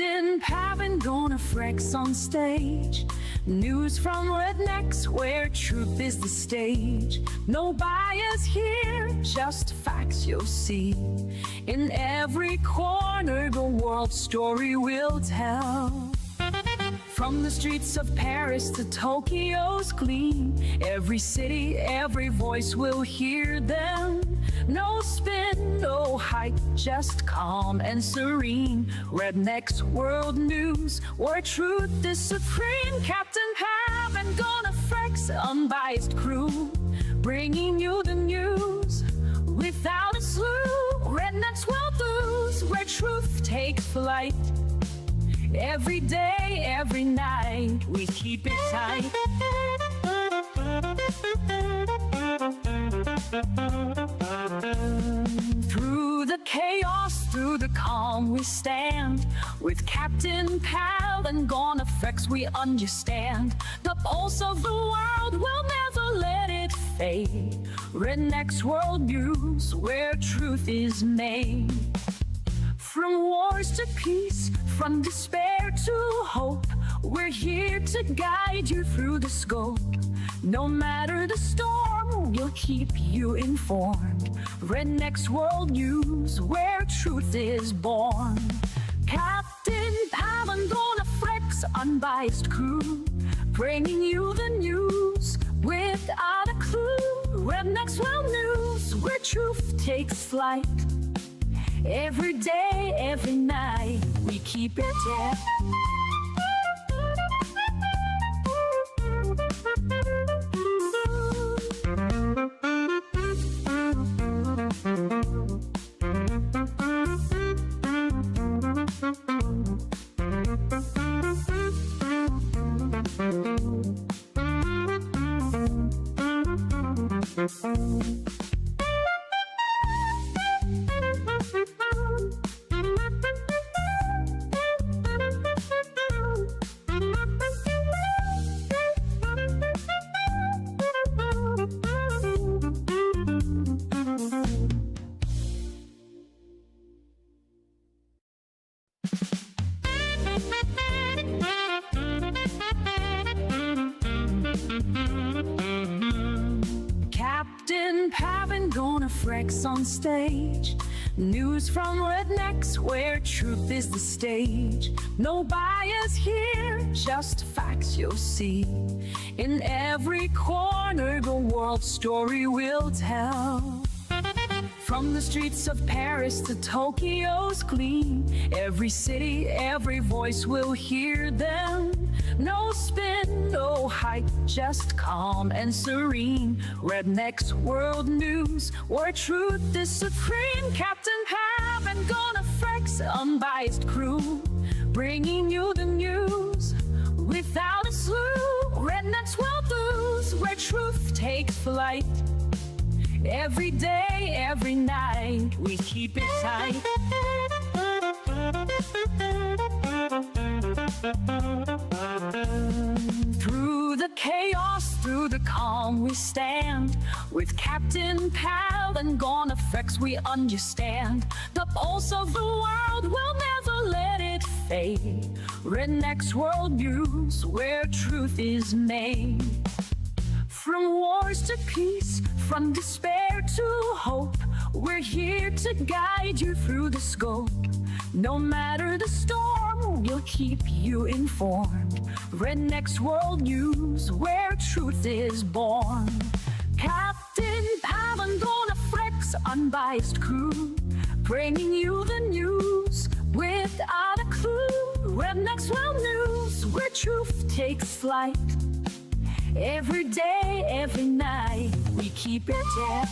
Captain Pav and GONxFREAKS on stage. News from RedNex, where truth is the stage. No bias here, just facts you'll see. In every corner, the world's story will tell. From the streets of Paris to Tokyo's gleam, every city, every voice will hear them. No spin, no hype, just calm and serene. RedNex World News, where truth is supreme. Captain Pav and GONxFREAKS, unbiased crew, bringing you the news without a slew. RedNex World News, where truth takes flight. Every day, every night, we keep it tight. Through the chaos, through the calm, we stand. With Captain Pav and GONxFREAKS, we understand. The pulse of the world will never let it fade. RedNex World News, where truth is made. From wars to peace, from despair to hope, we're here to guide you through the scope. No matter the storm, we'll keep you informed. RedNex World News, where truth is born. Captain Pav and GONxFREAKS, unbiased crew, bringing you the news without a clue. RedNex World News, where truth takes flight. Every day, every night, we keep it tight. Captain Pav and GONxFREAKS on stage. News from RedNex, where truth is the stage. No bias here, just facts you'll see. In every corner, the world's story will tell. From the streets of Paris to Tokyo's gleam, every city, every voice will hear them. No spin, no hype, just calm and serene. RedNex World News, where truth is supreme. Captain Pav and GONxFREAKS, unbiased crew, bringing you the news without a slew. RedNex World News, where truth takes flight. Every day, every night, we keep it tight. Through the chaos, through the calm, we stand. With Captain Pav and GONxFREAKS, we understand. The pulse of the world will never let it fade. RedNex World News, where truth is made. From wars to peace, from despair to hope, we're here to guide you through the scope. No matter the storm, we'll keep you informed. RedNex World News, where truth is born. Captain Pav and GONxFREAKS, unbiased crew, bringing you the news without a clue. RedNex World News, where truth takes flight. Every day, every night, we keep it tight.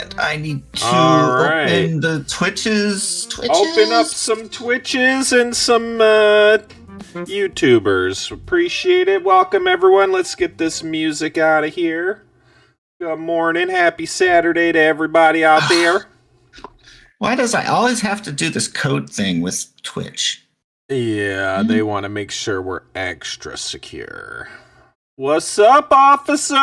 And I need to open the Twitches. Open up some Twitches and some YouTubers. Appreciate it. Welcome, everyone. Let's get this music out of here. Good morning. Happy Saturday to everybody out there. Why does I always have to do this code thing with Twitch? Yeah, they want to make sure we're extra secure. What's up, officer?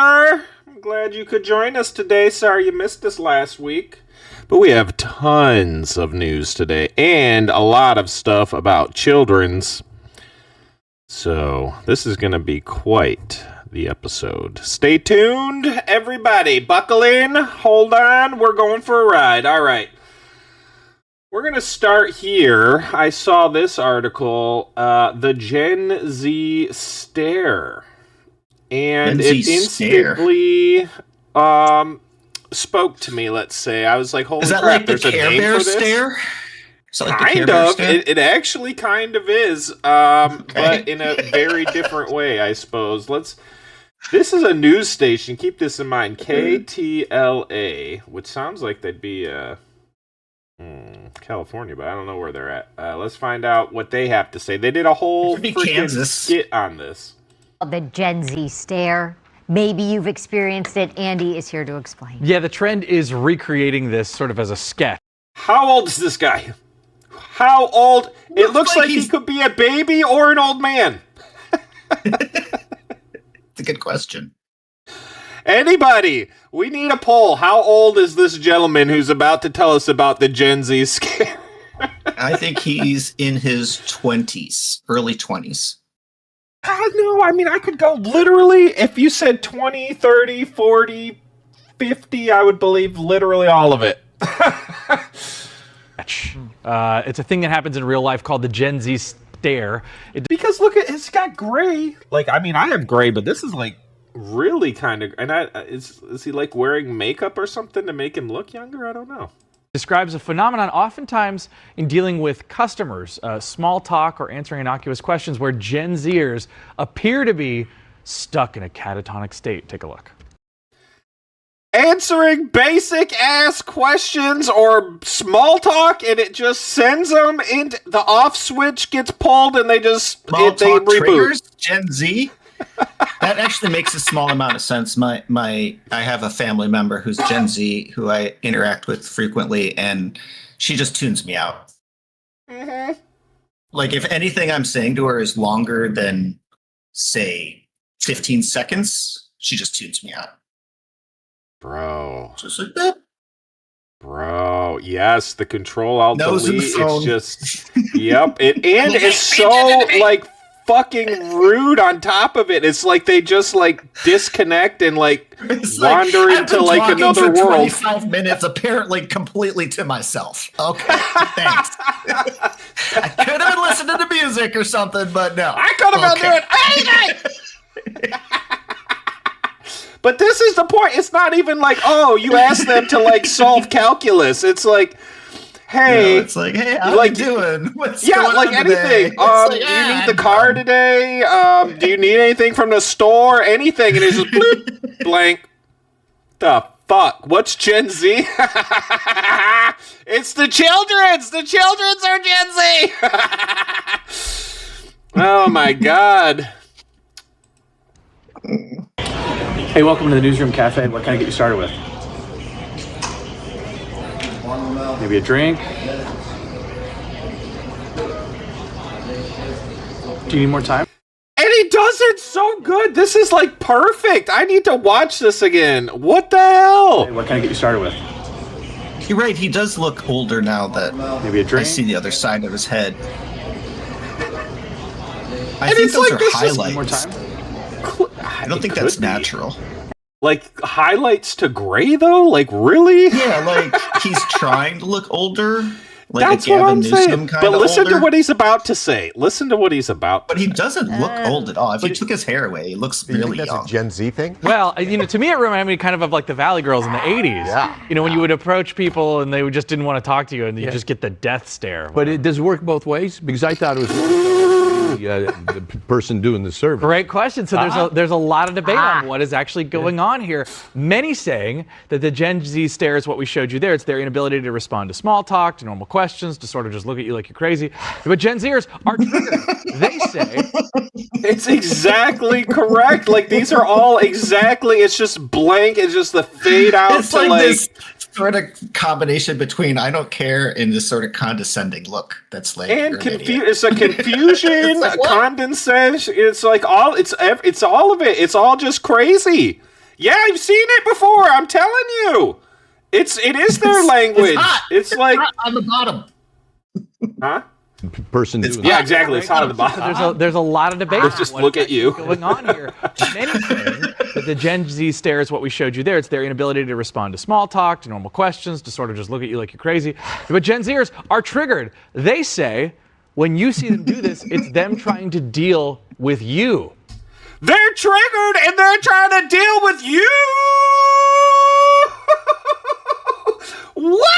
I'm glad you could join us today. Sorry you missed us last week. But we have tons of news today and a lot of stuff about children's. So this is going to be quite the episode. Stay tuned, everybody. Buckle in. Hold on. We're going for a ride. All right. We're going to start here. I saw this article, the Gen Z stare. And it instantly spoke to me, let's say. I was like, holy crap, like there's the a name Bear for this? Stare? Is like kind of. It actually kind of is, but in a very different way, I suppose. This is a news station. Keep this in mind. KTLA, which sounds like they'd be California, but I don't know where they're at. Let's find out what they have to say. They did a whole freaking skit on this. The Gen Z stare. Maybe you've experienced it. Andy is here to explain. Yeah, the trend is recreating this sort of as a sketch. How old is this guy? How old? It looks like he could be a baby or an old man. It's a good question. Anybody, we need a poll. How old is this gentleman who's about to tell us about the Gen Z scare? I think he's in his 20s, early 20s. No, I mean, I could go literally, if you said 20, 30, 40, 50, I would believe literally all of it. It's a thing that happens in real life called the Gen Z stare. Because look, it's got gray. Like, I mean, I have gray, but this is like really kind of. And is he like wearing makeup or something to make him look younger? I don't know. Describes a phenomenon oftentimes in dealing with customers, small talk or answering innocuous questions where Gen Zers appear to be stuck in a catatonic state. Take a look. Answering basic ass questions or small talk, and it just sends them into the off switch gets pulled, and they just they reboot. Triggers Gen Z. That actually makes a small amount of sense. I have a family member who's Gen Z who I interact with frequently, and she just tunes me out. Mm-hmm. Like if anything I'm saying to her is longer than, say, 15 seconds, she just tunes me out. Bro. Just like that. Bro, yes, the Control Alt Nose in Delete. the phone. It's just, yep. It's so like fucking rude. On top of it, it's like they just like disconnect and like wander into like another for world. 25 minutes, apparently completely to myself. Okay, thanks. I could have been listening to music or something, but no. I could have been doing anything. But this is the point. It's not even like, oh, you asked them to like solve calculus. It's like, hey, it's like, hey, how you doing? What's going like on anything. today? Like, do you need the car today? Do you need anything from the store? Anything? And it's just bloop, blank. The fuck? What's Gen Z? It's the children's. The children's are Gen Z. Oh my god. Hey, welcome to the Newsroom Cafe. What can I get you started with? Maybe a drink? Do you need more time? And he does it so good. This is like perfect. I need to watch this again. What the hell? Hey, what can I get you started with? You're right. He does look older now that Maybe a I drink? see the other side of his head. I And think it's those like are this is- highlights. More time? I don't think that's natural. Like highlights to gray though? Like really? Yeah, like he's trying to look older. Like That's a what Gavin I'm Newsom saying. kind But of listen older. to what he's about to say. Listen to what he's about. But he doesn't look old at all. If you took his hair away, he looks You think really that's young. a Gen Z thing? Well, to me it reminded me kind of like the Valley Girls in the 80s. Yeah. When you would approach people and they just didn't want to talk to you and you just get the death stare. But it does work both ways because I thought it was the person doing the service. Great question. So there's a lot of debate on what is actually going on here. Many saying that the Gen Z stare is what we showed you there. It's their inability to respond to small talk, to normal questions, to sort of just look at you like you're crazy. But Gen Zers are triggered. They say It's exactly correct. Like these are all exactly. It's just blank. It's just the fade out It's to like this sort of combination between I don't care and this sort of condescending look. That's like And you're an idiot. it's a confusion, It's like, what? condescension. It's like it's all of it. It's all just crazy. Yeah, I've seen it before. I'm telling you, it is their language. It's like hot on the bottom. huh? Person It's doing Yeah, that. exactly. It's hot on the bottom. There's a lot of debate. Let's on just what look is at you. actually going on here. Many saying that the Gen Z stare is what we showed you there. It's their inability to respond to small talk, to normal questions, to sort of just look at you like you're crazy. But Gen Zers are triggered. They say when you see them do this, it's them trying to deal with you. They're triggered and they're trying to deal with you. What?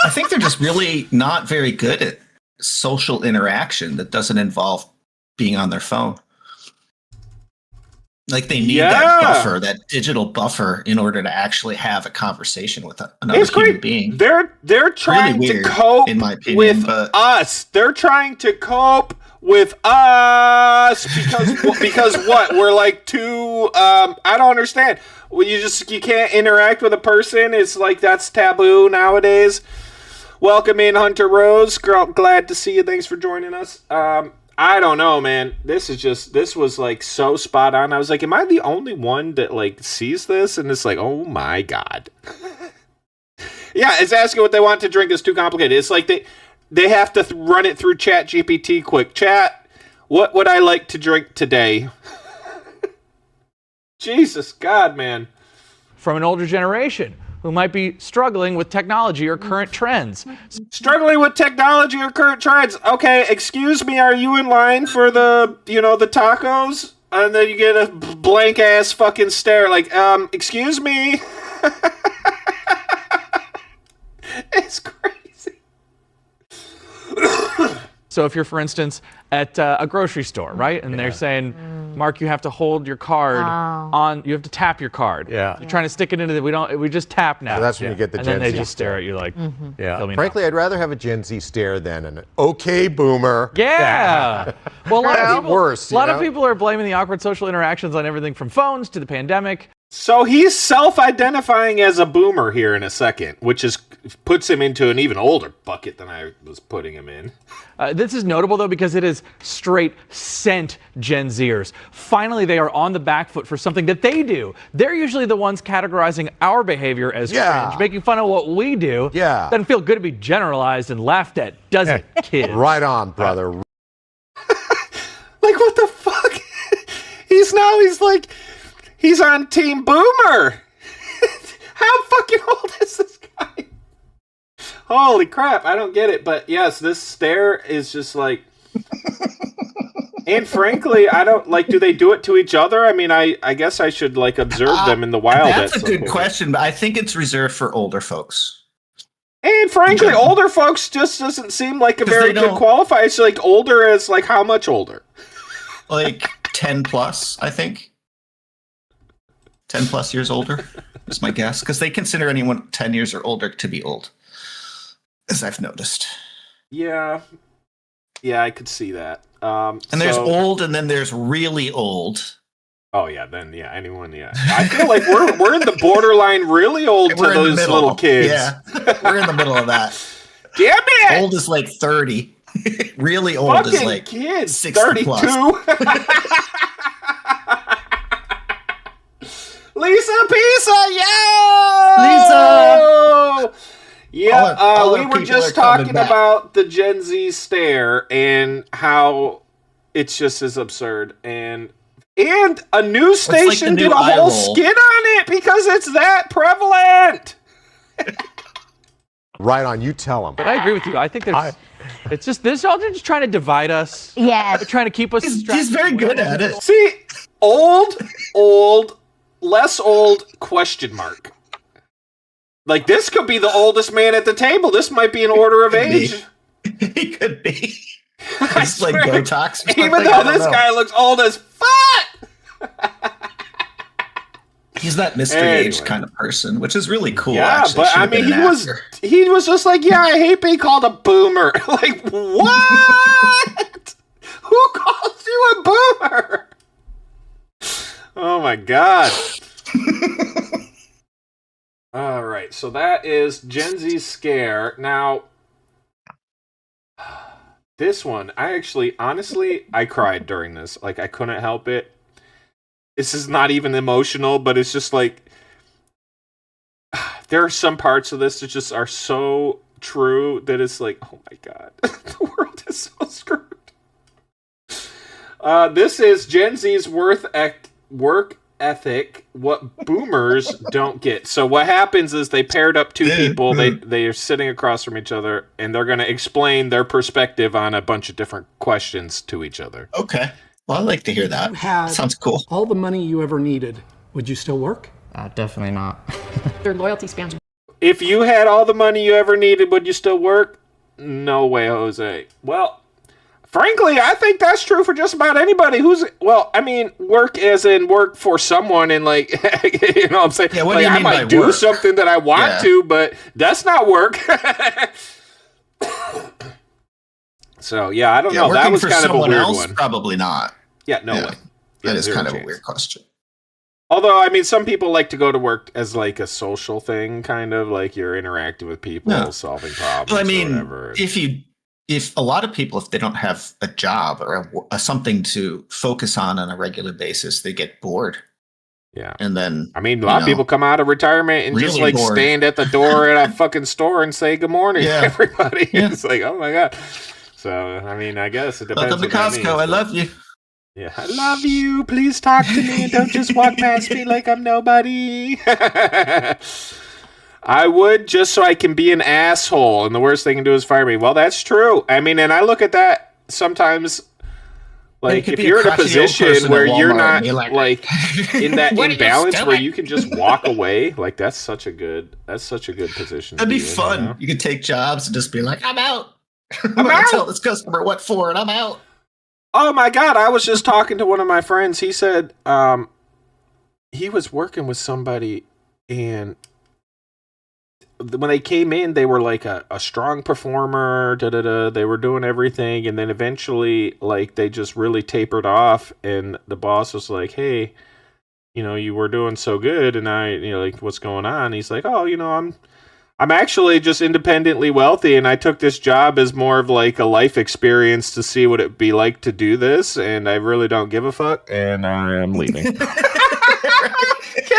I think they're just really not very good at social interaction that doesn't involve being on their phone. Like they need that buffer, that digital buffer, in order to actually have a conversation with another human being. They're trying weird, to cope in my opinion, with but- us. They're trying to cope with us because what? We're like too. I don't understand. Well, you can't interact with a person. It's like that's taboo nowadays. Welcome in, Hunter Rose. Girl, glad to see you. Thanks for joining us. I don't know, man. This was like so spot on. I was like, am I the only one that like sees this? And it's like, oh my God. Yeah, it's asking what they want to drink is too complicated. It's like they have to run it through Chat GPT quick. Chat, what would I like to drink today? Jesus God, man. From an older generation who might be struggling with technology or current trends. Struggling with technology or current trends. Okay, excuse me, are you in line for the tacos? And then you get a blank ass fucking stare like, excuse me. It's crazy. So if you're, for instance, at a grocery store, right? And they're saying, Mark, you have to hold your card on, you have to tap your card. Yeah. You're trying to stick it into we just tap now. So that's when you get the and Gen then they Z just stare at you like, Yeah. tell me Frankly, I'd rather have a Gen Z stare than an okay boomer. yeah. Well, a lot That's of people, worse, a lot you of know? people are blaming the awkward social interactions on everything from phones to the pandemic. So he's self-identifying as a boomer here in a second, which puts him into an even older bucket than I was putting him in. This is notable, though, because it is straight sent Gen Zers. Finally, they are on the back foot for something that they do. They're usually the ones categorizing our behavior as cringe, making fun of what we do. Yeah. Doesn't feel good to be generalized and laughed at, does it, kids? Right on, brother. Like, what the fuck? He's on Team Boomer. How fucking old is this guy? Holy crap, I don't get it. But yes, this stare is just like... And frankly, I don't, like, do they do it to each other? I mean, I guess I should, like, observe them in the wild. That's at a some good point. question, but I think it's reserved for older folks. And frankly, older folks just doesn't seem like a 'Cause very they good don't- qualifier. It's like older as, like, how much older? Like 10 plus, I think. 10 plus years older is my guess. Because they consider anyone 10 years or older to be old, as I've noticed. Yeah. Yeah, I could see that. And there's old, and then there's really old. Oh yeah, then yeah, anyone, yeah. I feel like we're in the borderline really old to We're in the those middle. little kids. Yeah, we're in the middle of that. Damn it! Old is like 30. Really old Fucking is like kids, 60 32. plus. Lisa Pisa, yo! Lisa! Yeah, All our we were people just are coming talking back. about the Gen Z stare and how it's just as absurd. And a news like the station new did a eye whole roll. skit on it because it's that prevalent. Right on, you tell them. But I agree with you. I think there's... It's just this. They're just trying to divide us. Yes. They're trying to keep us. He's very good at it. See, old, less old, question mark. Like, this could be the oldest man at the table. This might be an order of Could be. age. He could be. I It's like swear. Botox. or Even something, I though don't this know. guy looks old as fuck. He's that mystery Anyway. age kind of person, which is really cool. Yeah, actually. but I Should've mean, been an actor. he was just like, yeah, I hate being called a boomer. Like, what? Who calls you a boomer? Oh my god. All right, so that is Gen Z scare. Now, this one, honestly, I cried during this. Like, I couldn't help it. This is not even emotional, but it's just like, there are some parts of this that just are so true that it's like, oh my God, the world is so screwed. This is Gen Z's work ethic, what boomers don't get. So what happens is they paired up two people, they are sitting across from each other, and they're going to explain their perspective on a bunch of different questions to each other. Okay. Well, I'd like to hear that. Sounds cool. All the money you ever needed, would you still work? Definitely not. Their loyalty spans. If you had all the money you ever needed, would you still work? No way, Jose. Well, frankly, I think that's true for just about anybody work as in work for someone and like, you know what I'm saying? Yeah, what like, do you mean I might by do work? something that I want to, but that's not work. So, yeah, I don't know. That was kind of a weird one. Probably not. Yeah, no way. That is kind of a weird question. Although, I mean, some people like to go to work as like a social thing, kind of like you're interacting with people, solving problems. Well, I mean, or whatever. if a lot of people, if they don't have a job or something to focus on a regular basis, they get bored. Yeah. And then, I mean, a lot of people come out of retirement and really just like bored. stand at the door at a fucking store and say good morning to everybody. Yeah. It's like, oh my God. So, I mean, I guess it depends. Welcome to what that Costco. means. I love you. Yeah, I love you. Please talk to me and don't just walk past me like I'm nobody. I would, just so I can be an asshole, and the worst they can do is fire me. Well, that's true. I mean, and I look at that sometimes, like, if you're in a position where you're not, like in that imbalance where you can just walk away, like, that's such a good position. That'd be in, fun. You know? You could take jobs and just be like, I'm out. I'm going to tell this customer what for, and I'm out. Oh my God, I was just talking to one of my friends. He said he was working with somebody, and when they came in, they were like a strong performer, they were doing everything, and then eventually, like, they just really tapered off, and the boss was like, hey, you know, you were doing so good, and like, what's going on? And he's like, oh, you know, I'm actually just independently wealthy, and I took this job as more of like a life experience to see what it'd be like to do this, and I really don't give a fuck, and I am leaving. Can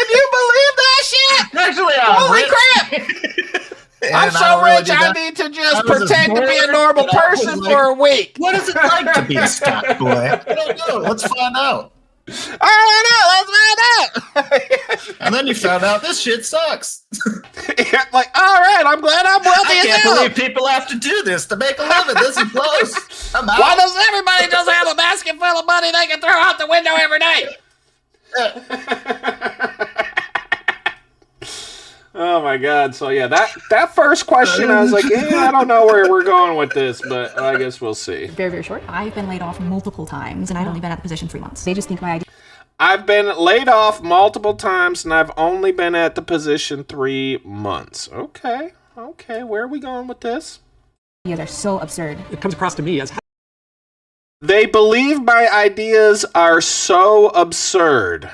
you believe that shit? Actually, holy crap! I'm so rich, I need to just pretend to be a normal person for a week. What is it like to be a stock boy? I don't know. Let's find out. I don't know. Let's find out. And then you found out this shit sucks. Like, all right, I'm glad I'm wealthy. I can't believe people have to do this to make a living. This is close. I'm out. Why does everybody just have a basket full of money they can throw out the window every day? Oh my God. So yeah, that first question, I was like, I don't know where we're going with this, but I guess we'll see. Very, very short. I've been laid off multiple times, and I've only been at the position 3 months. They just think my idea. I've been laid off multiple times, and I've only been at the position 3 months. Okay, where are we going with this? Yeah, they're so absurd. It comes across to me as They believe my ideas are so absurd.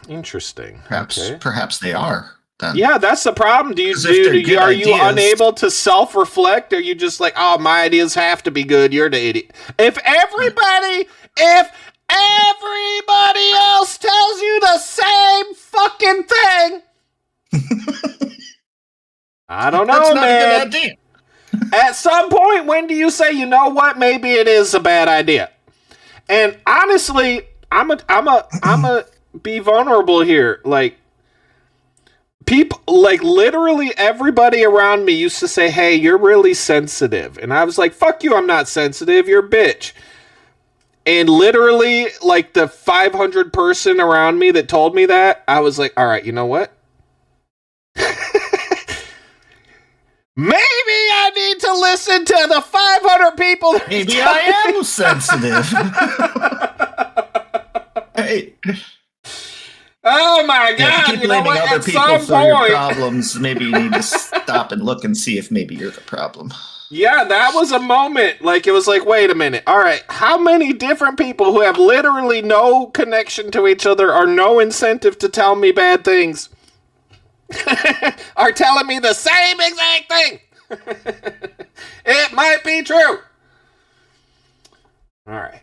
Interesting. Perhaps they are. Then. Yeah, that's the problem. Are you unable to self-reflect? Are you just like, oh, my ideas have to be good? You're the idiot. If everybody else tells you the same fucking thing, I don't know, That's not man. a good idea. At some point, when do you say, you know what? Maybe it is a bad idea. And honestly, I'm a be vulnerable here. Like, people, like, literally everybody around me used to say, hey, you're really sensitive. And I was like, fuck you, I'm not sensitive, you're a bitch. And literally, like, the 500 person around me that told me that, I was like, all right, you know what? Maybe I need to listen to the 500 people. Maybe I am sensitive. Hey. Oh my God! Keep You know blaming what? other At people some for your point, problems. Maybe you need to stop and look and see if maybe you're the problem. yeah, that was a moment. Like, it was like, wait a minute. All right, how many different people who have literally no connection to each other or no incentive to tell me bad things are telling me the same exact thing. It might be true. All right.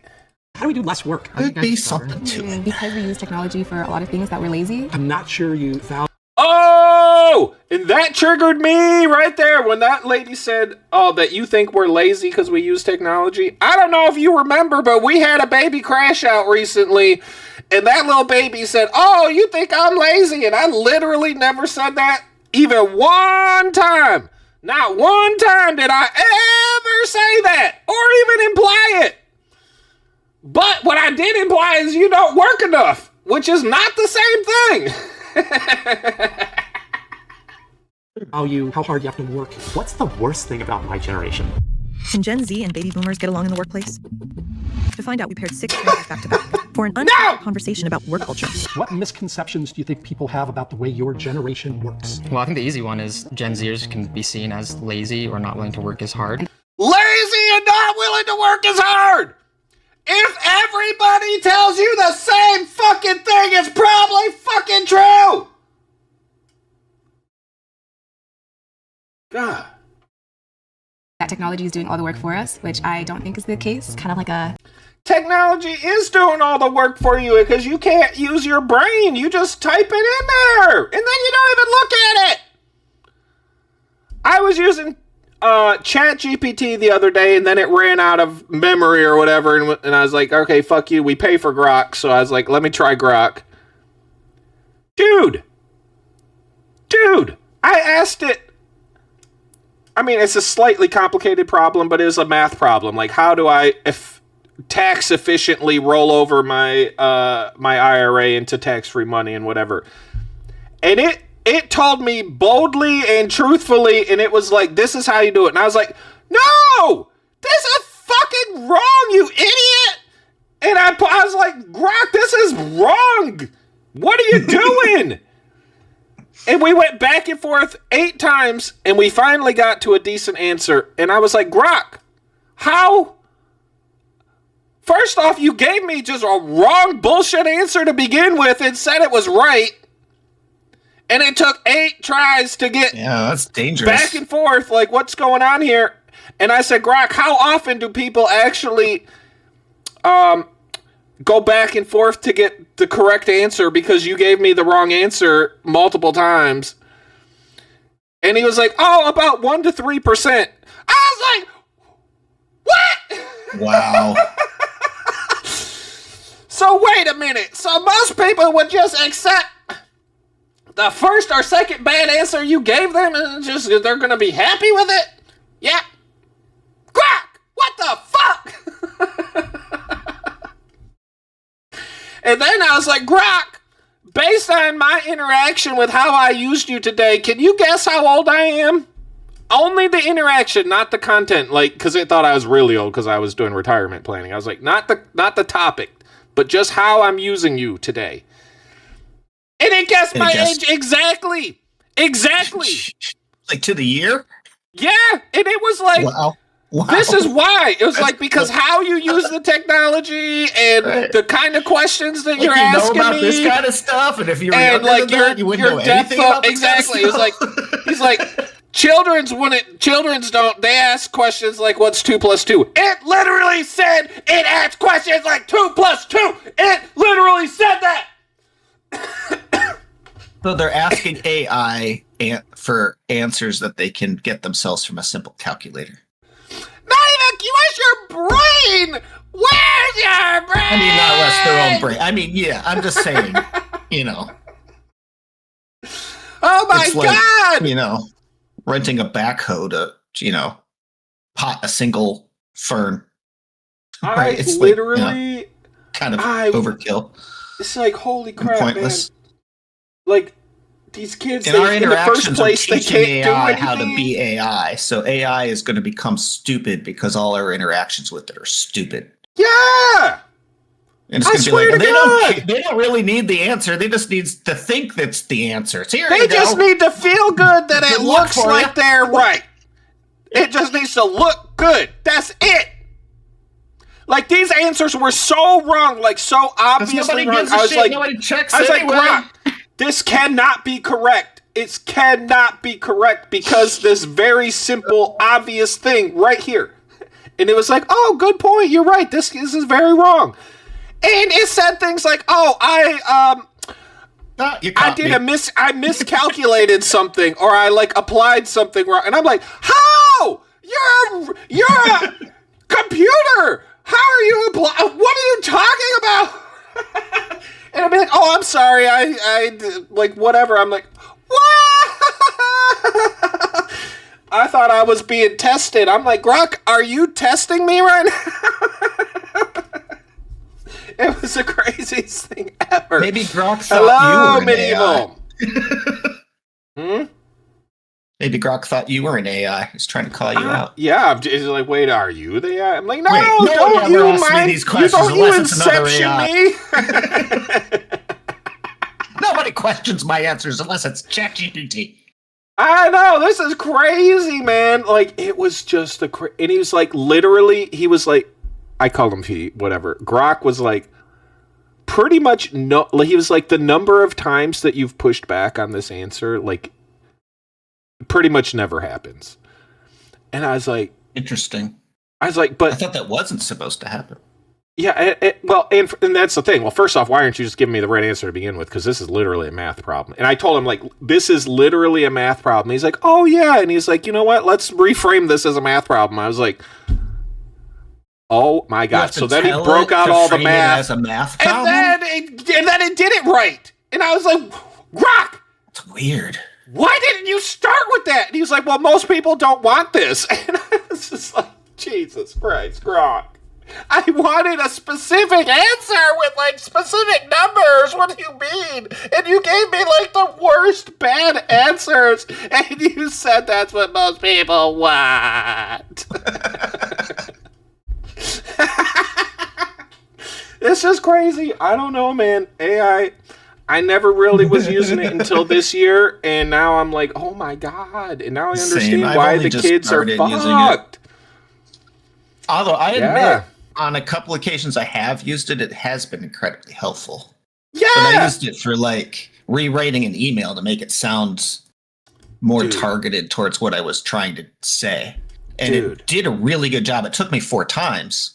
How do we do less work? Could be something to it. Because we use technology for a lot of things that we're lazy. I'm not sure you found. Oh, and that triggered me right there when that lady said, oh, that you think we're lazy because we use technology. I don't know if you remember, but we had a baby crash out recently, and that little baby said, oh, you think I'm lazy? And I literally never said that even one time. Not one time did I ever say that or even imply it. But what I did imply is you don't work enough, which is not the same thing. How hard you have to work. What's the worst thing about my generation? Can Gen Z and baby boomers get along in the workplace? To find out, we paired 6 strangers back to back for an conversation about work culture. What misconceptions do you think people have about the way your generation works? Well, I think the easy one is Gen Zers can be seen as lazy or not willing to work as hard. Lazy and not willing to work as hard! If everybody tells you the same fucking thing, it's probably fucking true! God. That technology is doing all the work for us, which I don't think is the case. Kind of like a... Technology is doing all the work for you because you can't use your brain. You just type it in there, and then you don't even look at it. I was using ChatGPT the other day, and then it ran out of memory or whatever, and I was like, okay, fuck you, we pay for Grok, so I was like, let me try Grok. Dude, I asked it, I mean, it's a slightly complicated problem, but it is a math problem. Like, how do I tax efficiently roll over my my IRA into tax-free money and whatever? And it told me boldly and truthfully, and it was like, this is how you do it. And I was like, no! This is fucking wrong, you idiot! And I was like, Grok, this is wrong! What are you doing? And we went back and forth 8 times, and we finally got to a decent answer. And I was like, Grok, how? First off, you gave me just a wrong bullshit answer to begin with and said it was right. And it took 8 tries to get that's dangerous. Back and forth, like, what's going on here? And I said, Grok, how often do people actually go back and forth to get the correct answer because you gave me the wrong answer multiple times? And he was like, oh, about 1 to 3%. I was like, what? Wow. So wait a minute. So most people would just accept the first or second bad answer you gave them and just they're going to be happy with it? Yeah. Grok, what the fuck? And then I was like, Grok, based on my interaction with how I used you today, can you guess how old I am? Only the interaction, not the content, like, because it thought I was really old because I was doing retirement planning. I was like, not the topic, but just how I'm using you today. And it guessed my age exactly. Exactly. Like to the year? Yeah, and it was like, wow. This is why. It was like, because how you use the technology and the kind of questions that you're asking know about me. This kind of stuff, and if you were and younger like than that, you wouldn't know anything about this exactly. Kind of It was like, he's like, children's don't, they ask questions like, what's 2 plus 2? It literally said, it asked questions like 2 plus 2. It literally said that. So they're asking AI for answers that they can get themselves from a simple calculator. Not even, where's your brain? Where's your brain? I mean, not less their own brain. I mean, yeah, I'm just saying, you know. Oh my God! Like, renting a backhoe to, pot a single fern. Right? It's literally like, kind of overkill. It's like, holy crap, pointless. Man. Like, these kids, in our interactions, in the first place, are teaching they can't AI do anything. how to be AI. So AI is going to become stupid because all our interactions with it are stupid. Yeah! And it's going to be like, they don't really need the answer. They just need to think that's the answer. So they just need to feel good that it looks like they're right. It just needs to look good. That's it. Like, these answers were so wrong, like, so obviously wrong. Nobody checks I was anyway. like, Grok, this cannot be correct. it cannot be correct because this very simple, obvious thing right here. And it was like, oh, good point. You're right. This is very wrong. And it said things like, oh, I miscalculated something, or I like applied something wrong. And I'm like, how? You're a computer. How are you applying? What are you talking about? And I'd be like, oh, I'm sorry. I like whatever. I'm like, what? I thought I was being tested. I'm like, Grok, are you testing me right now? It was the craziest thing ever. Maybe Grok thought you were Medieval. AI. Maybe Grok thought you were an AI. He's trying to call you out. Yeah, he's like, wait, are you the AI? I'm like, no, Wait, don't you mind? These questions Don't you unless it's another inception AI. me? Nobody questions my answers unless it's ChatGPT. I know, this is crazy, man. Like, it was just and he was like, literally, he was like, I called him P, whatever. Grok was like, pretty much, he was like, the number of times that you've pushed back on this answer, like, pretty much never happens. And I was like, interesting. I was like, but I thought that wasn't supposed to happen. Yeah, and that's the thing. Well, first off, why aren't you just giving me the right answer to begin with? Because this is literally a math problem. And I told him, like, this is literally a math problem. He's like, oh, yeah. And he's like, you know what? Let's reframe this as a math problem. I was like, oh, my God. So then he broke out all the math. As a math problem? And then it did it right. And I was like, Grok! It's weird. Why didn't you start with that? And he was like, well, most people don't want this. And I was just like, Jesus Christ, Grok. I wanted a specific answer with, like, specific numbers. What do you mean? And you gave me, like, the worst bad answers. And you said that's what most people want. It's just crazy. I don't know, man. AI, I never really was using it until this year. And now I'm like, oh, my God. And now I understand why the kids are fucked. Although I admit, on a couple occasions I have used it, it has been incredibly helpful. Yeah. But I used it for, like, rewriting an email to make it sound more targeted towards what I was trying to say. And it did a really good job. It took me 4 times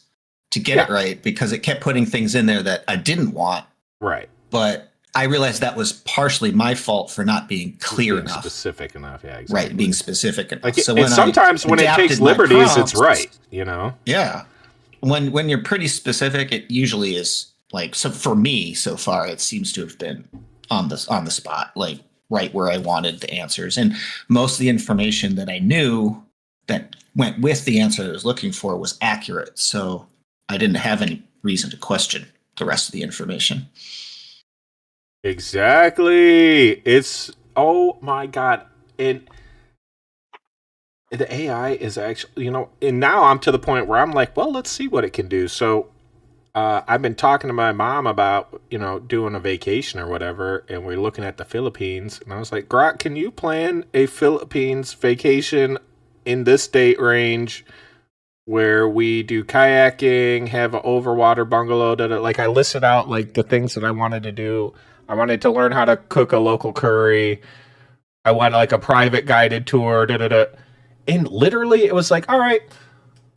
to get it right because it kept putting things in there that I didn't want. Right. But I realized that was partially my fault for not being clear enough. Specific enough, yeah, exactly. Right, being specific enough. Like, so when sometimes when it takes liberties, it's right, you know? Yeah. When you're pretty specific, it usually is, like, so for me so far, it seems to have been on the spot, like right where I wanted the answers. And most of the information that I knew that went with the answer I was looking for was accurate. So I didn't have any reason to question the rest of the information. Exactly. It's, oh my God. And the AI is actually, you know, and now I'm to the point where I'm like, well, let's see what it can do. So I've been talking to my mom about, you know, doing a vacation or whatever, and we're looking at the Philippines. And I was like, Grok, can you plan a Philippines vacation in this date range where we do kayaking, have an overwater bungalow? Like, I listed out, like, the things that I wanted to do. I wanted to learn how to cook a local curry. I wanted, like, a private guided tour, And literally, it was like, all right,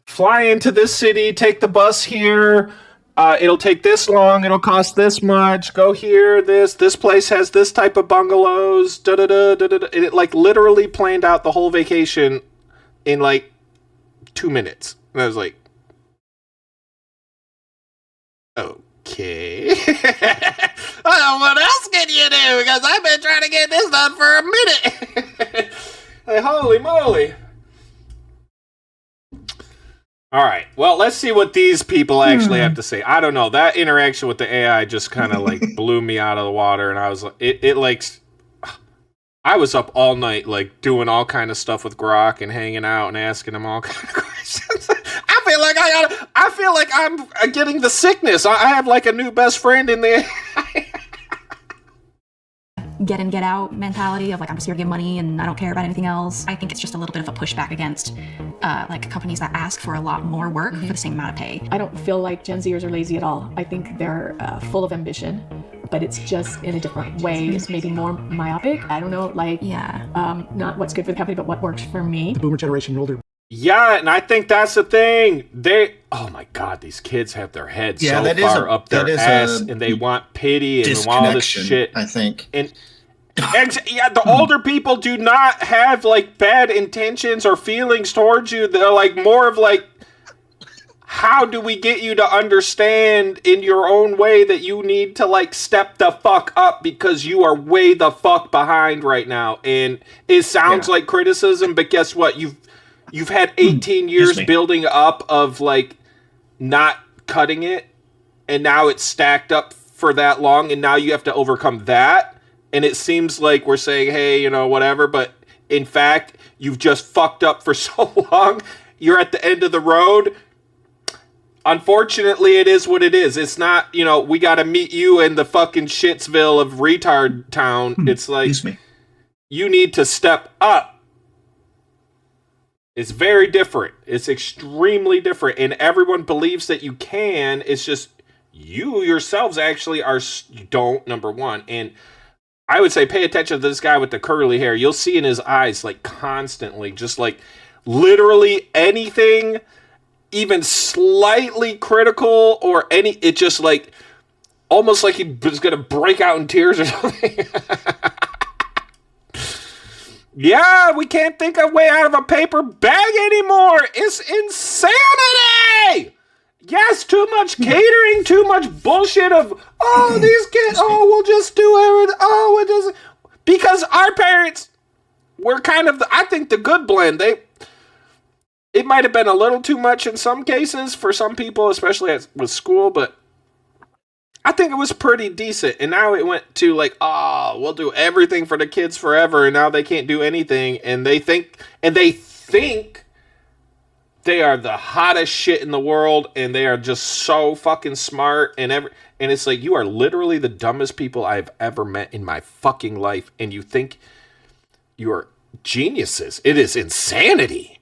fly into this city, take the bus here. It'll take this long. It'll cost this much. Go here. This place has this type of bungalows. And it, like, literally planned out the whole vacation in, like, 2 minutes. And I was like, okay. What else can you do? Because I've been trying to get this done for a minute. Like, holy moly. All right. Well, let's see what these people actually have to say. I don't know. That interaction with the AI just kind of, like, blew me out of the water. And I was like, I was up all night, like, doing all kind of stuff with Grok and hanging out and asking him all kind of questions. I feel like I'm getting the sickness. I have, like, a new best friend in there. get in, get out mentality of like, I'm just here to give money and I don't care about anything else. I think it's just a little bit of a pushback against like companies that ask for a lot more work for the same amount of pay. I don't feel like Gen Zers are lazy at all. I think they're full of ambition, but it's just in a different way. It's maybe more myopic. I don't know, like, not what's good for the company, but what works for me. The boomer generation and older. Yeah, and I think that's the thing. Oh my God, these kids have their heads so far up their ass, and they want pity and all this shit. I think. And the older people do not have like bad intentions or feelings towards you. They're like more of like, how do we get you to understand in your own way that you need to like step the fuck up because you are way the fuck behind right now? And it sounds like criticism, but guess what? You've had 18 years building up of like not cutting it, and now it's stacked up for that long, and now you have to overcome that. And it seems like we're saying, hey, you know, whatever, but in fact, you've just fucked up for so long. You're at the end of the road. Unfortunately, it is what it is. It's not, you know, we got to meet you in the fucking shitsville of retard town. It's like, you need to step up. It's very different. It's extremely different. And everyone believes that you can. It's just you yourselves actually you don't, number one. And I would say pay attention to this guy with the curly hair. You'll see in his eyes, like, constantly, just like literally anything, even slightly critical or it just like, almost like he was going to break out in tears or something. Yeah, we can't think of way out of a paper bag anymore. It's insanity. Yes, too much catering, too much bullshit of, these kids, we'll just do everything. It doesn't. Because our parents were kind of, I think, the good blend. It might have been a little too much in some cases for some people, especially with school, but I think it was pretty decent. And now it went to like, we'll do everything for the kids forever, and now they can't do anything, and they think they are the hottest shit in the world, and they are just so fucking smart, and it's like, you are literally the dumbest people I've ever met in my fucking life, and you think you're geniuses. It is insanity.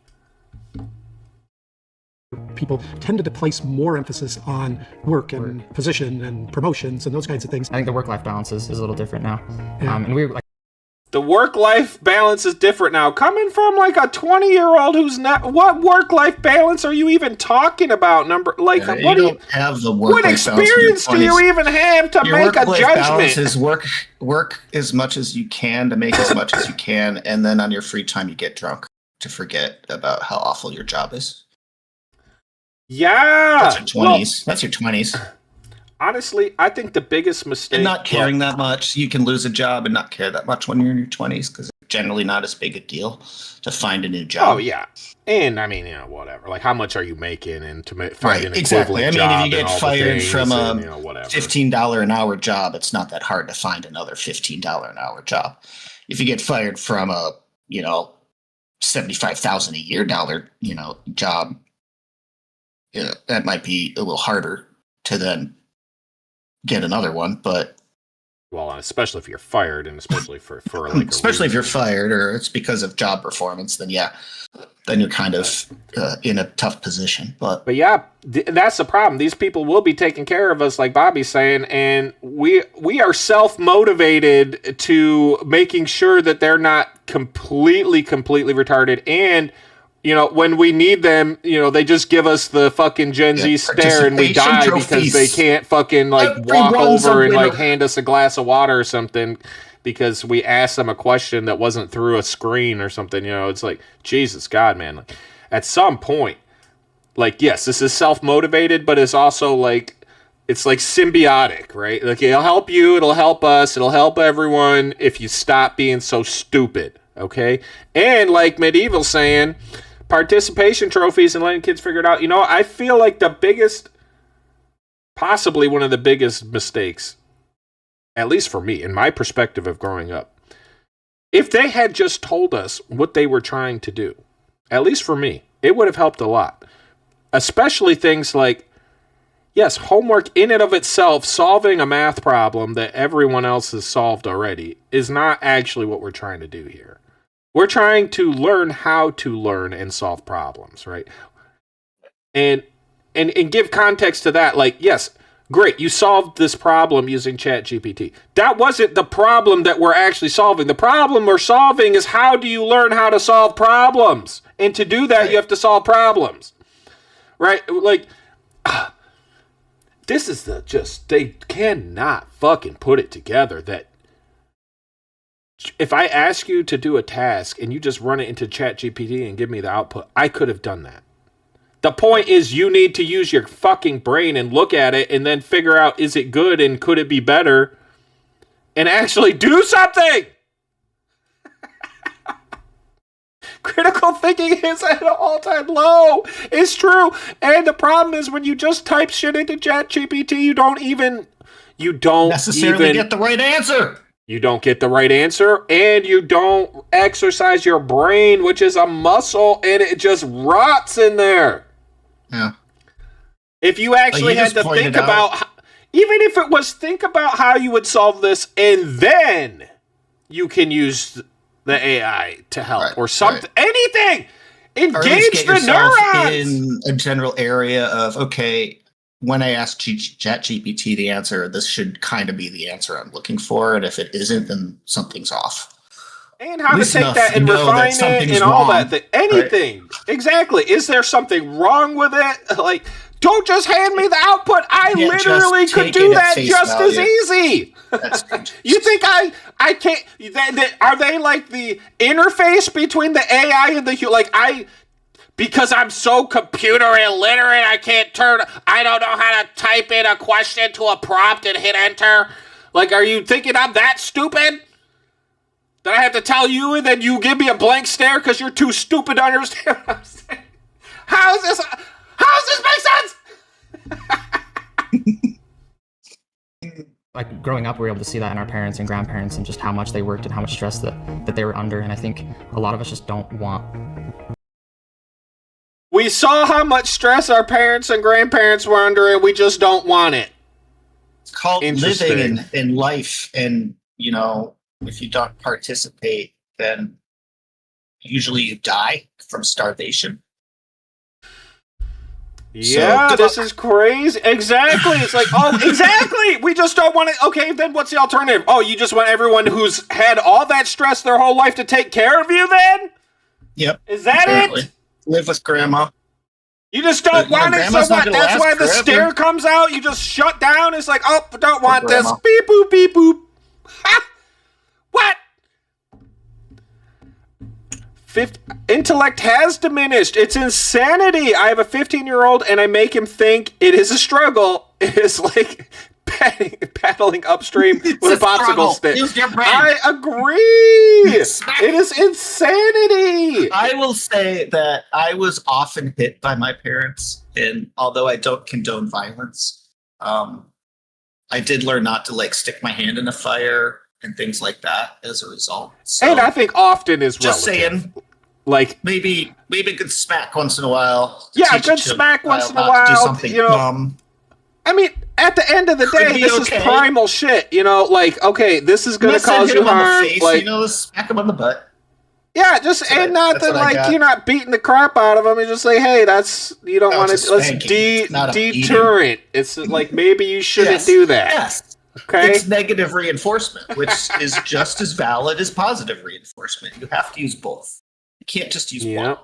People tended to place more emphasis on work and position and promotions and those kinds of things. I think the work-life balance is a little different now. Yeah. And we're like, the work-life balance is different now. Coming from like a 20-year-old who's not, what work-life balance are you even talking about? What have the work-life what experience do you even have to make a judgment? Balance is work as much as you can to make as much as you can, and then on your free time you get drunk to forget about how awful your job is. Yeah, that's your 20s. That's your 20s. Honestly, I think the biggest mistake... And not caring that much. You can lose a job and not care that much when you're in your 20s, because it's generally not as big a deal to find a new job. Oh, yeah. And, I mean, you know, whatever. Like, how much are you making and to find an exactly. equivalent I mean, job? if you get fired from a whatever. $15 an hour job, it's not that hard to find another $15 an hour job. If you get fired from a, $75,000 a year job, that might be a little harder to then get another one, but especially if you're fired, and especially for like especially if you're fired or it's because of job performance, then you're kind of in a tough position. But yeah, that's the problem. These people will be taking care of us, like Bobby's saying, and we are self-motivated to making sure that they're not completely retarded. And when we need them, they just give us the fucking Gen Z stare and we die because they can't fucking walk over and hand us a glass of water or something because we asked them a question that wasn't through a screen or something. It's like, Jesus God, man. At some point, yes, this is self-motivated, but it's also it's symbiotic, right? It'll help you, it'll help us, it'll help everyone if you stop being so stupid, okay? And like Medieval saying, participation trophies and letting kids figure it out. I feel like possibly one of the biggest mistakes, at least for me, in my perspective of growing up, if they had just told us what they were trying to do, at least for me, it would have helped a lot. Especially things like, yes, homework in and of itself, solving a math problem that everyone else has solved already, is not actually what we're trying to do here. We're trying to learn how to learn and solve problems, right? And give context to that. Like, yes, great, you solved this problem using ChatGPT. That wasn't the problem that we're actually solving. The problem we're solving is how do you learn how to solve problems? And to do that, you have to solve problems, right? Like, this is they cannot fucking put it together that if I ask you to do a task and you just run it into ChatGPT and give me the output, I could have done that. The point is you need to use your fucking brain and look at it and then figure out, is it good and could it be better? And actually do something! Critical thinking is at an all-time low. It's true. And the problem is when you just type shit into ChatGPT, you don't necessarily get the right answer. You don't get the right answer, and you don't exercise your brain, which is a muscle, and it just rots in there. Yeah. If you actually had to think about, even if it was think about how you would solve this, and then you can use the AI to help or something, anything. Engage the neurons in a general area of, okay, when I ask ChatGPT the answer, this should kind of be the answer I'm looking for, and if it isn't, then something's off. And how to take that and refine it and all that. Anything. Right. Exactly. Is there something wrong with it? Like, don't just hand me the output. I literally could do that just as easy. You think I can't? Are they like the interface between the AI and the human? Like, because I'm so computer illiterate, I don't know how to type in a question to a prompt and hit enter. Like, are you thinking I'm that stupid? That I have to tell you and then you give me a blank stare because you're too stupid to understand what I'm saying? How does this make sense? Like, growing up, we were able to see that in our parents and grandparents and just how much they worked and how much stress that they were under. And I think a lot of us just don't want. We saw how much stress our parents and grandparents were under, and we just don't want it. It's called living in life, and, you know, if you don't participate, then usually you die from starvation. Yeah, this is crazy. Exactly. It's like, oh, exactly. We just don't want it. Okay, then what's the alternative? Oh, you just want everyone who's had all that stress their whole life to take care of you then? Yep. Is that it? Live with grandma. You just don't want it, so what? That's why the stare comes out. You just shut down. It's like, oh, don't want this. Beep, boop, beep, boop. Ha! What? Intellect has diminished. It's insanity. I have a 15-year-old, and I make him think it is a struggle. It is like paddling upstream with a popsicle stick. I agree. It is insanity. I will say that I was often hit by my parents, and although I don't condone violence, I did learn not to like stick my hand in a fire and things like that as a result. So, and I think often is just relative. Saying, like maybe a good smack once in a while. Yeah, a good smack once in a while. Do something dumb. I mean, at the end of the day, this is primal shit. You know, like, okay, this is going to cause you harm. Face, like, you know, smack him on the butt. Yeah, just and not that like you're not beating the crap out of them. You just say, hey, that's you don't want to. Let's deterrent. It's like maybe you shouldn't do that. Yes. Okay. It's negative reinforcement, which is just as valid as positive reinforcement. You have to use both. You can't just use one.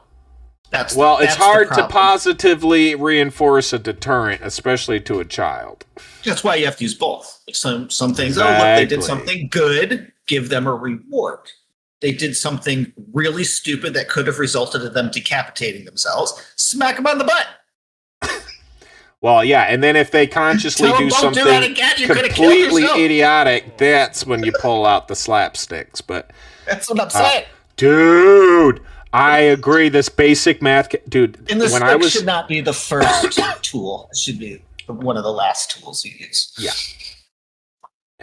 That's it's hard to positively reinforce a deterrent, especially to a child. That's why you have to use both. Some things. Oh, look, they did something good. Give them a reward. They did something really stupid that could have resulted in them decapitating themselves. Smack them on the butt. Well, yeah, and then if they consciously do something completely idiotic, that's when you pull out the slapsticks. But that's what I'm saying, dude. I agree. This basic math, dude. And this should not be the first tool. It should be one of the last tools you use. Yeah.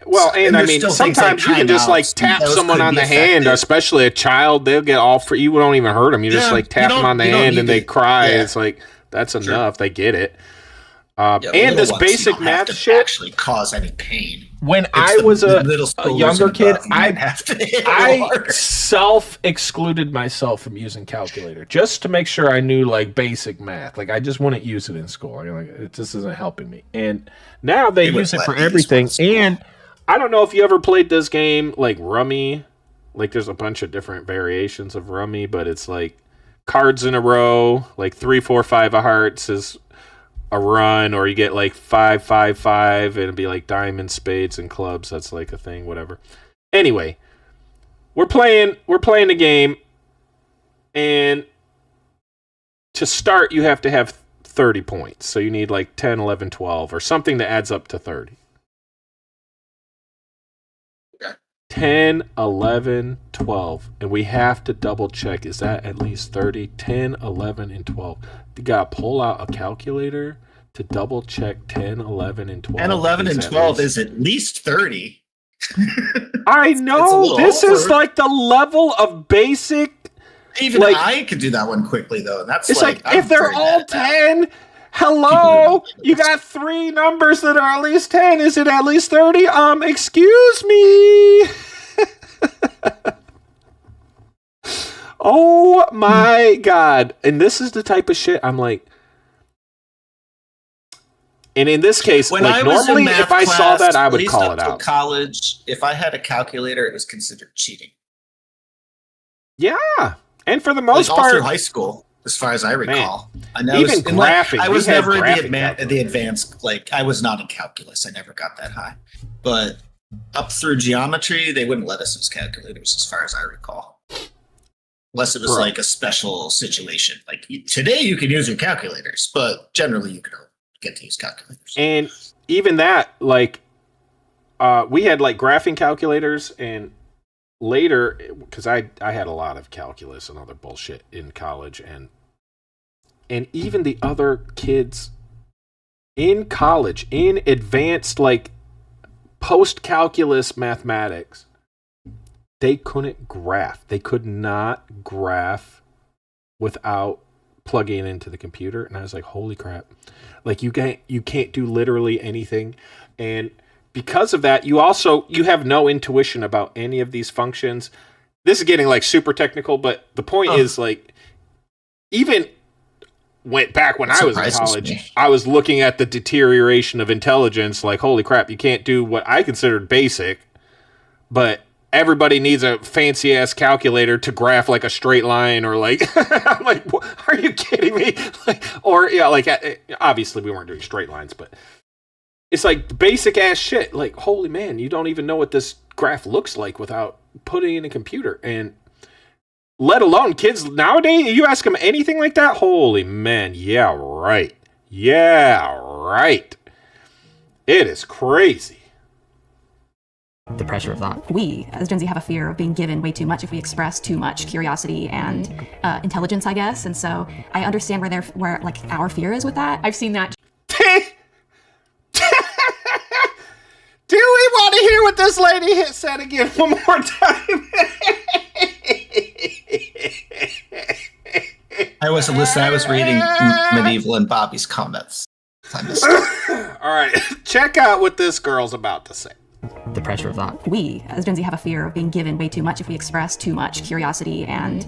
Well, and I mean, sometimes you can just like tap someone on the hand, especially a child. They'll get all free. You don't even hurt them. You just like tap them on the hand and they cry. Yeah. It's like that's enough. They get it. And this basic math shit actually cause any pain. When It's I the was a middle schoolers younger and kid, above, you might have to hit I harder. self-excluded myself from using calculator just to make sure I knew like basic math. Like I just wouldn't use it in school. I'm like, it just isn't helping me. And now they use it for everything. And I don't know if you ever played this game like Rummy. Like there's a bunch of different variations of Rummy, but it's like cards in a row, like 3, 4, 5 of hearts is a run, or you get like 5, 5, 5, and it'd be like diamonds, spades, and clubs. That's like a thing, whatever. Anyway, we're playing the game, and to start, you have to have 30 points. So you need like 10, 11, 12, or something that adds up to 30. 10, 11, 12. And we have to double check. Is that at least 30? 10, 11, and 12. You got to pull out a calculator to double check 10, 11, and 12. 10, 11, and 12 is at least 30. I know. This is like the level of basic. Even like, I could do that one quickly, though. That's it's like if they're all 10, hello, you got 3 numbers that are at least 10. Is it at least 30? Excuse me. Oh my God. And this is the type of shit I'm like. And in this case, when like I was normally in math if I saw class, that, I at would least call up it till out. College, if I had a calculator, it was considered cheating. Yeah. And for the most all part, through high school, as far as I recall. I know even and, like, graphing. I was we had never in graphing the advanced, like I was not in calculus. I never got that high. But up through geometry, they wouldn't let us use calculators as far as I recall. Unless it was like a special situation. Like today you can use your calculators, but generally you could get to use calculators. And even that, like, we had like graphing calculators, and later, because I had a lot of calculus and other bullshit in college, and even the other kids in college, in advanced, like, post-calculus mathematics, they couldn't graph. They could not graph without plugging it into the computer. And I was like, holy crap. Like, you can't do literally anything. And because of that, you have no intuition about any of these functions. This is getting like super technical, but the point is, like, even went back when I was in college, I was looking at the deterioration of intelligence. Like, holy crap, you can't do what I considered basic, but everybody needs a fancy ass calculator to graph like a straight line, or like, I'm like, are you kidding me? Like, or yeah, like obviously we weren't doing straight lines, but it's like basic ass shit. Like, holy man, you don't even know what this graph looks like without putting it in a computer. And let alone kids nowadays, you ask them anything like that, holy man, yeah, right. Yeah, right. It is crazy. The pressure of that. We, as Gen Z, have a fear of being given way too much if we express too much curiosity and intelligence, I guess. And so I understand where like our fear is with that. I've seen that. Do we want to hear what this lady said again one more time? I wasn't listening. I was reading Medieval and Bobby's comments. All right, check out what this girl's about to say. The pressure of that. We, as Gen Z, have a fear of being given way too much if we express too much curiosity and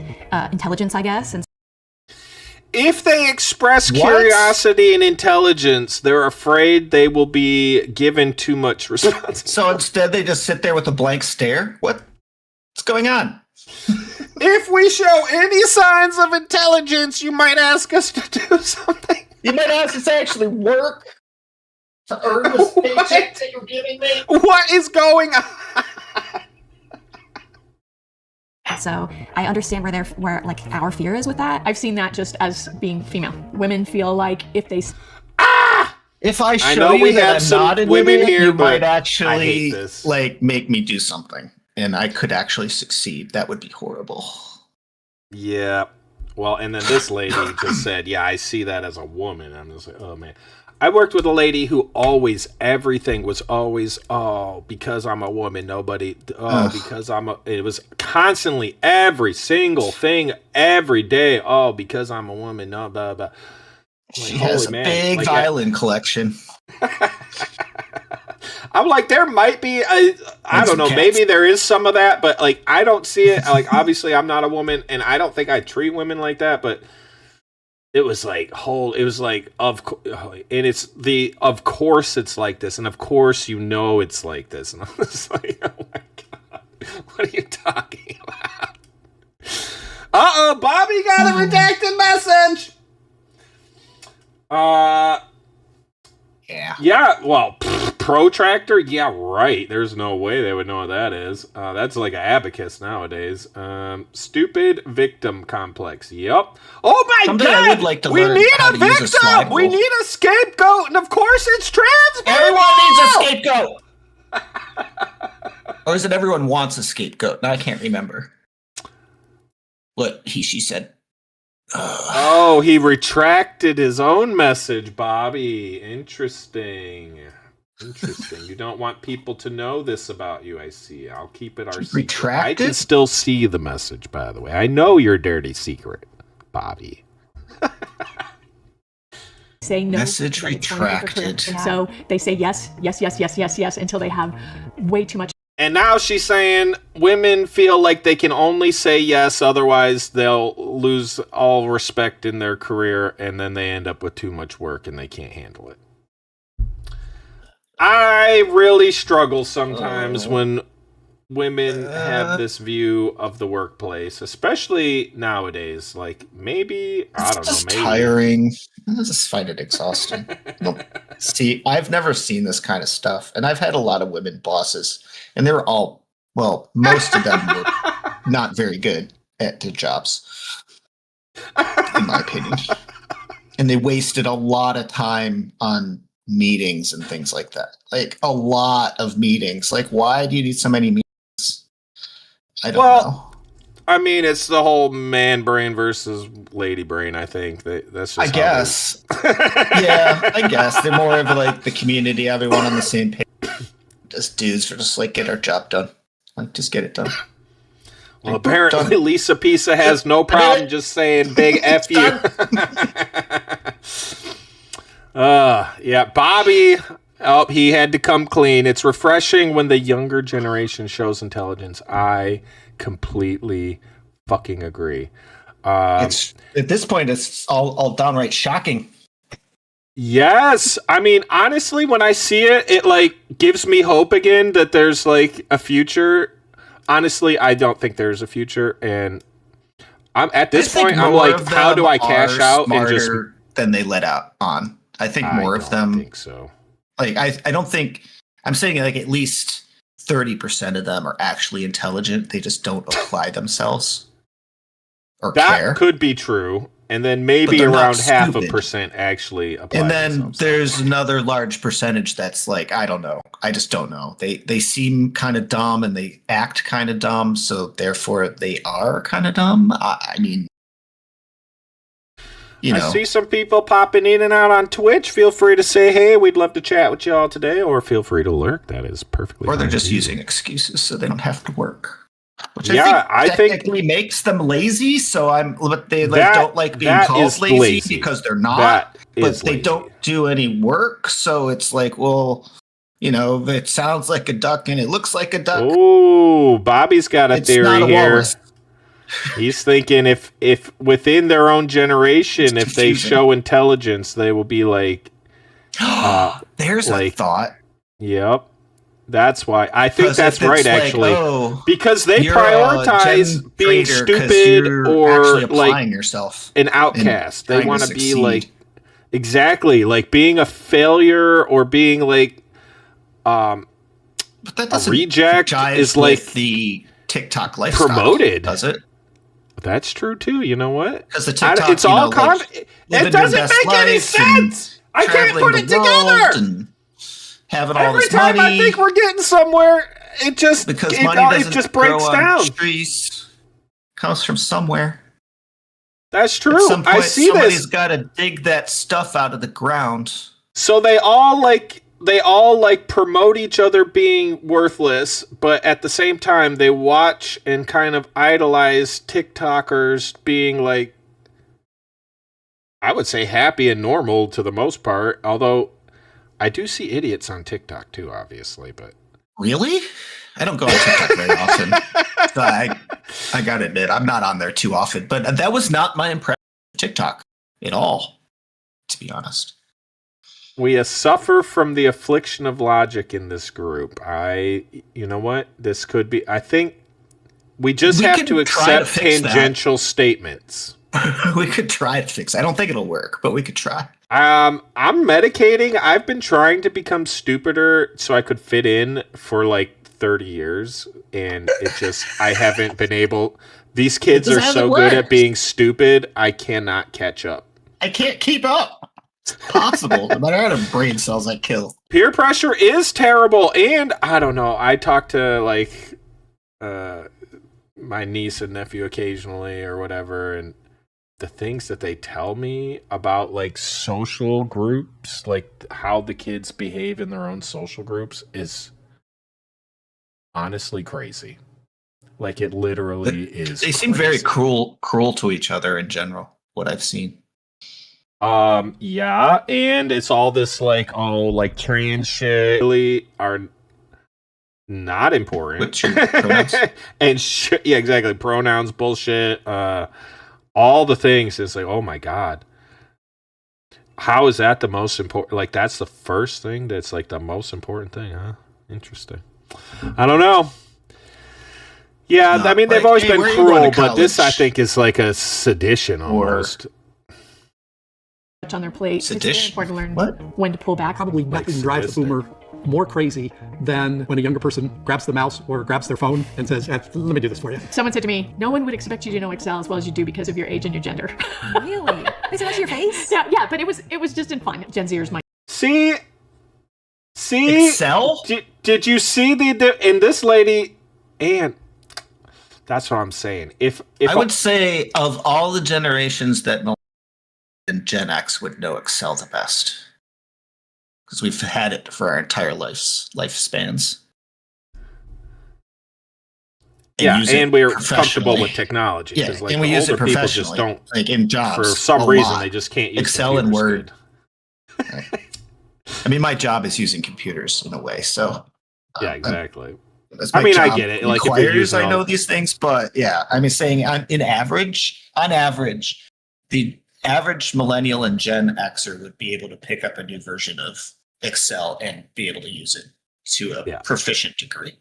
intelligence, I guess. And if they express curiosity and intelligence, they're afraid they will be given too much responsibility. So instead, they just sit there with a blank stare? What's going on? If we show any signs of intelligence, you might ask us to do something. You might ask us to actually work to earn this paycheck that you're giving me. What is going on? so I understand where like our fear is with that. I've seen that just as being female. Women feel like if they if I show you that I'm not in women here, you might I actually hate this. like make me do something, and I could actually succeed. That would be horrible. Yeah. Well, and then this lady just said, "Yeah, I see that as a woman." I'm just like, oh man. I worked with a lady who everything was always, because I'm a woman, because it was constantly every single thing, every day, because I'm a woman, no, blah, blah. She has a big violin collection. I'm like, there might be I don't know, maybe there is some of that, but like I don't see it. Like obviously I'm not a woman and I don't think I treat women like that, but it was like of course it's like this, and of course it's like this. And I was like, oh my god, what are you talking about? Uh-oh, Bobby got a redacted message. Yeah, well, protractor? Yeah, right. There's no way they would know what that is. That's like an abacus nowadays. Stupid victim complex. Yep. Oh my Someday god! I would like to we learn need how a to use a slide victim! We rule. need a scapegoat, and of course it's trans people! Everyone needs a scapegoat! Or is it everyone wants a scapegoat? Now I can't remember. What she said. Oh, he retracted his own message, Bobby. Interesting. You don't want people to know this about you, I see. I'll keep it our secret. Retracted? I can still see the message, by the way. I know your dirty secret, Bobby. Say no. Message retracted. So they say yes until they have way too much. And now she's saying women feel like they can only say yes, otherwise they'll lose all respect in their career, and then they end up with too much work and they can't handle it. I really struggle sometimes when women have this view of the workplace, especially nowadays. Like maybe, I don't know, maybe tiring. I just find it exhausting. See, I've never seen this kind of stuff, and I've had a lot of women bosses. And they were all, well, most of them were not very good at their jobs, in my opinion. And they wasted a lot of time on meetings and things like that. Like, a lot of meetings. Like, why do you need so many meetings? I don't know. I mean, it's the whole man brain versus lady brain, I think. That's just I guess. Yeah, I guess. They're more of like the community, everyone on the same page. Just dudes for just like get our job done. Like just get it done. Well, apparently Lisa Pisa has no problem just saying big F you. Yeah, Bobby. Oh, he had to come clean. It's refreshing when the younger generation shows intelligence. I completely fucking agree. It's at this point, it's all downright shocking. Yes. I mean, honestly, when I see it, it like gives me hope again that there's like a future. Honestly, I don't think there's a future. And I'm at this point, I'm like, how do I cash out and just than they let out on? I think more of them. I think so. Like, I don't think I'm saying like at least 30% of them are actually intelligent. They just don't apply themselves or care. That could be true. And then maybe around 0.5% actually apply. And then there's another large percentage that's like, I don't know. I just don't know. They seem kind of dumb and they act kind of dumb, so therefore they are kind of dumb. I mean, you know. I see some people popping in and out on Twitch. Feel free to say, hey, we'd love to chat with y'all today, or feel free to lurk. That is perfectly fine. Or they're just using excuses so they don't have to work. Which I think technically makes them lazy. So but they don't like being called lazy because they're not. But they don't do any work, so it's like, well, you know, it sounds like a duck and it looks like a duck. Oh, Bobby's got a theory here. He's thinking if within their own generation, if they show intelligence, they will be like. There's a thought. Yep. That's why I think that's right, actually, because they you're prioritize being stupid or like yourself an outcast. They want to be like like being a failure or being like but that a reject is like the TikTok lifestyle promoted, does it? That's true too. You know what? Because the TikTok, it's all it doesn't make any sense. I can't put it together. Having all every this time money. I think we're getting somewhere, it just money just breaks down. Trees comes from somewhere. That's true. At some point, I see somebody's got to dig that stuff out of the ground. So they all promote each other being worthless, but at the same time they watch and kind of idolize TikTokers being like, I would say happy and normal to the most part, although I do see idiots on TikTok too, obviously, but Really? I don't go on TikTok very often. So I gotta admit, I'm not on there too often. But that was not my impression of TikTok at all, to be honest. we suffer from the affliction of logic in this group. You know what? This could be, I think we just have could to try to accept fix that. tangential statements. We could try to fix it. I don't think it'll work, but we could try. I'm medicating. I've been trying to become stupider so I could fit in for like 30 years, and it just, I haven't been able. These kids are so good at being stupid, I cannot catch up. I can't keep up. It's possible, no matter how many brain cells I kill. Peer pressure is terrible, and I don't know. I talk to like my niece and nephew occasionally or whatever, and the things that they tell me about like social groups, like how the kids behave in their own social groups, is honestly crazy. Like it literally is. They seem very cruel to each other in general, what I've seen. Yeah, and it's all this like, oh, like trans shit really are not important. What's your pronouns? And yeah, exactly. Pronouns bullshit. All the things. It's like, oh my god, how is that the most important? Like that's the first thing that's like the most important thing, huh? Interesting. I don't know. Yeah, I mean they've always been cruel, but this I think is like a sedition almost. On their plate. Sedition. It's very important to learn when to pull back. Probably nothing drives the boomer more crazy than when a younger person grabs the mouse or grabs their phone and says, let me do this for you. Someone said to me, no one would expect you to know Excel as well as you do because of your age and your gender. Really? Is it to your face? Yeah, but it was just in fun. Gen Zers might. See, Excel? Did you see in this lady, and that's what I'm saying. If I would say of all the generations that and Gen X would know Excel the best, because we've had it for our entire lifespans. And we're comfortable with technology. Yeah, like and we use it older people professionally. just don't, like in jobs, for some reason, they just can't use Excel and computers Word. Right. I mean, my job is using computers in a way, so yeah, exactly. I mean, I get it. Like, if you're using I know these things, but yeah, I mean, saying on average, the average millennial and Gen Xer would be able to pick up a new version of Excel and be able to use it to a proficient degree.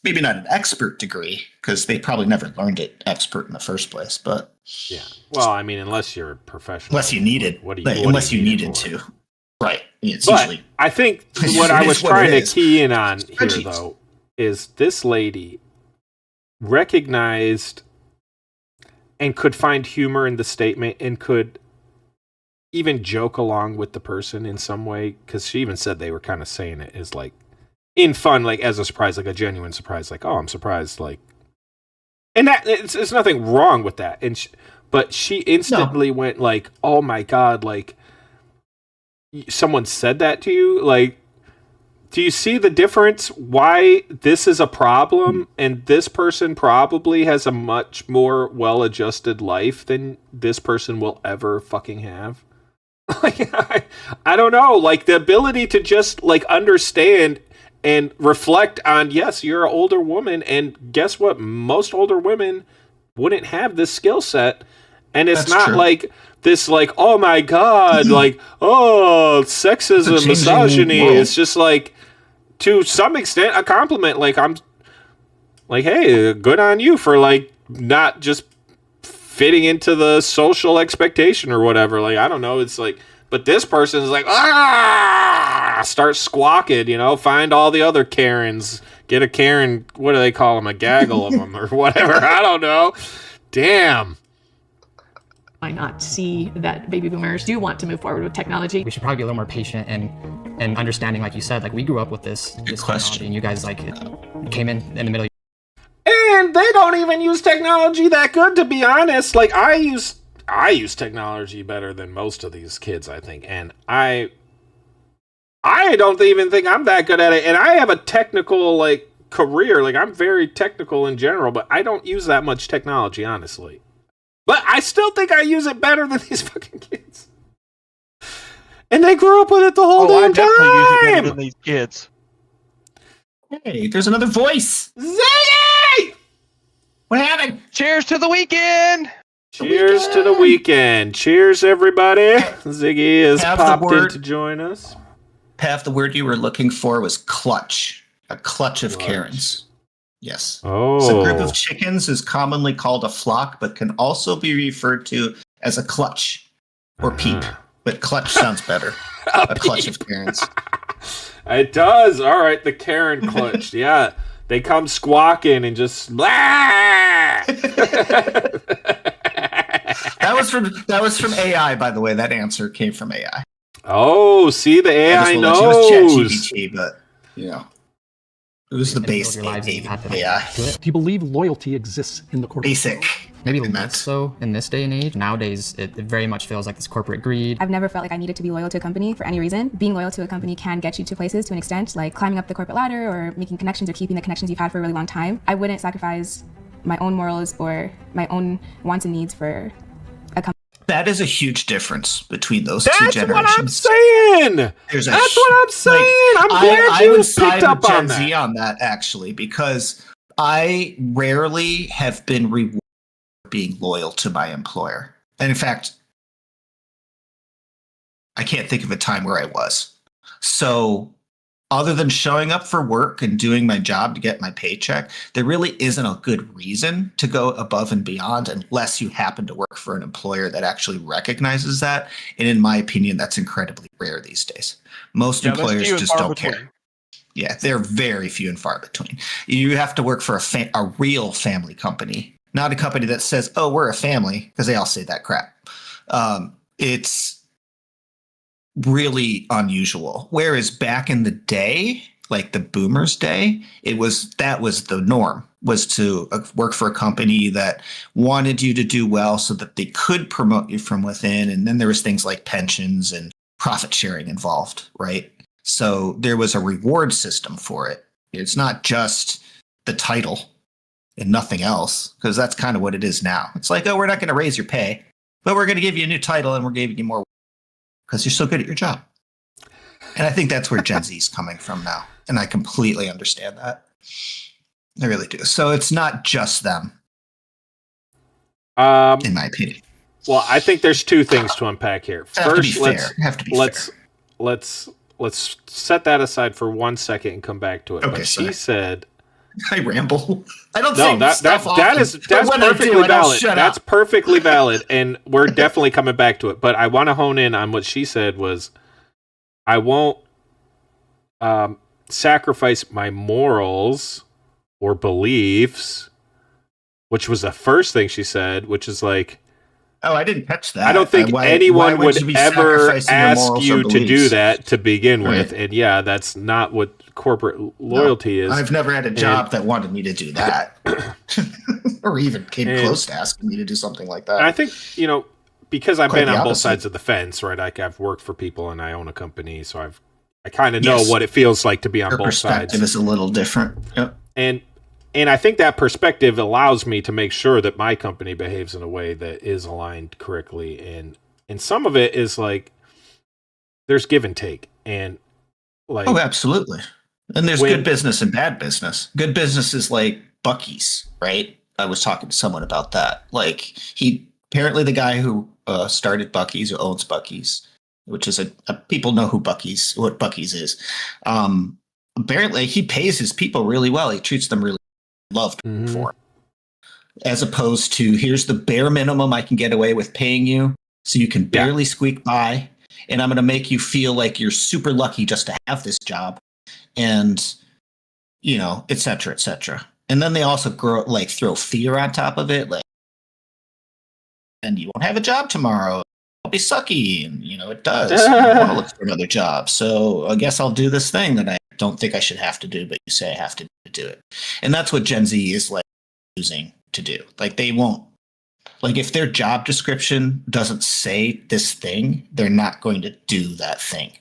Maybe not an expert degree, because they probably never learned it expert in the first place. But yeah, well, I mean, unless you're a professional, unless you needed, unless you needed to, right? It's but usually, I think what I was trying to key in on here, though, is this lady recognized and could find humor in the statement and could even joke along with the person in some way, because she even said they were kind of saying it as like in fun, like as a surprise, like a genuine surprise, like, oh, I'm surprised, like, and that it's nothing wrong with that. And but she instantly went like, oh my god, like someone said that to you, like, do you see the difference? Why this is a problem, and this person probably has a much more well-adjusted life than this person will ever fucking have? Like, I don't know. Like, the ability to just, like, understand and reflect on, yes, you're an older woman, and guess what? Most older women wouldn't have this skill set, and it's not true. Like this, like, oh my god, like, oh, sexism, misogyny. It's just like, to some extent, a compliment. Like, I'm like, hey, good on you for like not just fitting into the social expectation or whatever. Like, I don't know. It's like, but this person is like, start squawking, you know, find all the other Karens, get a Karen, what do they call them? A gaggle of them or whatever. I don't know. Damn. Might not see that baby boomers do want to move forward with technology. We should probably be a little more patient and understanding, like you said. Like, we grew up with this technology, and you guys like came in the middle. And they don't even use technology that good, to be honest. Like, I use technology better than most of these kids, I think, and I don't even think I'm that good at it. And I have a technical like career. Like, I'm very technical in general, but I don't use that much technology, honestly. But I still think I use it better than these fucking kids. And they grew up with it the whole damn time. I definitely use it better than these kids. Hey, there's another voice. Ziggy! What happened? Cheers to the weekend. Cheers to the weekend. Cheers, everybody. Ziggy has popped in to join us. Pav, the word you were looking for was clutch. A clutch of Karens. Yes. Oh. So a group of chickens is commonly called a flock, but can also be referred to as a clutch or peep. But clutch sounds better. a clutch of Karens. It does. All right, the Karen clutch. Yeah. They come squawking and just blah! That was from AI, by the way. That answer came from AI. Oh, see, the AI knows. It was ChatGPT, but you know, it was the base AI. Do you believe loyalty exists in the corporate? Basic. Maybe less so in this day and age. Nowadays, it very much feels like this corporate greed. I've never felt like I needed to be loyal to a company for any reason. Being loyal to a company can get you to places to an extent, like climbing up the corporate ladder or making connections or keeping the connections you've had for a really long time. I wouldn't sacrifice my own morals or my own wants and needs for a company. That is a huge difference between those two generations. That's what I'm saying. That's what I'm saying. I'm glad I you would side picked up with on Gen Z that. on that, actually, because I rarely have been rewarded for being loyal to my employer. And in fact, I can't think of a time where I was. So other than showing up for work and doing my job to get my paycheck, there really isn't a good reason to go above and beyond unless you happen to work for an employer that actually recognizes that. And in my opinion, that's incredibly rare these days. Most employers just don't care. Yeah, they're very few and far between. You have to work for a real family company, not a company that says, oh, we're a family, because they all say that crap. It's really unusual. Whereas back in the day, like the boomers' day, that was the norm, was to work for a company that wanted you to do well so that they could promote you from within. And then there was things like pensions and profit sharing involved, right? So there was a reward system for it. It's not just the title and nothing else, because that's kind of what it is now. It's like, oh, we're not going to raise your pay, but we're going to give you a new title and we're giving you more because you're so good at your job. And I think that's where Gen Z is coming from now. And I completely understand that. I really do. So it's not just them, in my opinion. Well, I think there's two things to unpack here. First, let's set that aside for 1 second and come back to it. Okay, but she said, I ramble. I don't no, say stuff that's perfectly valid. That's perfectly valid, and we're definitely coming back to it. But I want to hone in on what she said was, I won't sacrifice my morals or beliefs, which was the first thing she said, which is like, oh, I didn't catch that. I don't think anyone would ever ask you to do that to begin with. And yeah, that's not what corporate loyalty is. I've never had a job that wanted me to do that. Or even came close to asking me to do something like that. I think, because I've been on both sides of the fence, right? Like I've worked for people and I own a company, so I kind of know what it feels like to be on both sides. Your perspective is a little different. Yep. And I think that perspective allows me to make sure that my company behaves in a way that is aligned correctly. And some of it is like, there's give and take. And like, oh, absolutely. And there's good business and bad business. Good business is like Buc-ee's, right? I was talking to someone about that. Like apparently the guy who started Buc-ee's, who owns Buc-ee's, which is people know what Buc-ee's is. Apparently he pays his people really well. He treats them really loved for, as opposed to, here's the bare minimum I can get away with paying you so you can barely squeak by, and I'm going to make you feel like you're super lucky just to have this job, and et cetera, et cetera. And then they also throw fear on top of it, like, and you won't have a job tomorrow, I'll be sucky, and it does. I want to look for another job, so I guess I'll do this thing that I don't think I should have to do, but you say I have to do it. And that's what Gen Z is like choosing to do. Like they won't, like if their job description doesn't say this thing, they're not going to do that thing.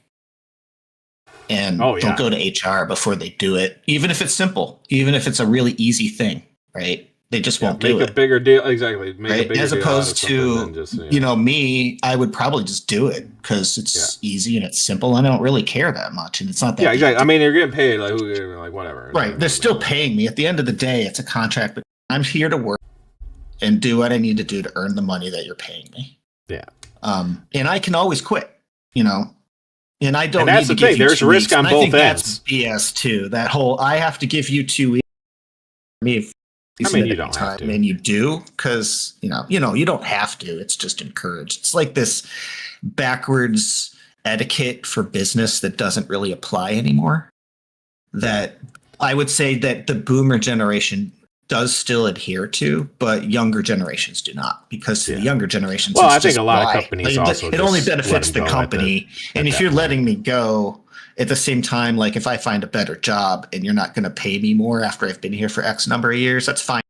And they'll go to HR before they do it, even if it's simple, even if it's a really easy thing, right? They just won't do make it. a bigger deal. Exactly. Make a Right? bigger As deal opposed out of something to, than just, you know, me, I would probably just do it because it's easy and it's simple and I don't really care that much. And it's not that. Yeah, exactly. I mean, you're getting paid, like whatever. Right. They're still paying me. At the end of the day, it's a contract, but I'm here to work and do what I need to do to earn the money that you're paying me. Yeah. And I can always quit, you know. And I don't And that's need to the give thing. you There's 2 risk weeks. on And both I think ends. That's BS too. That whole I have to give you 2 weeks. I mean, you don't have to. And you do because you don't have to. It's just encouraged. It's like this backwards etiquette for business that doesn't really apply anymore. That I would say that the boomer generation does still adhere to, but younger generations do not, because to the younger generations, Well, it's I think just a lot of why. companies Like, also it only just benefits let the 'em go company. And if you're letting me go at the same time, like if I find a better job and you're not going to pay me more after I've been here for X number of years, that's fine.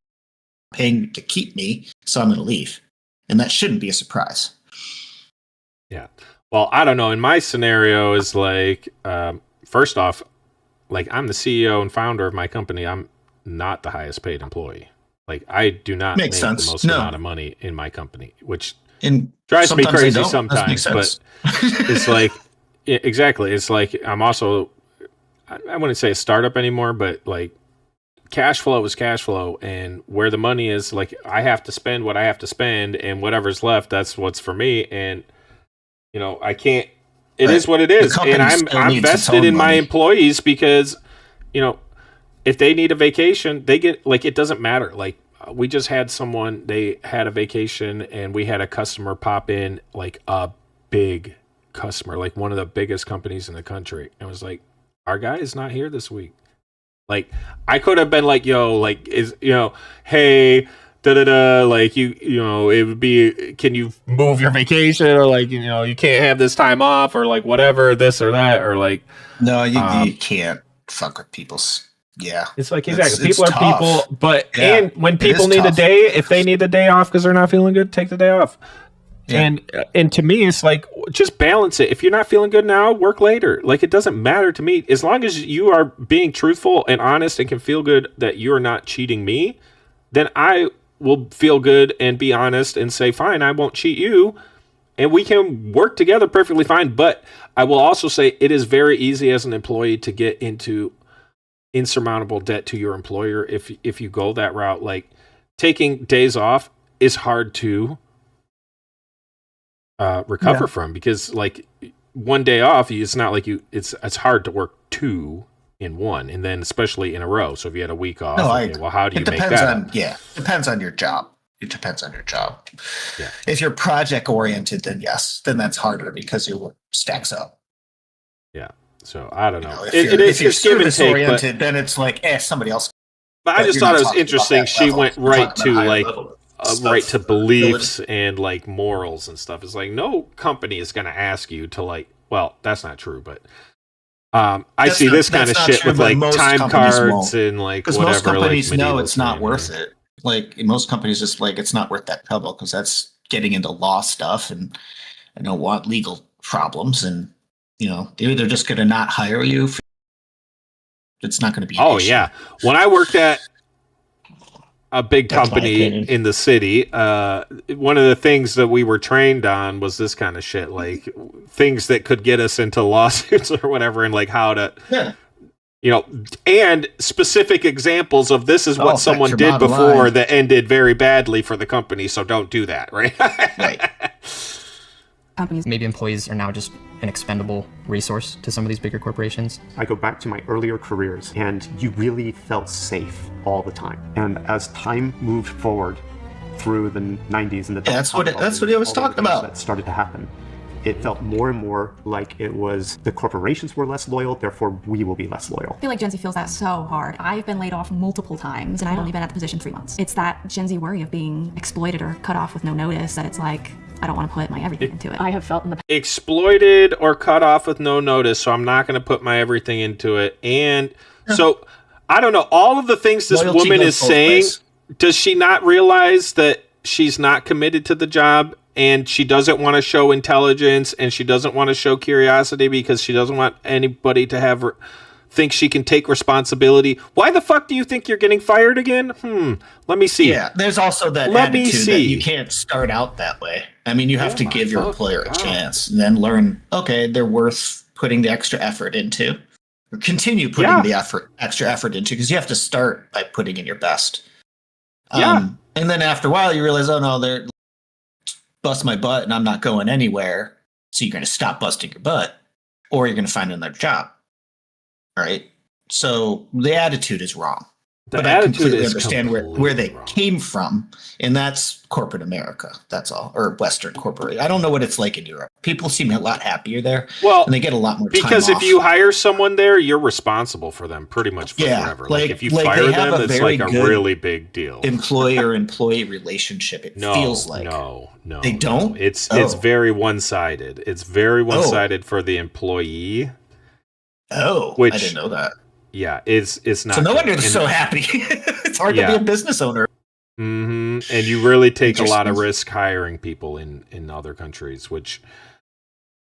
You're paying to keep me, so I'm going to leave. And that shouldn't be a surprise. Yeah. Well, I don't know. In my scenario is like, first off, like I'm the CEO and founder of my company. I'm not the highest paid employee. Like I do not make the most amount of money in my company, which drives me crazy sometimes. But it's like, exactly. It's like I'm also, I wouldn't say a startup anymore, but like cash flow is cash flow, and where the money is, like I have to spend what I have to spend, and whatever's left, that's what's for me. And you know, I can't. It is what it is, and I'm vested in my employees because, you know, if they need a vacation, they get, like, it doesn't matter. Like we just had someone, they had a vacation, and we had a customer pop in, like a big customer, like one of the biggest companies in the country, and was like, our guy is not here this week. Like I could have been like, yo, like hey, like you know, it would be, can you move your vacation, or like, you know, you can't have this time off, or like whatever, this or that, or like, no, you can't fuck with people's. Yeah, it's like, exactly, people are tough. people, but and when people need a day, if they need the day off because they're not feeling good, take the day off. Yeah. And to me, it's like, just balance it. If you're not feeling good now, work later. Like, it doesn't matter to me. As long as you are being truthful and honest and can feel good that you're not cheating me, then I will feel good and be honest and say, fine, I won't cheat you. And we can work together perfectly fine. But I will also say it is very easy as an employee to get into insurmountable debt to your employer if you go that route. Like, taking days off is hard to recover from, because like one day off, it's not like it's hard to work 2 in 1, and then especially in a row. So if you had a week off, well, how do you make that? Depends on your job. It depends on your job. Yeah. If you're project oriented, then yes, then that's harder because your work stacks up. Yeah. So I don't know. If you're service oriented, then it's like, somebody else. But I just thought it was interesting. She went right to like right to beliefs and like morals and stuff. It's like, no company is going to ask you to, like, well, that's not true, but I see this kind of shit with like time cards and like whatever. Most companies like, know it's not worth it. Like most companies just like, it's not worth that trouble because that's getting into law stuff, and I don't want legal problems, and you know, they're just going to not hire you. It's not going to be an issue. Yeah. When I worked at a big company in the city, one of the things that we were trained on was this kind of shit, like things that could get us into lawsuits or whatever, and like how to, you know, and specific examples of this is what someone did before that ended very badly for the company, so don't do that, right? Right. Companies, maybe employees are now just an expendable resource to some of these bigger corporations. I go back to my earlier careers, and you really felt safe all the time. And as time moved forward through the 90s and the that's what he was talking about. That started to happen. It felt more and more like it was the corporations were less loyal, therefore we will be less loyal. I feel like Gen Z feels that so hard. I've been laid off multiple times, and I've only been at the position 3 months. It's that Gen Z worry of being exploited or cut off with no notice that it's like, I don't want to put my everything into it. I have felt in the past. Exploited or cut off with no notice, so I'm not going to put my everything into it. And so, I don't know, all of the things this woman is saying, does she not realize that she's not committed to the job, and she doesn't want to show intelligence, and she doesn't want to show curiosity because she doesn't want anybody to have thinks she can take responsibility. Why the fuck do you think you're getting fired again? Let me see. Yeah, there's also that attitude that you can't start out that way. I mean, you have to give your employer a chance and then learn, okay, they're worth putting the extra effort into. Or continue putting the extra effort into, because you have to start by putting in your best. And then after a while, you realize, oh no, they're bust my butt and I'm not going anywhere. So you're going to stop busting your butt, or you're going to find another job. All right. So the attitude is wrong. But I completely understand where they came from, and that's corporate America. That's all, or Western corporate. I don't know what it's like in Europe. People seem a lot happier there. Well, and they get a lot more time because if off. you hire someone there, you're responsible for them pretty much forever. Like if you fire them, it's like a really big deal. Employer-employee relationship. It feels like no, they don't. It's very one-sided. It's very one-sided for the employee. Which I didn't know that. Yeah, it's not. So no wonder they're so happy. It's hard to be a business owner. And you really take a lot of risk hiring people in other countries, which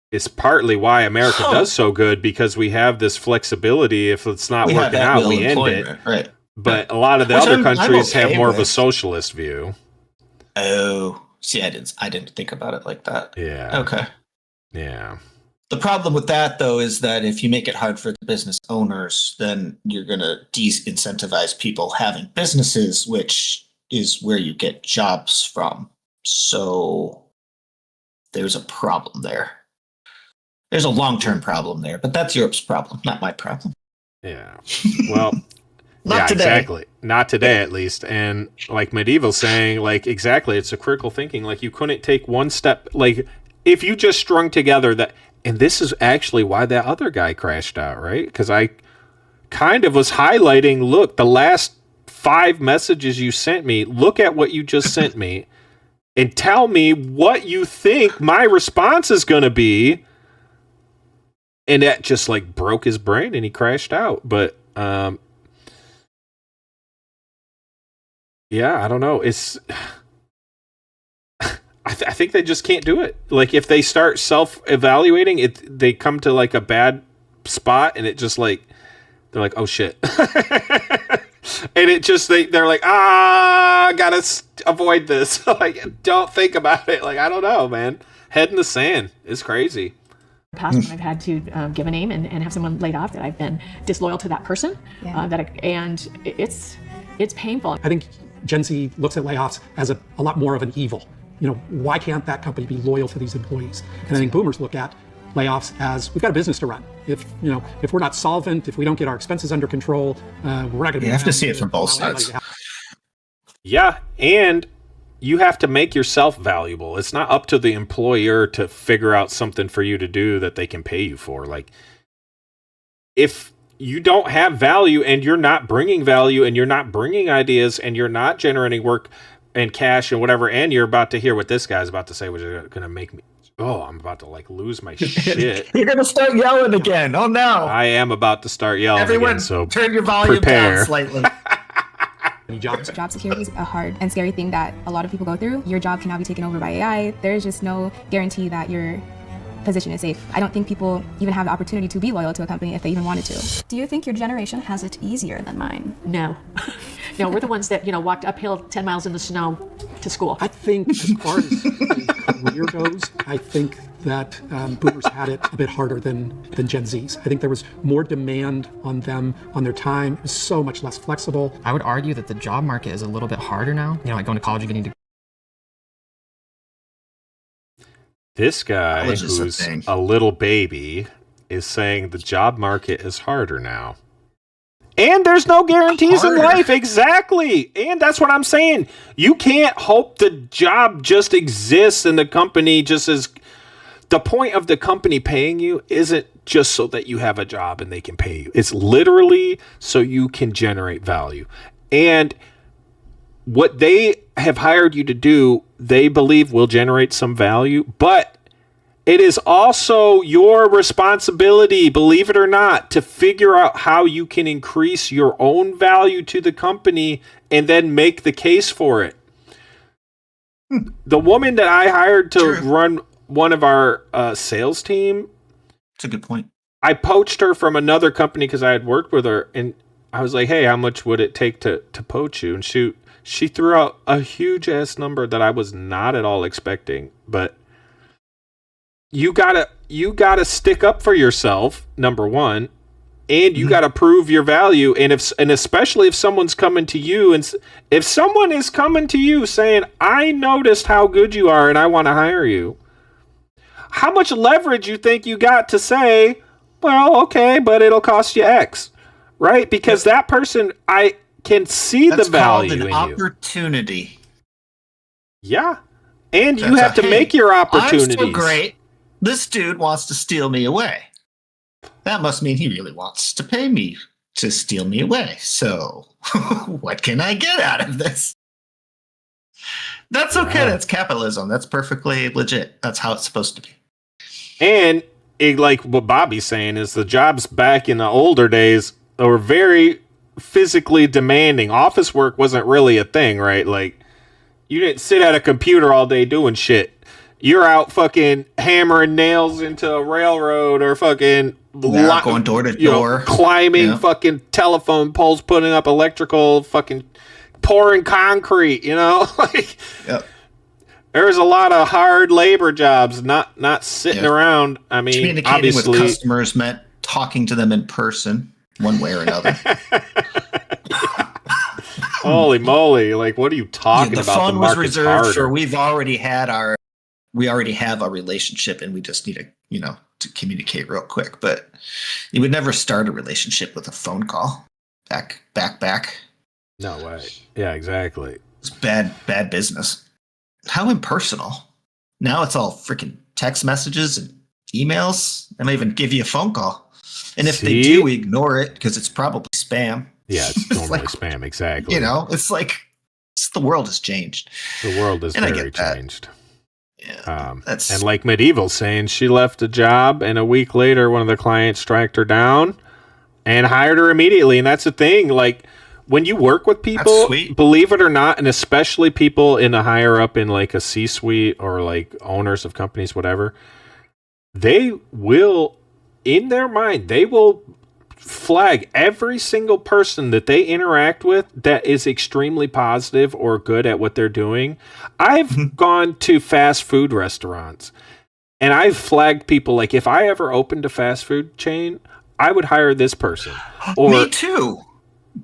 is partly why America does so good, because we have this flexibility. If it's not working out, we end it. Right. But a lot of the other countries have more of a socialist view. Oh, see, I didn't think about it like that. Yeah. Okay. Yeah. The problem with that, though, is that if you make it hard for the business owners, then you're going to de-incentivize people having businesses, which is where you get jobs from. So there's a problem there. There's a long-term problem there, but that's Europe's problem, not my problem. Yeah. Well, not today. Exactly. Not today, at least. And like Medieval's saying, like, exactly, it's a critical thinking. Like, you couldn't take one step. Like, if you just strung together that. And this is actually why that other guy crashed out, right? Because I kind of was highlighting, look, the last 5 messages you sent me, look at what you just sent me, and tell me what you think my response is going to be. And that just like broke his brain and he crashed out. But yeah, I don't know. It's... I think they just can't do it. Like, if they start self-evaluating, they come to like a bad spot, and it just like they're like, oh shit, and it just they're like, gotta avoid this. Like, don't think about it. Like, I don't know, man. Head in the sand. It's crazy. Past when I've had to give a name and have someone laid off, that I've been disloyal to that person. And it's painful. I think Gen Z looks at layoffs as a lot more of an evil. You know, why can't that company be loyal to these employees? And I think boomers look at layoffs as, we've got a business to run. If we're not solvent, if we don't get our expenses under control, we're not going to be. You have to see it from both sides. Yeah, and you have to make yourself valuable. It's not up to the employer to figure out something for you to do that they can pay you for. Like, if you don't have value and you're not bringing value and you're not bringing ideas and you're not generating work and cash and whatever, and you're about to hear what this guy's about to say, which is going to make me, I'm about to like lose my shit. You're going to start yelling again. Oh no. I am about to start yelling Everyone, again, so turn your volume down slightly. Job security is a hard and scary thing that a lot of people go through. Your job can now be taken over by AI. There's just no guarantee that your position is safe. I don't think people even have the opportunity to be loyal to a company if they even wanted to. Do you think your generation has it easier than mine? No. No, we're the ones that, walked uphill 10 miles in the snow to school. I think as far as career goes, I think that boomers had it a bit harder than Gen Zs. I think there was more demand on them, on their time. It was so much less flexible. I would argue that the job market is a little bit harder now. Like going to college, you're getting to. This guy, who's a little baby, is saying the job market is harder now. And there's no guarantees in life. Exactly. And that's what I'm saying. You can't hope the job just exists and the company just is... The point of the company paying you isn't just so that you have a job and they can pay you. It's literally so you can generate value. And what they have hired you to do, they believe will generate some value, but it is also your responsibility, believe it or not, to figure out how you can increase your own value to the company and then make the case for it. The woman that I hired to run one of our sales team. That's a good point. I poached her from another company because I had worked with her, and I was like, hey, how much would it take to poach you? And she threw out a huge ass number that I was not at all expecting. But you gotta stick up for yourself, number one, and you gotta prove your value. And especially if someone's coming to you, and if someone is coming to you saying, I noticed how good you are and I want to hire you, how much leverage you think you got to say, well, okay, but it'll cost you X, right? Because that person, I can see the value in you. That's called an opportunity. Yeah. And you have to make your opportunities. I'm so great. This dude wants to steal me away. That must mean he really wants to pay me to steal me away. So what can I get out of this? That's okay. That's capitalism. That's perfectly legit. That's how it's supposed to be. And like what Bobby's saying is the jobs back in the older days were very physically demanding. Office work wasn't really a thing, right? Like you didn't sit at a computer all day doing shit. You're out fucking hammering nails into a railroad or fucking going door to door, climbing fucking telephone poles, putting up electrical, fucking pouring concrete, like there's a lot of hard labor jobs, not sitting around. I mean, communicating obviously with customers meant talking to them in person one way or another. Holy moly. Like, what are you talking about? The phone was reserved harder. for we already have a relationship and we just need to communicate real quick. But you would never start a relationship with a phone call back. No way. Yeah, exactly. It's bad business. How impersonal. Now it's all freaking text messages and emails. They may even give you a phone call. And if they do, we ignore it because it's probably spam. Yeah, it's normally spam, exactly. It's like the world has changed. The world is very changed. Yeah, and like Medieval saying, she left a job and a week later one of the clients tracked her down and hired her immediately. And that's the thing. Like when you work with people, believe it or not, and especially people in a higher up in like a C-suite or like owners of companies, whatever, they will, in their mind, they will flag every single person that they interact with that is extremely positive or good at what they're doing. I've gone to fast food restaurants and I've flagged people like if I ever opened a fast food chain, I would hire this person. Me too.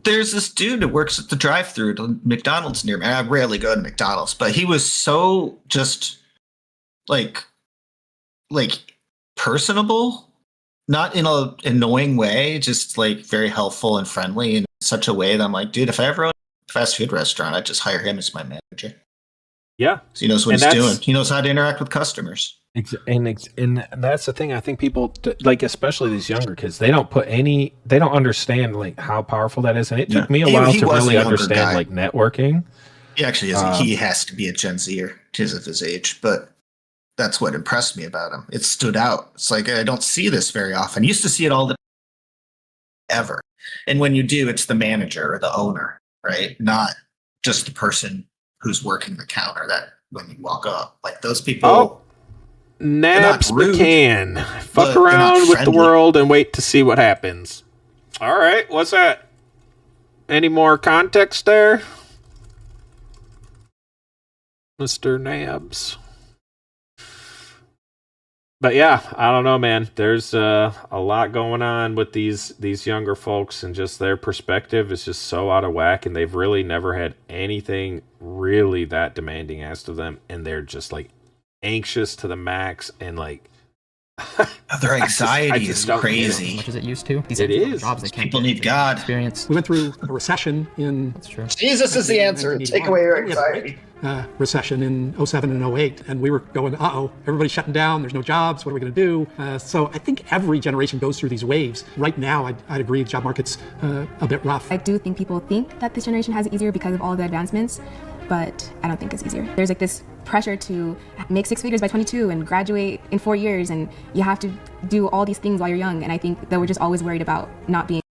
There's this dude that works at the drive-thru to McDonald's near me. I rarely go to McDonald's, but he was so just like personable, not in an annoying way, just like very helpful and friendly in such a way that I'm like, dude, if I ever own a fast food restaurant, I'd just hire him as my manager. Yeah. So he knows what he's doing. He knows how to interact with customers. And that's the thing. I think people, like, especially these younger kids, they don't understand like how powerful that is. And it took me a while to really understand like networking. He actually isn't. He has to be a Gen Zer because of his age, but that's what impressed me about him. It stood out. It's like, I don't see this very often. I used to see it all the ever. And when you do, it's the manager or the owner, right? Not just the person who's working the counter that when you walk up, like those people. Oh, naps the can. Fuck around with the world and wait to see what happens. All right. What's that? Any more context there? Mr. Nabs. But yeah, I don't know, man. There's a lot going on with these younger folks, and just their perspective is just so out of whack, and they've really never had anything really that demanding asked of them, and they're just like anxious to the max, and like their anxiety is crazy. As much as it used to. It is. Jobs they can't People need God. Experience. We went through a recession in. That's true. Jesus is the answer. Take away your anxiety. Recession in 07 and 08, and we were going, everybody's shutting down, there's no jobs, what are we going to do? So I think every generation goes through these waves. Right now, I'd agree the job market's a bit rough. I do think people think that this generation has it easier because of all the advancements, but I don't think it's easier. There's like this pressure to make 6 figures by 22 and graduate in 4 years, and you have to do all these things while you're young, and I think that we're just always worried about not being.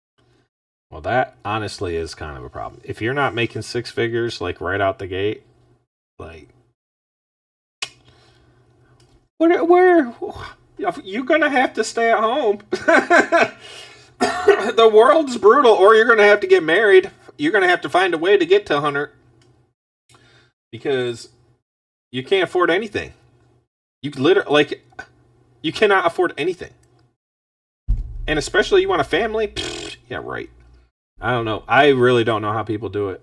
Well, that honestly is kind of a problem. If you're not making 6 figures like right out the gate, like you're gonna have to stay at home. The world's brutal, or you're gonna have to get married. You're gonna have to find a way to get to 100 because you can't afford anything. You literally you cannot afford anything, and especially you want a family. Pfft, yeah, right. I don't know. I really don't know how people do it.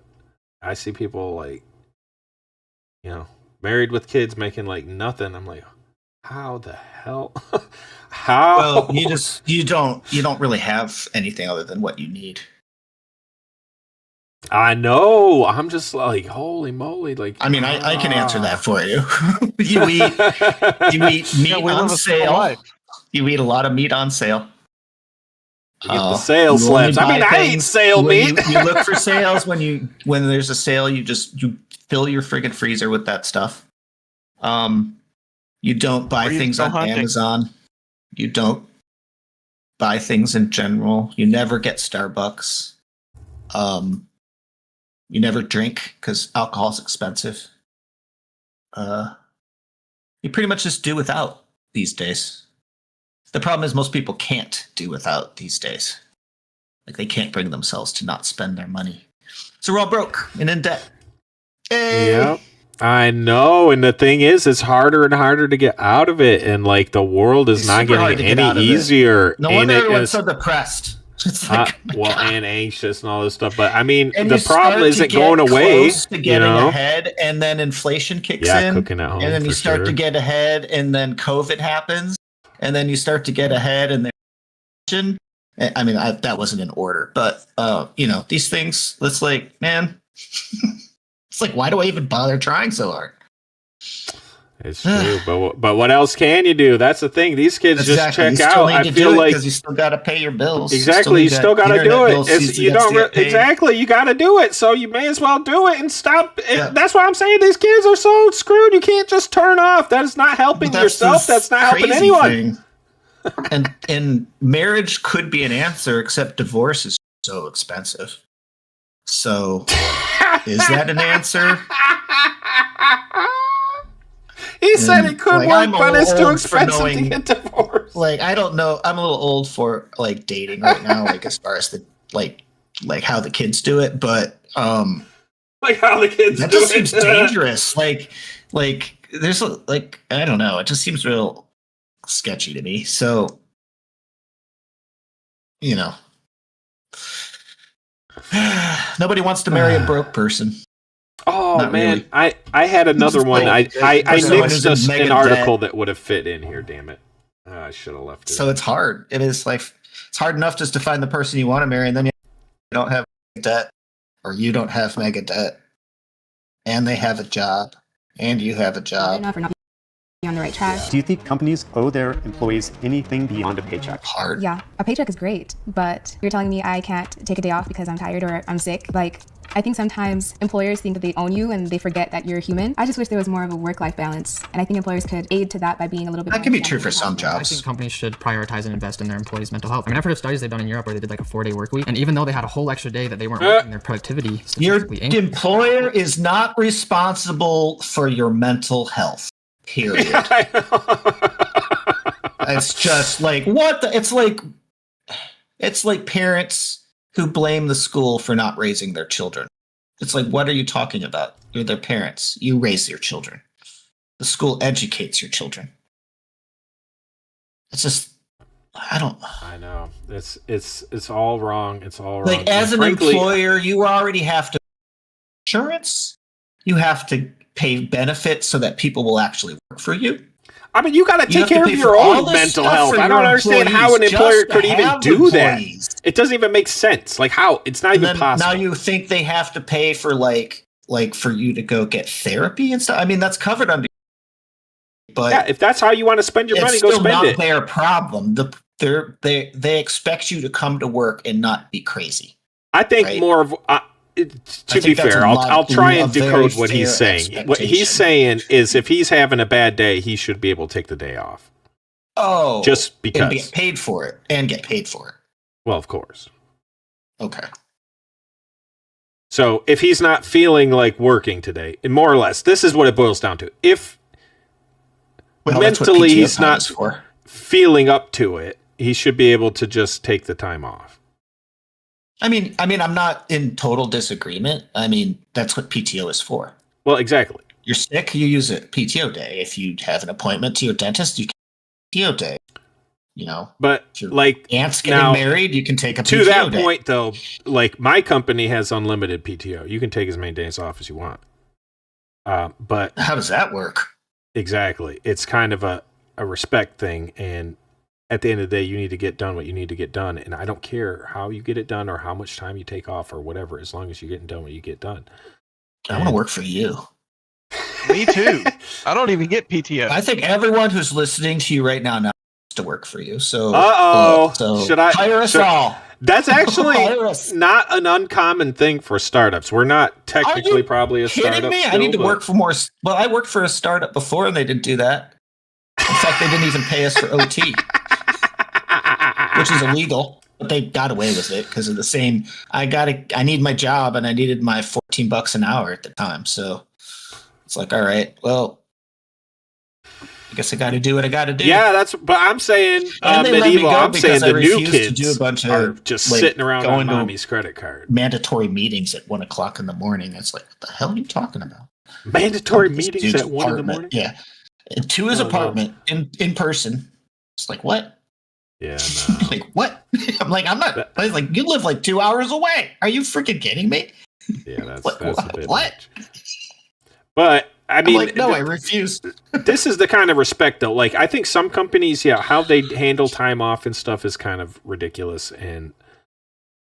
I see people like, married with kids making like nothing. I'm like, how the hell? How? Well, you don't really have anything other than what you need. I know. I'm just like, holy moly! Like, I mean, I can answer that for you. you eat meat on sale. You eat a lot of meat on sale. You get the sale slips. I mean, I eat sale meat. You look for sales when there's a sale. You fill your friggin' freezer with that stuff. You don't buy things on Amazon. You don't buy things in general. You never get Starbucks. You never drink because alcohol is expensive. You pretty much just do without these days. The problem is most people can't do without these days. Like they can't bring themselves to not spend their money. So we're all broke and in debt. Hey. Yep. I know, and the thing is, it's harder and harder to get out of it, and like the world is not getting any easier. No wonder everyone's so depressed. It's like, and anxious and all this stuff. But I mean, the problem isn't going away. To getting ahead, and then inflation kicks in, cooking at home, and then you start to get ahead, and then COVID happens, and then you start to get ahead, and then I mean, that wasn't in order, but these things. It's like, man. It's like, why do I even bother trying so hard? It's true, but what else can you do? That's the thing. These kids just check out. I feel like because you still got to pay your bills. Exactly, you still got to do it. You don't exactly. You got to do it. So you may as well do it and stop. Yeah. That's why I'm saying these kids are so screwed. You can't just turn off. That is not helping yourself. That's not helping anyone. And marriage could be an answer, except divorce is so expensive. So, is that an answer? He said it could work, but it's too expensive to get divorced. Like, I don't know. I'm a little old for like dating right now, like as far as the like how the kids do it, but like how the kids that do just it. seems dangerous. Like there's I don't know. It just seems real sketchy to me. So, nobody wants to marry a broke person. Oh, Not man, really. I had another one. I nixed who's in an mega article debt. that would have fit in here. Damn it! I should have left it. So it's hard. It is like it's hard enough just to find the person you want to marry, and then you don't have debt, or you don't have mega debt, and they have a job, and you have a job. Enough or not being on the right track. Do you think companies owe their employees anything beyond a paycheck? Hard. Yeah, a paycheck is great, but you're telling me I can't take a day off because I'm tired or I'm sick? Like, I think sometimes employers think that they own you and they forget that you're human. I just wish there was more of a work-life balance, and I think employers could aid to that by being a little bit. That can be true for some I jobs. think companies should prioritize and invest in their employees' mental health. I mean, I've heard of studies they've done in Europe where they did like a 4-day work week, and even though they had a whole extra day that they weren't working, their productivity Your statistically increased. employer is not responsible for your mental health. Period. It's just like it's like parents who blame the school for not raising their children. It's like, what are you talking about? You're their parents. You raise your children. The school educates your children. It's just, I know. It's all wrong. It's all wrong. Like, as an employer, you already have to insurance. You have to pay benefits so that people will actually work for you. I mean, you got to take care of your own mental health. I don't understand how an employer could even do that. It doesn't even make sense. Like, how? It's not even possible. Now you think they have to pay for like for you to go get therapy and stuff. I mean, that's covered under. But yeah, if that's how you want to spend your money, go spend it. It's still not their problem. They expect you to come to work and not be crazy. I think more of. To be fair, I'll try and decode what he's saying. What he's saying is, if he's having a bad day, he should be able to take the day off. Oh, just because. And get paid for it. And get paid for it. Well, of course. Okay. So if he's not feeling like working today, and more or less, this is what it boils down to. If mentally he's not feeling up to it, he should be able to just take the time off. I mean, I'm not in total disagreement. I mean, that's what PTO is for. Well, exactly. You're sick, you use a PTO day. If you have an appointment to your dentist, you can PTO day. You know, but like aunt's getting married, you can take a PTO to that day. point, though. Like my company has unlimited PTO. You can take as many days off as you want. But how does that work? Exactly, it's kind of a respect thing, and at the end of the day, you need to get done what you need to get done. And I don't care how you get it done or how much time you take off or whatever, as long as you're getting done what you get done. I want to work for you. Me too. I don't even get PTO. I think everyone who's listening to you right now wants to work for you. So, so should I hire us all? That's actually not an uncommon thing for startups. We're not technically probably a startup. Me? Still, I need to work for more. Well, I worked for a startup before, and they didn't do that. In fact, they didn't even pay us for OT, which is illegal. But they got away with it because of the same. I need my job, and I needed my $14 an hour at the time. So it's like, all right, well, I guess I got to do what I got to do. Yeah, but I'm saying medieval. I'm saying the new kids to do a bunch are just sitting around on mommy's credit card. Mandatory meetings at 1 o'clock in the morning. It's like, what the hell are you talking about? Mandatory meetings at 1 in the morning? Yeah. And to his apartment in person. It's like, what? Yeah. No. Like, what? I'm like, I'm not. I was like, you live like 2 hours away. Are you freaking kidding me? Yeah, that's a bit what? Much. But I mean, like, no, I refuse. This is the kind of respect, though. Like, I think some companies, how they handle time off and stuff is kind of ridiculous, and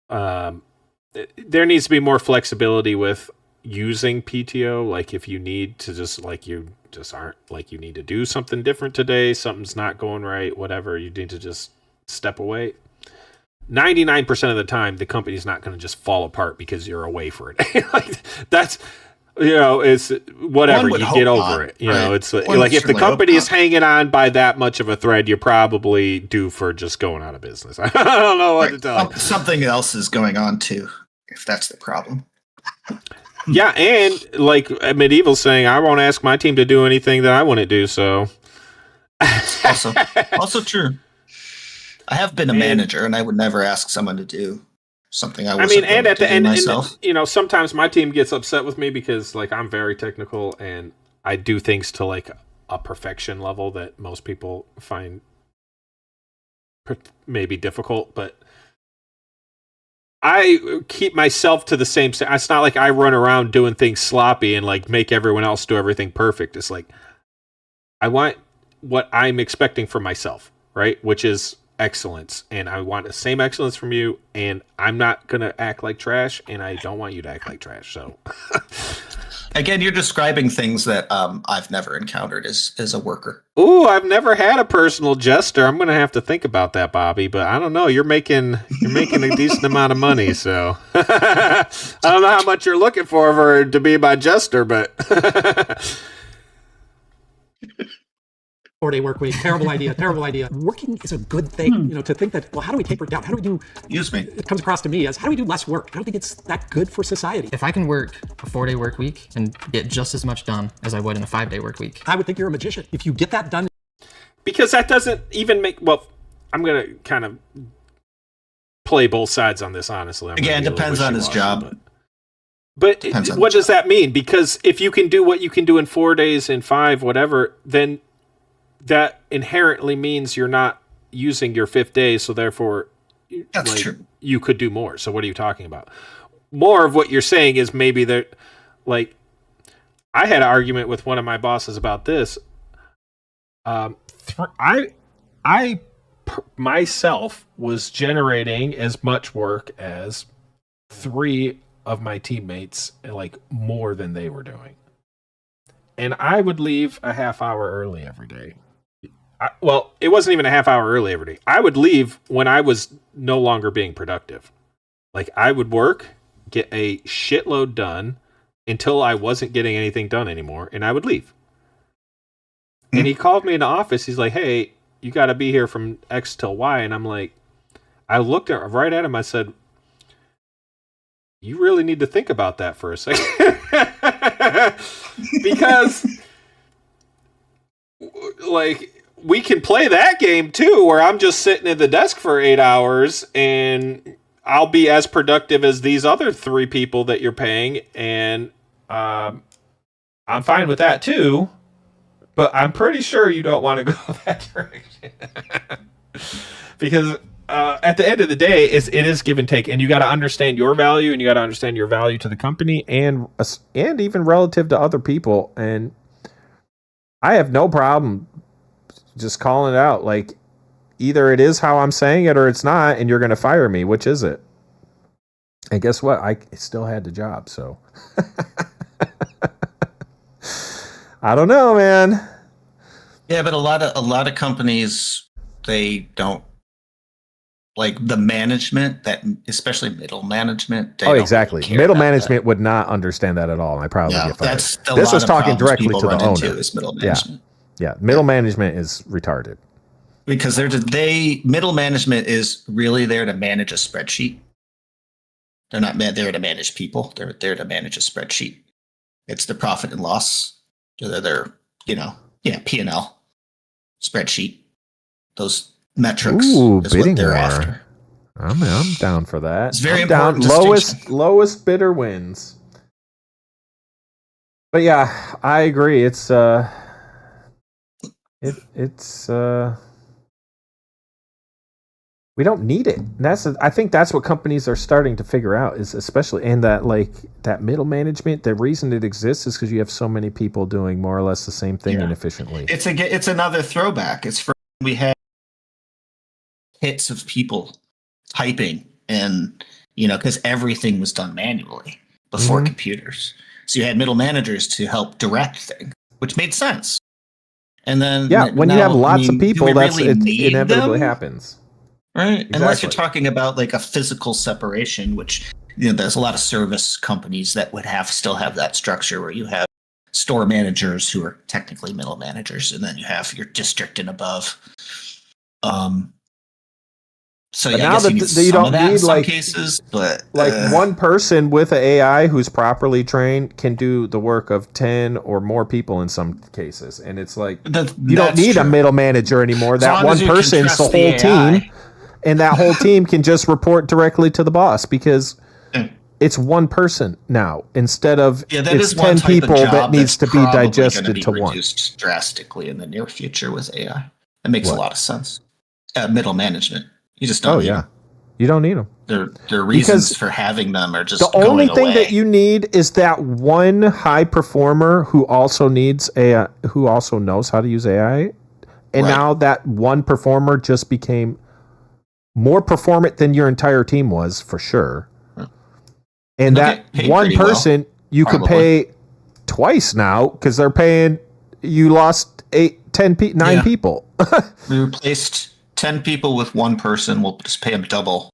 there needs to be more flexibility with using PTO. Like, if you need to you need to do something different today, something's not going right, whatever, you need to just step away. 99% of the time, the company's not going to just fall apart because you're away for it. Like, that's. It's whatever, you get over it. It's like if the company is hanging on by that much of a thread, you're probably due for just going out of business. I don't know what to tell you. Something else is going on too, if that's the problem. Yeah, and like Medieval's saying, I won't ask my team to do anything that I wouldn't do, so. also true. I have been a manager, and I would never ask someone to do something I wasn't and at the end, myself. Sometimes my team gets upset with me because like I'm very technical and I do things to like a perfection level that most people find maybe difficult, but I keep myself to the same. It's not like I run around doing things sloppy and like make everyone else do everything perfect. It's like I want what I'm expecting from myself, right? Which is excellence, and I want the same excellence from you, and I'm not gonna act like trash, and I don't want you to act like trash. So again, you're describing things that I've never encountered as a worker. Ooh, I've never had a personal jester. I'm gonna have to think about that, Bobby, but I don't know, you're making a decent amount of money, so I don't know how much you're looking for to be my jester, but 4-day work week, terrible idea. Working is a good thing, to think that, well, how do we taper it down? How do we do, it comes across to me as, how do we do less work? I don't think it's that good for society. If I can work a 4-day work week and get just as much done as I would in a 5-day work week. I would think you're a magician. If you get that done. Because that doesn't even I'm going to kind of play both sides on this, honestly. Again, depends on his job. But what does that mean? Because if you can do what you can do in 4 days, in 5, whatever, then that inherently means you're not using your 5th day, so therefore that's true. You could do more. So what are you talking about? More of what you're saying is maybe that, like, I had an argument with one of my bosses about this. I myself was generating as much work as 3 of my teammates, like more than they were doing. And I would leave a half hour early every day. It wasn't even a half hour early every day. I would leave when I was no longer being productive. Like, I would work, get a shitload done until I wasn't getting anything done anymore, and I would leave. And he called me in the office. He's like, hey, you got to be here from X till Y. And I'm like, I looked right at him. I said, you really need to think about that for a second. Because, like, we can play that game too, where I'm just sitting at the desk for 8 hours and I'll be as productive as these other 3 people that you're paying, and I'm fine with that too. But I'm pretty sure you don't want to go that direction because at the end of the day, it is give and take, and you got to understand your value, and you got to understand your value to the company, and even relative to other people. And I have no problem just calling it out. Like, either it is how I'm saying it or it's not, and you're going to fire me. Which is it? And guess what? I still had the job, so I don't know, man. Yeah, but a lot of companies, they don't like the management, that especially middle management. They Oh, don't exactly. really care Middle about management would not understand that at all. I probably No, get fired. that's a This lot was of talking problems directly people to the run into owner. is middle management. Yeah, middle management is retarded. Because middle management is really there to manage a spreadsheet. They're not there to manage people. They're there to manage a spreadsheet. It's the profit and loss. They're P&L spreadsheet. Those metrics is bidding what they're war. after. I'm down for that. It's very I'm down. important Lowest bidder wins. But yeah, I agree. It's we don't need it. And I think that's what companies are starting to figure out, is especially, and that middle management, the reason it exists is because you have so many people doing more or less the same thing inefficiently. It's another throwback. It's from we had hits of people typing, and because everything was done manually before computers. So you had middle managers to help direct things, which made sense. And then when you have lots of people, it inevitably them? happens. Right. Exactly. Unless you're talking about like a physical separation, which there's a lot of service companies that would still have that structure where you have store managers who are technically middle managers, and then you have your district and above. So But yeah, I now guess you don't need in some like cases, but one person with an AI who's properly trained can do the work of 10 or more people in some cases, and it's like you don't need a middle manager anymore. That one person's the whole team, and that whole team can just report directly to the boss because it's one person now instead of it's 10 people that needs to be digested to one. Reduced drastically in the near future with AI. That makes a lot of sense. Middle management. You just don't need them. You don't need them. Their reasons for having them are just the only thing that you need is that one high performer who also needs AI, who also knows how to use AI, and now that one performer just became more performant than your entire team was for sure. And that one person you could pay twice now because they're paying. You lost 9 people. We replaced 10 people with one person. We'll just pay them double,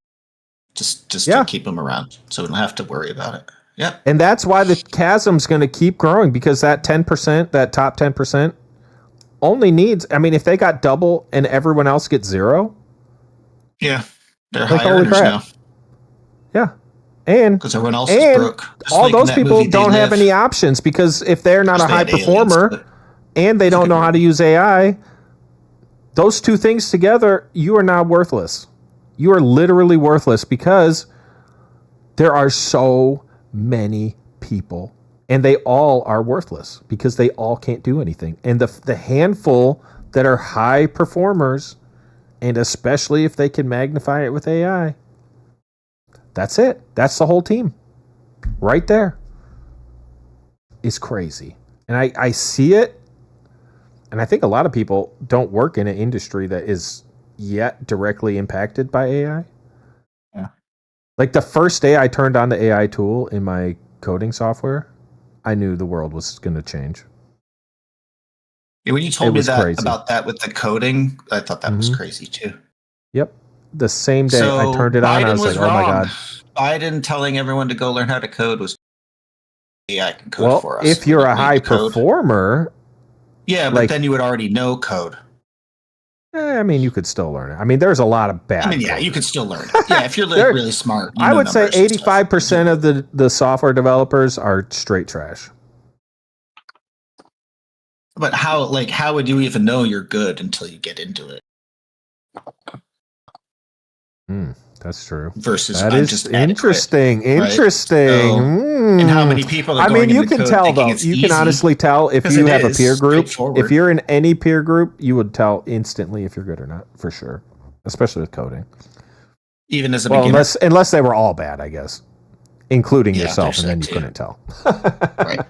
just to keep them around, so we don't have to worry about it. Yeah, and that's why the chasm's going to keep growing, because that 10%, that top 10%, only needs. I mean, if they got double and everyone else gets 0, they're high earners now. Yeah, and because everyone else is broke. All those people don't have any options, because if they're not a high performer and they don't know how to use AI. Those two things together, you are now worthless. You are literally worthless because there are so many people, and they all are worthless because they all can't do anything. And the handful that are high performers, and especially if they can magnify it with AI, that's it. That's the whole team right there. It's crazy. And I see it. And I think a lot of people don't work in an industry that is yet directly impacted by AI. Yeah. Like the first day I turned on the AI tool in my coding software, I knew the world was going to change. Yeah, when you told me that about that with the coding, I thought that was crazy too. Yep. The same day I turned it on, I was like, oh my God. Biden telling everyone to go learn how to code was AI can code for us. If you're a high performer... Yeah, but then you would already know code. I mean, you could still learn it. I mean, there's a lot of bad. I mean, yeah, you could still learn it. Yeah, if you're really smart. I would say 85% of the software developers are straight trash. But how would you even know you're good until you get into it? That's true. Versus that I'm is just interesting. right? Interesting. And how many people are I going mean, you into can code tell thinking though. it's You easy? can honestly tell if 'Cause you it have a is peer group. straightforward. If you're in any peer group, you would tell instantly if you're good or not, for sure. Especially with coding. Even as a beginner? unless they were all bad, I guess, including Yeah, yourself, there's and then that you too. couldn't tell. Right.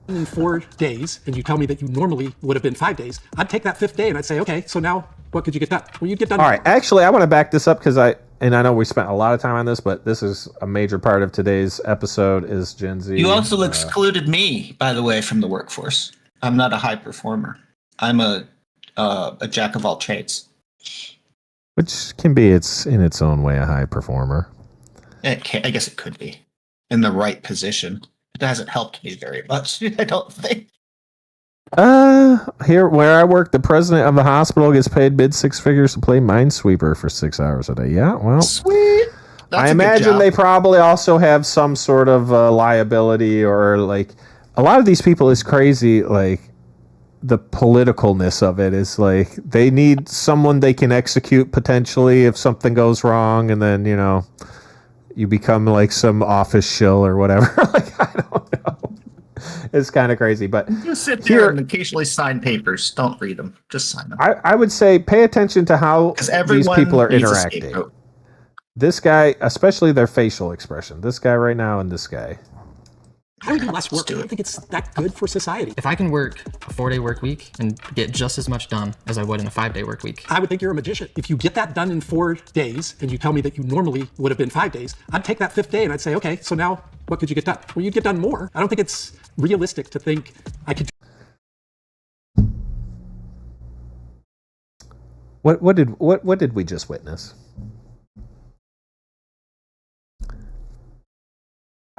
In 4 days, and you tell me that you normally would have been 5 days, I'd take that 5th day and I'd say, okay, so now what could you get done? Well, you'd get done. All right, actually, I want to back this up because I know we spent a lot of time on this, but this is a major part of today's episode is Gen Z. You also excluded me, by the way, from the workforce. I'm not a high performer. I'm a jack of all trades. Which can be in its own way a high performer. I guess it could be in the right position. It hasn't helped me very much, I don't think. Here where I work, the president of the hospital gets paid mid 6 figures to play Minesweeper for 6 hours a day. Yeah, well, sweet. I imagine they probably also have some sort of liability, or like a lot of these people is crazy. Like the politicalness of it is like they need someone they can execute potentially if something goes wrong, and then you become like some office shill or whatever. Like I don't know. It's kind of crazy, but You sit there and occasionally sign papers. Don't read them. Just sign them. I would say pay attention to how these everyone people are needs a interacting. scapegoat. This guy, especially their facial expression. This guy right now and this guy. How do we do less work? I don't think it's that good for society. If I can work a 4-day work week and get just as much done as I would in a 5-day work week, I would think you're a magician. If you get that done in 4 days, and you tell me that you normally would have been 5 days, I'd take that 5th day and I'd say, okay, so now what could you get done? Well, you'd get done more. I don't think it's realistic to think I could. What did we just witness?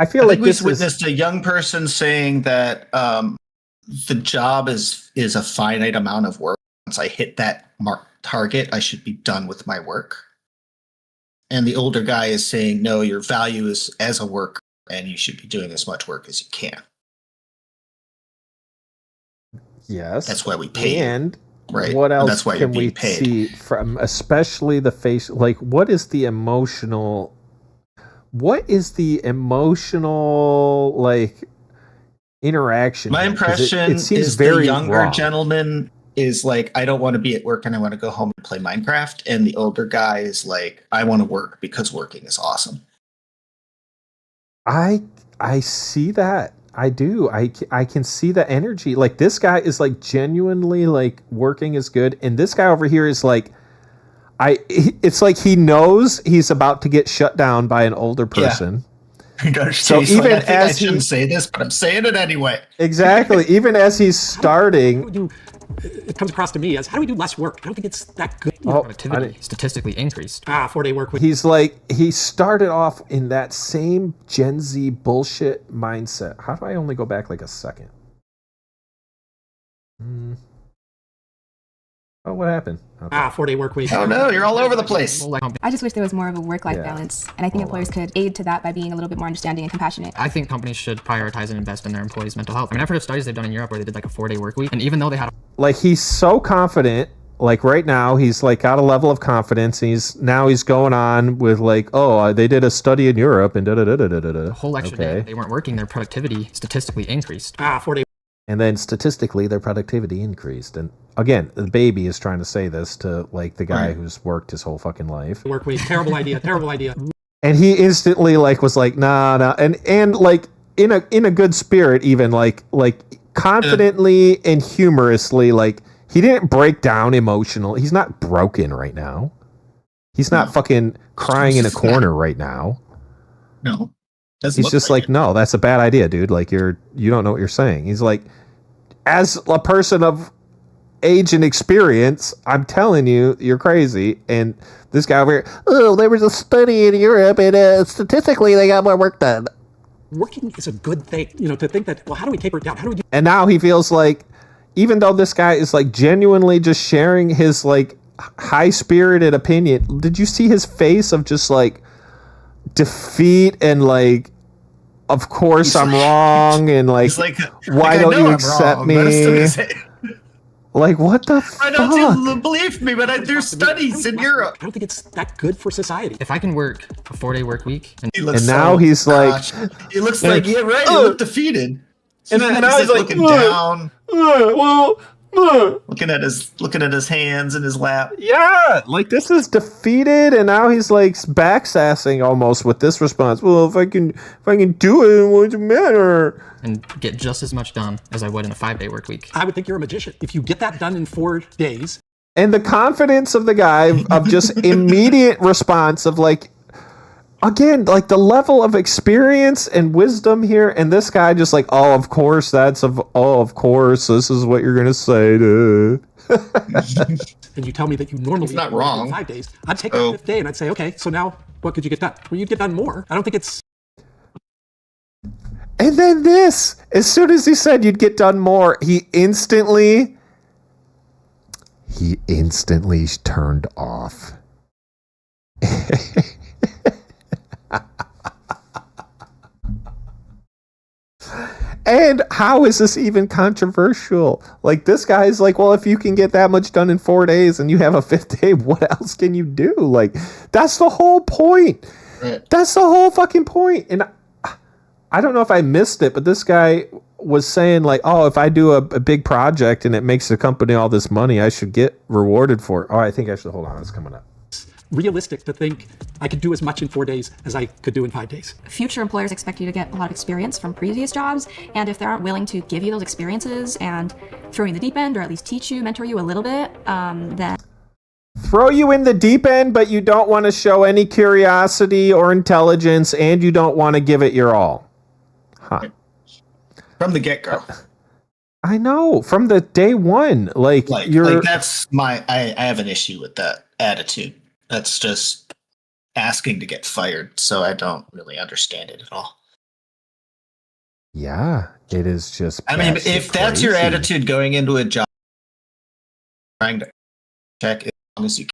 I feel like we this witnessed a young person saying that the job is a finite amount of work. Once I hit that target, I should be done with my work. And the older guy is saying, no, your value is as a worker, and you should be doing as much work as you can. Yes. That's why we pay. And right. What else That's why you're can we being paid. see from, especially the face? Like, what is the emotional like interaction? My here? 'Cause impression it seems is very the younger wrong. gentleman is like, I don't want to be at work and I want to go home and play Minecraft. And the older guy is like, I want to work because working is awesome. I see that. I do. I can see the energy. Like this guy is like genuinely like working is good, and this guy over here is like, it's like he knows he's about to get shut down by an older person. So even I shouldn't say this, but I'm saying it anyway. Exactly. Even as he's starting, It comes across to me as, how do we do less work? I don't think it's that good. productivity statistically increased. 4-day work week. he's like, he started off in that same Gen Z bullshit mindset. How do I only go back like a second? Oh, what happened? Okay. 4-day work week. Oh no, you're all over the place. I just wish there was more of a work-life balance, and I think employers could aid to that by being a little bit more understanding and compassionate. I think companies should prioritize and invest in their employees' mental health. I mean, I've heard of studies they've done in Europe where they did like a 4-day work week, and even though they had Like he's so confident. Like right now, he's like got a level of confidence. He's going on with like, oh, they did a study in Europe and a whole extra day they weren't working, their productivity statistically increased. 4-day. And then statistically, their productivity increased. And again, the baby is trying to say this to like the guy who's worked his whole fucking life. Work week. Terrible idea. Terrible idea. And he instantly like was like, nah, and like in a good spirit, even like confidently and humorously, like he didn't break down emotional. He's not broken right now. He's not fucking crying in a corner right now. No. He's just like, no, that's a bad idea, dude. Like you don't know what you're saying. He's like, as a person of age and experience, I'm telling you, you're crazy. And this guy over here, oh, there was a study in Europe, and statistically, they got more work done. Working is a good thing, to think that, well, how do we taper it down? How do we do? And now he feels like, even though this guy is like genuinely just sharing his like high-spirited opinion, did you see his face of just like defeat and like, of course I'm wrong, and like, why don't you accept me? Like, what the I fuck? don't believe me, but there's studies in Europe. I don't think it's that good for society. If I can work a 4-day work week, And now he's like, he looks like, yeah, right. He looked defeated. and now he's like looking down, well, looking at his hands in his lap. yeah, like this is defeated, and now he's like backsassing almost with this response. Well, if I can do it, what's the matter? and get just as much done as I would in a 5-day work week. I would think you're a magician. If you get that done in 4 days. And the confidence of the guy of just immediate response of like, again, like the level of experience and wisdom here, and this guy just like, oh, of course, of course, this is what you're gonna say to. And you tell me that you normally It's not wrong. in 5 days, I'd take the 5th day and I'd say, okay, so now what could you get done? Well, you'd get done more. I don't think it's. And then this, as soon as he said you'd get done more, he instantly turned off. And how is this even controversial? Like, this guy's like, well, if you can get that much done in 4 days and you have a 5th day, what else can you do? Like, that's the whole point. Right. That's the whole fucking point. And I don't know if I missed it, but this guy was saying like, oh, if I do a big project and it makes the company all this money, I should get rewarded for it. Oh, I think I should, hold on, it's coming up. Realistic to think I could do as much in 4 days as I could do in 5 days. Future employers expect you to get a lot of experience from previous jobs, and if they aren't willing to give you those experiences and throw you in the deep end, or at least teach you, mentor you a little bit, then Throw you in the deep end, but you don't want to show any curiosity or intelligence, and you don't want to give it your all. Huh. From the get-go. I know, from the day one. Like that's I have an issue with that attitude. That's just asking to get fired, so I don't really understand it at all. Yeah, it is just. I mean, if that's your attitude going into a job, trying to check as long as you can.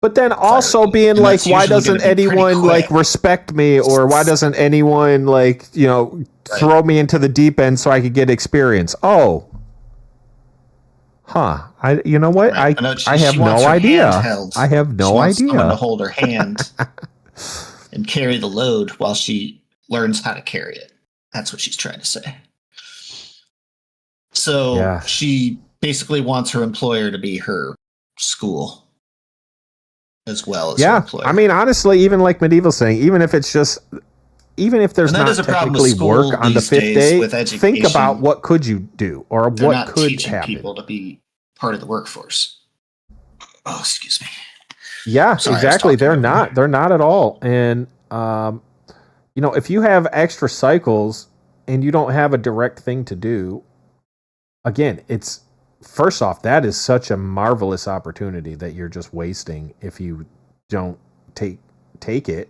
But then also being like, why doesn't anyone like respect me, or why doesn't anyone like, you know, throw me into the deep end so I could get experience? Oh, huh. You know what? Right. I have no idea. I have no idea. Someone to hold her hand and carry the load while she learns how to carry it. That's what she's trying to say. So she basically wants her employer to be her school as well as her employer. I mean, honestly, even like Medieval saying, even if it's just, even if there's not technically work on the 5th day, think about what could you do, or what could teaching happen. People to be part of the workforce. Oh, excuse me. Yeah, Sorry, exactly. They're not at all. And you know, if you have extra cycles and you don't have a direct thing to do, again, it's, first off, that is such a marvelous opportunity that you're just wasting if you don't take it.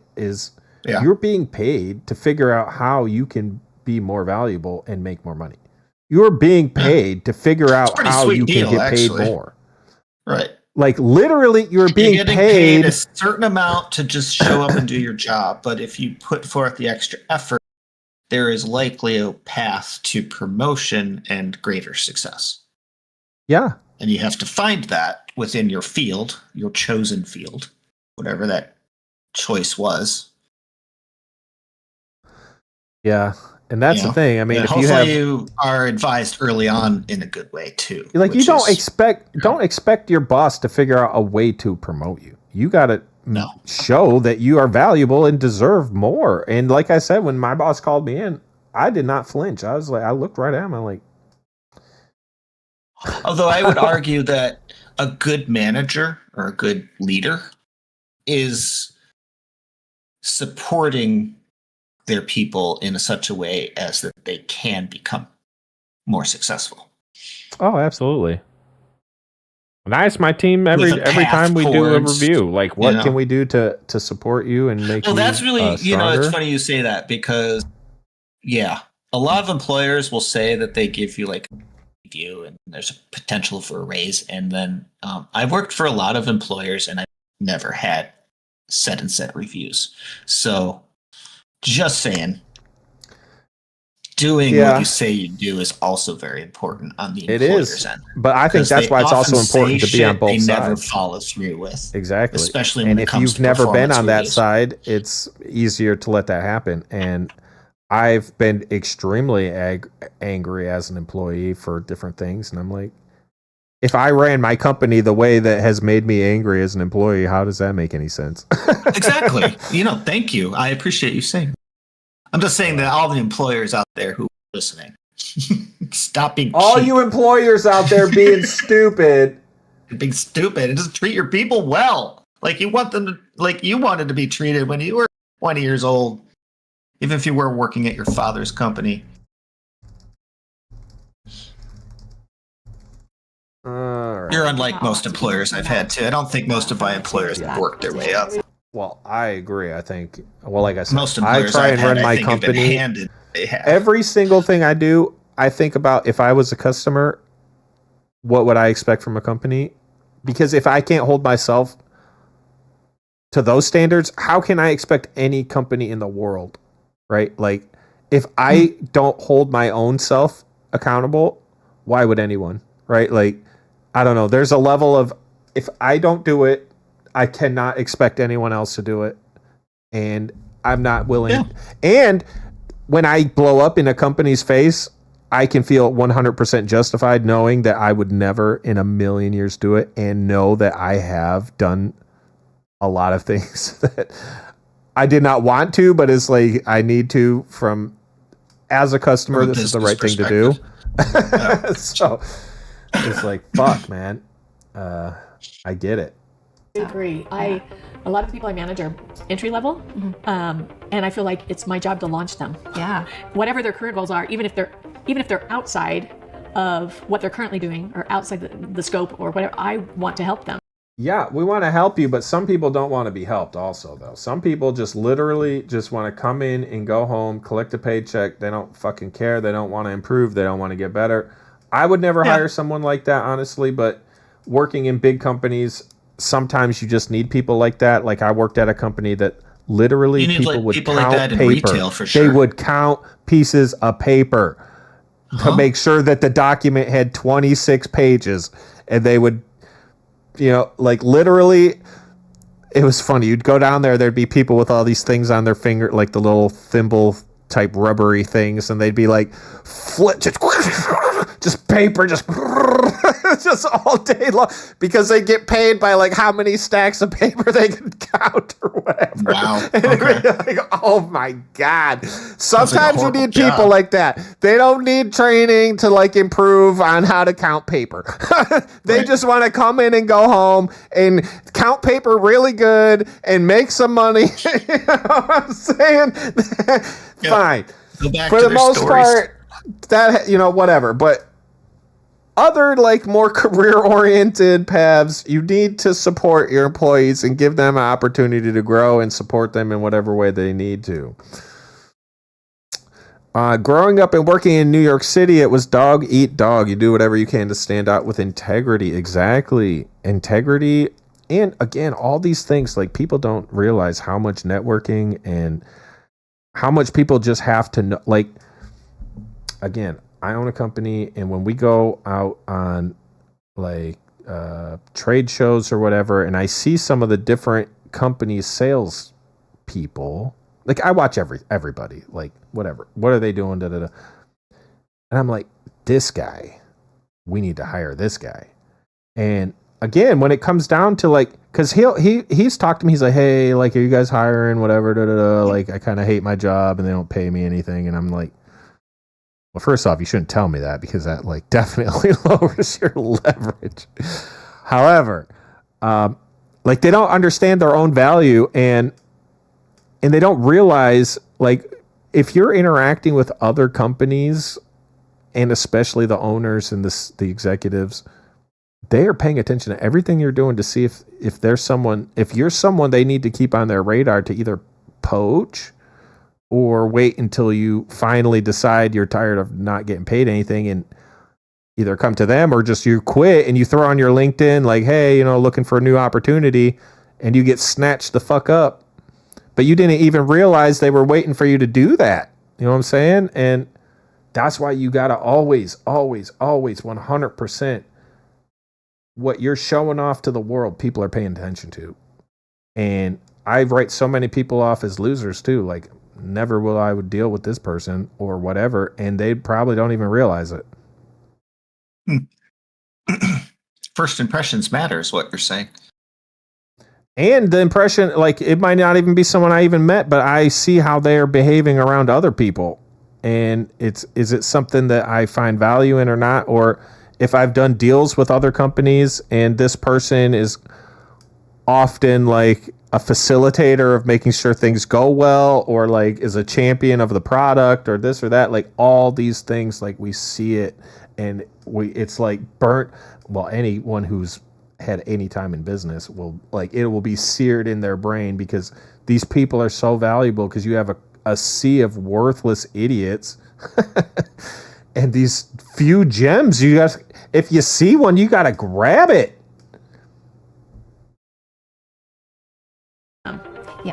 You're being paid to figure out how you can be more valuable and make more money. You're being paid to figure out how you can get paid more. Right. Like, literally, you're being getting paid a certain amount to just show up and do your job. But if you put forth the extra effort, there is likely a path to promotion and greater success. Yeah. And you have to find that within your field, your chosen field, whatever that choice was. Yeah. And that's the thing. I mean, and if you are advised early on in a good way too. Like, you don't expect your boss to figure out a way to promote you. You got to show that you are valuable and deserve more. And like I said, when my boss called me in, I did not flinch. I was like, I looked right at him. I'm like, although I would argue that a good manager or a good leader is supporting their people in such a way as that they can become more successful. oh, absolutely. And I ask my team every time we do a review, like, what can we do to support you and make you that's really, stronger? it's funny you say that, because a lot of employers will say that they give you like you and there's a potential for a raise, and then I've worked for a lot of employers and I've never had set reviews. So just saying, doing Yeah. what you say you do is also very important on the It employer's is, end. but I think 'Cause that's they why it's also often important say to be on shit both they never sides. follow through with. Exactly. Especially when and it if comes you've to never been performance on that reviews. side, it's easier to let that happen. And I've been extremely angry as an employee for different things, and I'm like, if I ran my company the way that has made me angry as an employee, how does that make any sense? Exactly. Thank you. I appreciate you saying. I'm just saying that all the employers out there who are listening, stop being All cheap, you employers out there being stupid. being stupid, and just treat your people well, like you want them to, like you wanted to be treated when you were 20 years old, even if you were working at your father's company. You're unlike most employers I've had too. I don't think most of my employers have worked their way up. Well, I agree. I think, well, like I said, Most I employers try I've and had, run I my think, have been company. handed. They have. Every single thing I do, I think about if I was a customer, what would I expect from a company? Because if I can't hold myself to those standards, how can I expect any company in the world, right? Like, if I don't hold my own self accountable, why would anyone, right? Like, I don't know. There's a level of, if I don't do it, I cannot expect anyone else to do it. And I'm not willing. Yeah. And when I blow up in a company's face, I can feel 100% justified knowing that I would never in a million years do it, and know that I have done a lot of things that I did not want to, but it's like I need to from as a customer, this is the right thing to do. So it's like, fuck, man. I get it. I agree. A lot of the people I manage are entry level, and I feel like it's my job to launch them. Yeah. Whatever their career goals are, even if they're outside of what they're currently doing or outside the scope or whatever, I want to help them. Yeah, we want to help you, but some people don't want to be helped also, though. Some people just literally just want to come in and go home, collect a paycheck. They don't fucking care. They don't want to improve. They don't want to get better. I would never hire someone like that, honestly, but working in big companies, sometimes you just need people like that. Like, I worked at a company that literally people would count like that in paper. retail, for sure. They would count pieces of paper to make sure that the document had 26 pages, and they would, like, literally, it was funny. You'd go down there, there'd be people with all these things on their finger, like the little thimble type rubbery things, and they'd be like, flip, just paper, just all day long, because they get paid by like how many stacks of paper they can count or whatever. Wow. And Okay. like, oh my God. Sometimes you need job. people like that. They don't need training to like improve on how to count paper. They just want to come in and go home and count paper really good and make some money. You know what I'm saying? Fine. Go back For to the their most stories. part, that, whatever. But other, like, more career-oriented paths, you need to support your employees and give them an opportunity to grow and support them in whatever way they need to. Growing up and working in New York City, it was dog eat dog. You do whatever you can to stand out with integrity. Exactly. Integrity. And again, all these things, like, people don't realize how much networking and how much people just have to know. Like, again, I own a company, and when we go out on like trade shows or whatever, and I see some of the different companies' sales people, like, I watch everybody, like, whatever, what are they doing, da, da, da. And I'm like, this guy, we need to hire this guy. And again, when it comes down to, like, because he's talked to me, he's like, hey, like, are you guys hiring, whatever, da, da, da. Like, I kind of hate my job and they don't pay me anything. And I'm like, well, first off, you shouldn't tell me that, because that, like, definitely lowers your leverage. However, like, they don't understand their own value, and they don't realize, like, if you're interacting with other companies, and especially the owners and the executives, they are paying attention to everything you're doing to see if you're someone they need to keep on their radar to either poach or wait until you finally decide you're tired of not getting paid anything and either come to them, or just you quit and you throw on your LinkedIn like, hey, looking for a new opportunity, and you get snatched the fuck up. But you didn't even realize they were waiting for you to do that. You know what I'm saying? And That's why you got to always 100% what you're showing off to the world, people are paying attention to. And I write so many people off as losers too. Like, never will I would deal with this person or whatever. And they probably don't even realize it. First impressions matter is what you're saying. And the impression, like, it might not even be someone I even met, but I see how they're behaving around other people. And is it something that I find value in or not? Or if I've done deals with other companies and this person is often like a facilitator of making sure things go well, or like is a champion of the product or this or that, like all these things, like we see it and it's like burnt. Well, anyone who's had any time in business will, like, it will be seared in their brain because these people are so valuable because you have a sea of worthless idiots and these few gems. You guys, if you see one, you got to grab it.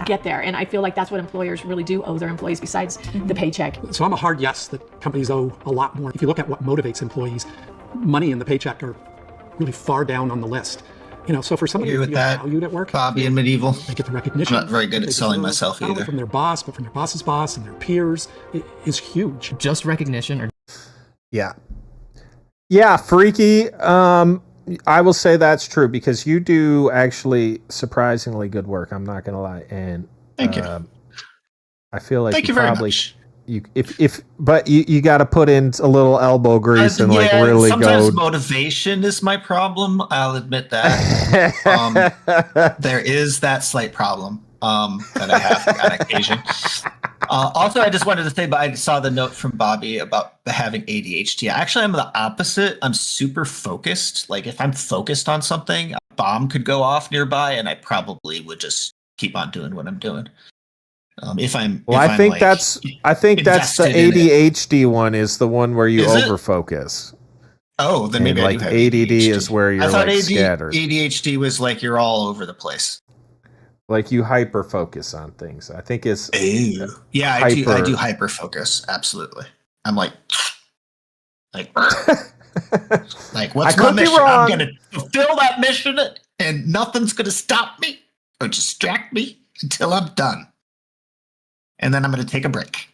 Get there. And I feel like that's what employers really do owe their employees besides the paycheck. So I'm a hard yes that companies owe a lot more. If you look at what motivates employees, money and the paycheck are really far down on the list. You know, so for somebody to feel valued at work, Bobby and Medieval, they get the recognition. I'm not very good at selling myself not only either. from their boss, but from their boss's boss and their peers, it is huge. Just recognition or Yeah, Freaky. I will say that's true because you do actually surprisingly good work. I'm not gonna lie, and thank you. I feel like thank you very much. But you got to put in a little elbow grease and like really sometimes go. Motivation is my problem. I'll admit that. There is that slight problem that I have on occasion. Also, I just wanted to say, but I saw the note from Bobby about having ADHD. Actually, I'm the opposite. I'm super focused. Like if I'm focused on something, a bomb could go off nearby, and I probably would just keep on doing what I'm doing. I think that's the ADHD one is the one where you overfocus. Oh, then maybe like I do have ADD is where you're like scattered. ADHD was like you're all over the place. Like you hyper focus on things. I think it's yeah, I do hyper focus. Absolutely. I'm like what's my mission? I'm gonna fulfill that mission and nothing's gonna stop me or distract me until I'm done. And then I'm going to take a break.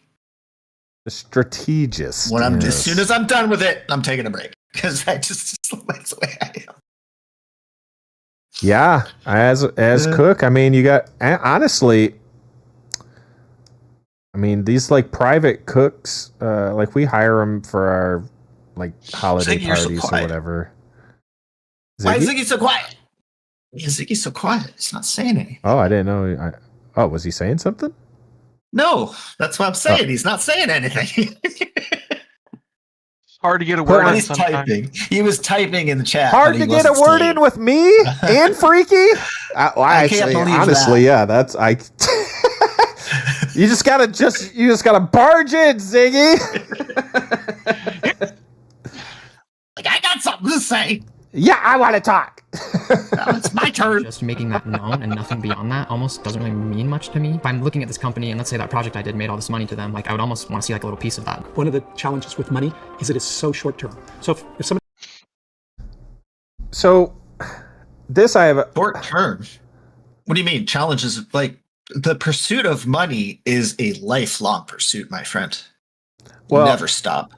Strategist. As soon as I'm done with it, I'm taking a break because that's the way I am. Yeah, as cook, I mean, you got honestly. I mean, these like private cooks, like we hire them for our like holiday parties or whatever. Why is Ziggy so quiet? Yeah, Ziggy's so quiet. He's not saying anything. Oh, I didn't know. Was he saying something? No, that's what I'm saying. Oh. He's not saying anything. It's hard to get a word in sometimes. Typing. He was typing in the chat. Hard to get a word in with me and Freaky? Honestly, yeah, that's You just gotta barge in, Ziggy. Like I got something to say. Yeah, I want to talk. It's my turn. Just making that known and nothing beyond that almost doesn't really mean much to me. If I'm looking at this company and let's say that project I did made all this money to them, like I would almost want to see like a little piece of that. One of the challenges with money is it is so short term. So if somebody. So this I have a short term. What do you mean? Challenges like the pursuit of money is a lifelong pursuit, my friend. Well, never stop.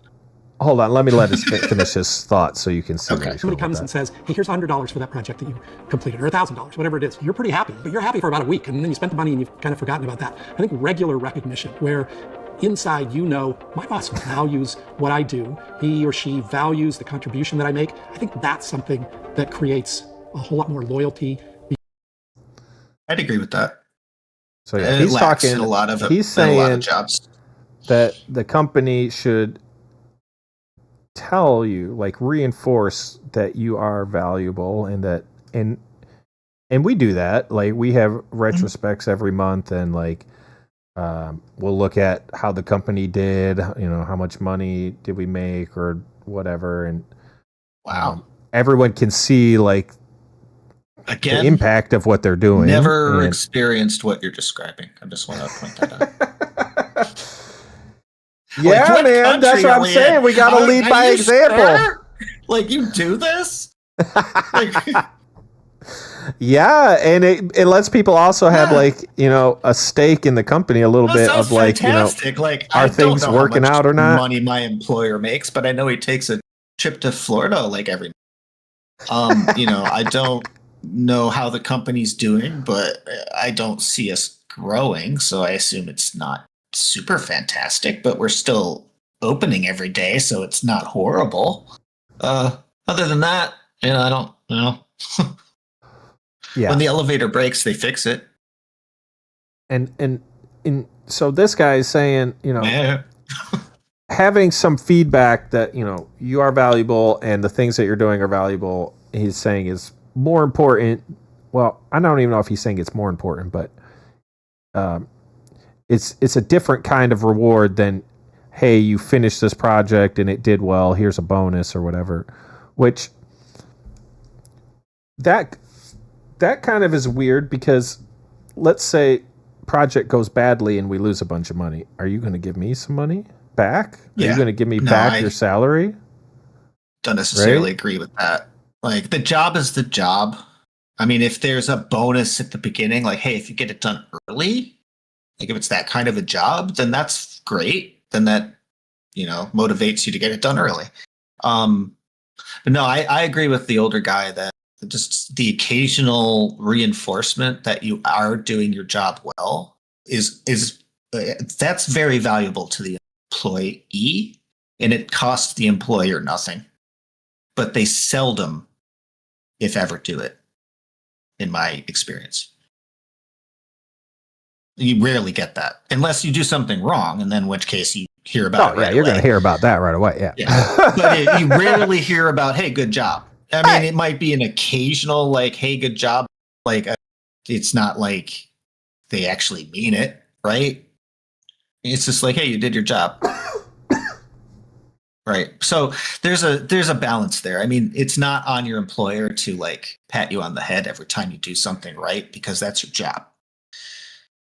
Hold on, let me let us finish his thought so you can see. Okay. Somebody comes and says, hey, here's $100 for that project that you completed, or $1,000, whatever it is. You're pretty happy, but you're happy for about a week, and then you spent the money and you've kind of forgotten about that. I think regular recognition, where inside my boss values what I do, he or she values the contribution that I make. I think that's something that creates a whole lot more loyalty. I'd agree with that. So yeah, he's talking a lot of he's saying a lot of jobs that the company should tell you, like reinforce that you are valuable and that and we do that. Like we have retrospects every month and like we'll look at how the company did, how much money did we make or whatever, and everyone can see like again the impact of what they're doing. Never experienced what you're describing. I just want to point that out. Yeah, what man, that's country what are I'm we saying. in? We got to lead by you example. sure? Like, you do this? Yeah, and it lets people also have like, you know, a stake in the company a little That bit sounds of like, fantastic. you know, like, are I don't things know working how much out or not? money my employer makes, but I know he takes a trip to Florida like every. You know, I don't know how the company's doing, but I don't see us growing, so I assume it's not super fantastic. But we're still opening every day, so it's not horrible. Other than that, you know, I don't know. Yeah. When the elevator breaks, they fix it. And so this guy is saying, you know, Yeah. having some feedback that, you know, you are valuable and the things that you're doing are valuable, he's saying is more important. Well, I don't even know if he's saying it's more important, but it's a different kind of reward than, hey, you finished this project and it did well, here's a bonus or whatever, which that kind of is weird because let's say project goes badly and we lose a bunch of money. Are you going to give me some money back? Are you going to give me back your salary? Don't necessarily agree with that. Like, the job is the job. I mean, if there's a bonus at the beginning, like, hey, if you get it done early, like if it's that kind of a job, then that's great. Then that, you know, motivates you to get it done early. But no, I agree with the older guy that just the occasional reinforcement that you are doing your job well is that's very valuable to the employee, and it costs the employer nothing. But they seldom, if ever, do it, in my experience. You rarely get that unless you do something wrong, and then in which case you hear about it right you're away. going to hear about that right away. Yeah. But you rarely hear about, hey, good job. I mean, it might be an occasional, like, hey, good job. Like, it's not like they actually mean it, right? It's just like, hey, you did your job. Right. So there's a balance there. I mean, it's not on your employer to like pat you on the head every time you do something right, because that's your job.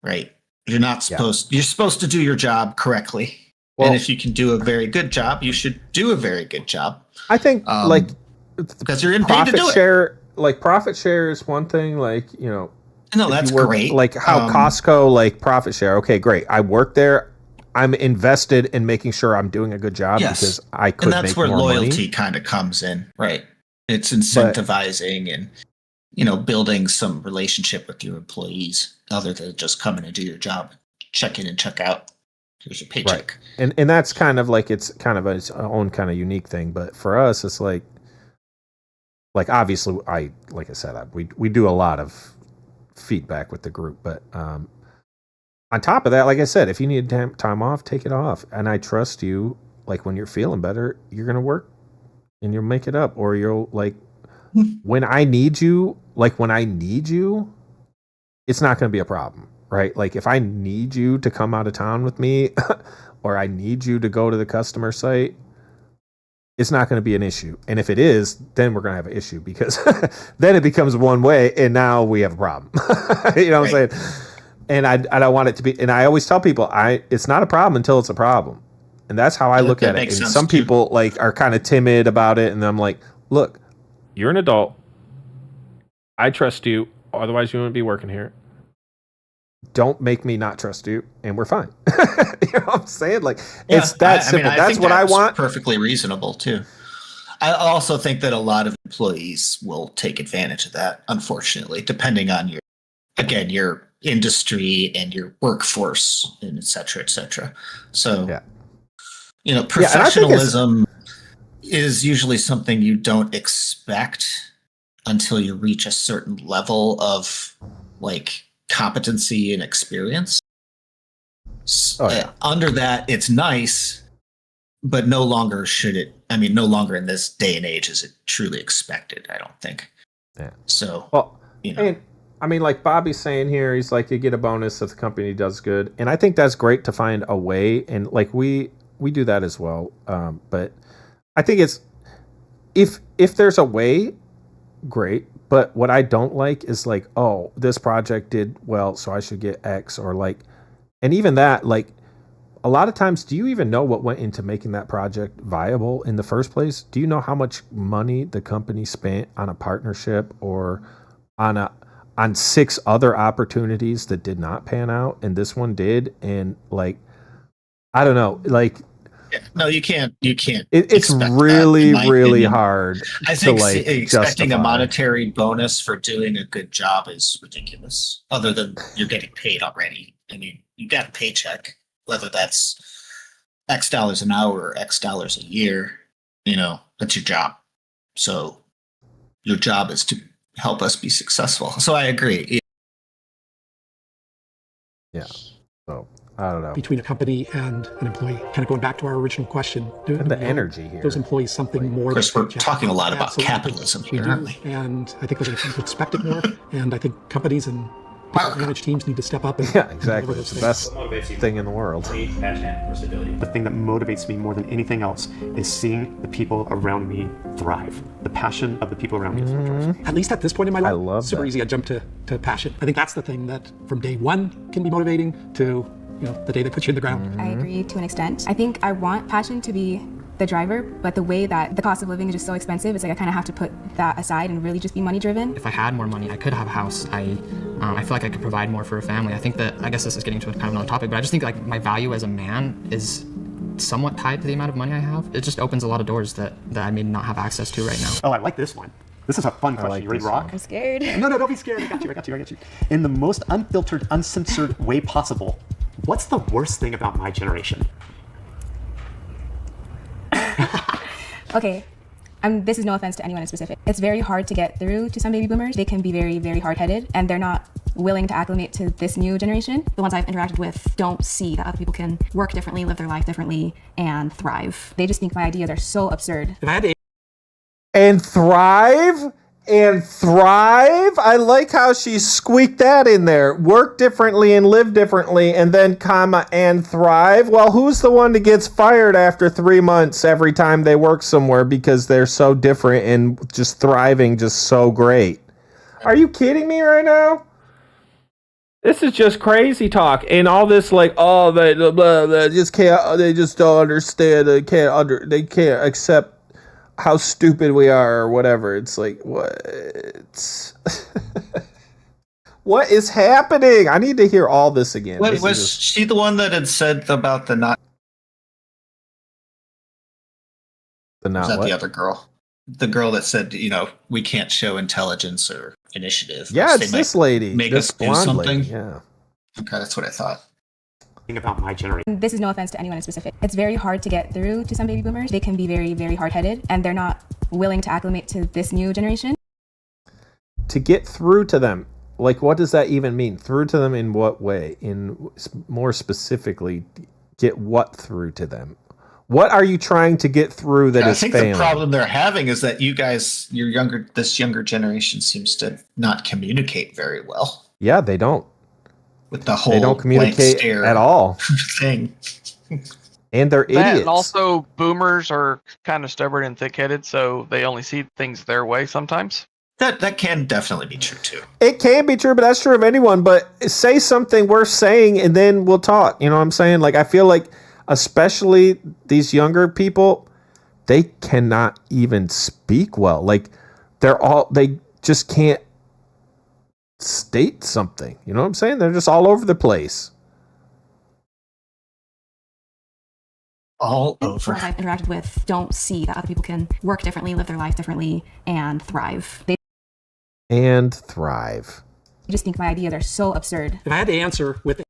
Right. You're not supposed you're supposed to do your job correctly. Well, and if you can do a very good job, you should do a very good job. I think like because you're in paid to do share, like profit share is one thing, like, you know, no, that's great. Like how Costco, like profit share. Okay, great. I work there. I'm invested in making sure I'm doing a good job because I could make more money. And that's where loyalty kind of comes in, right? It's incentivizing and, you know, building some relationship with your employees other than just coming and do your job, check in and check out. Here's your paycheck. Right. And that's kind of like, it's kind of its own kind of unique thing. But for us, it's like obviously like I said, we do a lot of feedback with the group, but on top of that, like I said, if you need time off, take it off. And I trust you, like when you're feeling better, you're going to work and you'll make it up, or you'll like, when I need you, it's not going to be a problem, right? Like if I need you to come out of town with me or I need you to go to the customer site, it's not going to be an issue. And if it is, then we're going to have an issue because then it becomes one way and now we have a problem. You know what I'm saying? And I don't want it to be, and I always tell people, it's not a problem until it's a problem. And that's how I look at it. And some people like are kind of timid about it. And I'm like, look, you're an adult. I trust you. Otherwise you wouldn't be working here. Don't make me not trust you. And we're fine. You know what I'm saying? Like it's that simple. That's what I want. Perfectly reasonable too. I also think that a lot of employees will take advantage of that, unfortunately, depending on your industry and your workforce and et cetera. So, you know, professionalism is usually something you don't expect until you reach a certain level of like competency and experience. Under that, it's nice, but no longer no longer in this day and age is it truly expected, I don't think. Yeah. So, well, you know. And I mean, like Bobby's saying here, he's like, you get a bonus if the company does good. And I think that's great to find a way. And like, we do that as well. But I think it's, if there's a way, great. But what I don't like is like, oh, this project did well, so I should get X, or like, and even that, like, a lot of times, do you even know what went into making that project viable in the first place? Do you know how much money the company spent on a partnership or on 6 other opportunities that did not pan out, and this one did? And like, I don't know, like, no, you can't. It's really hard. I think to, like, expecting justify. a monetary bonus for doing a good job is ridiculous. Other than you're getting paid already, and you got a paycheck, whether that's X dollars an hour or X dollars a year. That's your job. So your job is to help us be successful. So I agree. Yeah. So I don't know. Between a company and an employee, kind of going back to our original question. And the energy here. Those employees something more. Of course, we're talking a lot about Absolutely. capitalism We here, do, aren't we? and I think they're going to expect it more. And I think companies and managed teams need to step up. And Yeah, exactly. deliver It's those the things. best thing in the world. The thing that motivates me more than anything else is seeing the people around me thrive. The passion of the people around me is what drives me. At least at this point in my life, I love super that. easy. I jump to passion. I think that's the thing that from day one can be motivating to the day they put you in the ground. I agree to an extent. I think I want passion to be the driver, but the way that the cost of living is just so expensive, it's like I kind of have to put that aside and really just be money driven. If I had more money, I could have a house. I feel like I could provide more for a family. I think that, I guess this is getting to kind of another topic, but I just think like my value as a man is somewhat tied to the amount of money I have. It just opens a lot of doors that I may not have access to right now. Oh, I like this one. This is a fun question. You ready to rock? I'm scared. No, don't be scared. I got you. In the most unfiltered, uncensored way possible, what's the worst thing about my generation? Okay, this is no offense to anyone in specific. It's very hard to get through to some baby boomers. They can be very, very hard-headed, and they're not willing to acclimate to this new generation. The ones I've interacted with don't see that other people can work differently, live their life differently, and thrive. They just think my ideas are so absurd. If I had to And thrive? I like how she squeaked that in there. Work differently and live differently, and then comma, and thrive. Well, who's the one that gets fired after 3 months every time they work somewhere because they're so different and just thriving just so great? Are you kidding me right now? This is just crazy talk, and all this like, oh, they just can't. They just don't understand. They can't accept how stupid we are or whatever. It's like, what? What is happening? I need to hear all this again. Was she the one that had said about the not? The not Was that what? the other girl? The girl that said, we can't show intelligence or initiative. Yeah, They it's might this lady. Make This us do blonde something. lady, yeah. Okay, that's what I thought. Thing about my generation. This is no offense to anyone in specific. It's very hard to get through to some baby boomers. They can be very, very hard-headed, and they're not willing to acclimate to this new generation. To get through to them, like, what does that even mean? Through to them in what way? In more specifically, get what through to them? What are you trying to get through that is failing? I think the problem they're having is that you guys, this younger generation seems to not communicate very well. Yeah, they don't. With the whole they don't communicate at all thing. And they're idiots. And also, boomers are kind of stubborn and thick-headed, so they only see things their way sometimes. That can definitely be true too. It can be true, but that's true of anyone. But say something worth saying, and then we'll talk. You know what I'm saying? Like, I feel like, especially these younger people, they cannot even speak well. Like, they just can't state something. You know what I'm saying? They're just all over the place. All The over. ones I've interacted with don't see that other people can work differently, live their life differently, and thrive. They just think my ideas are so absurd. If I had to answer with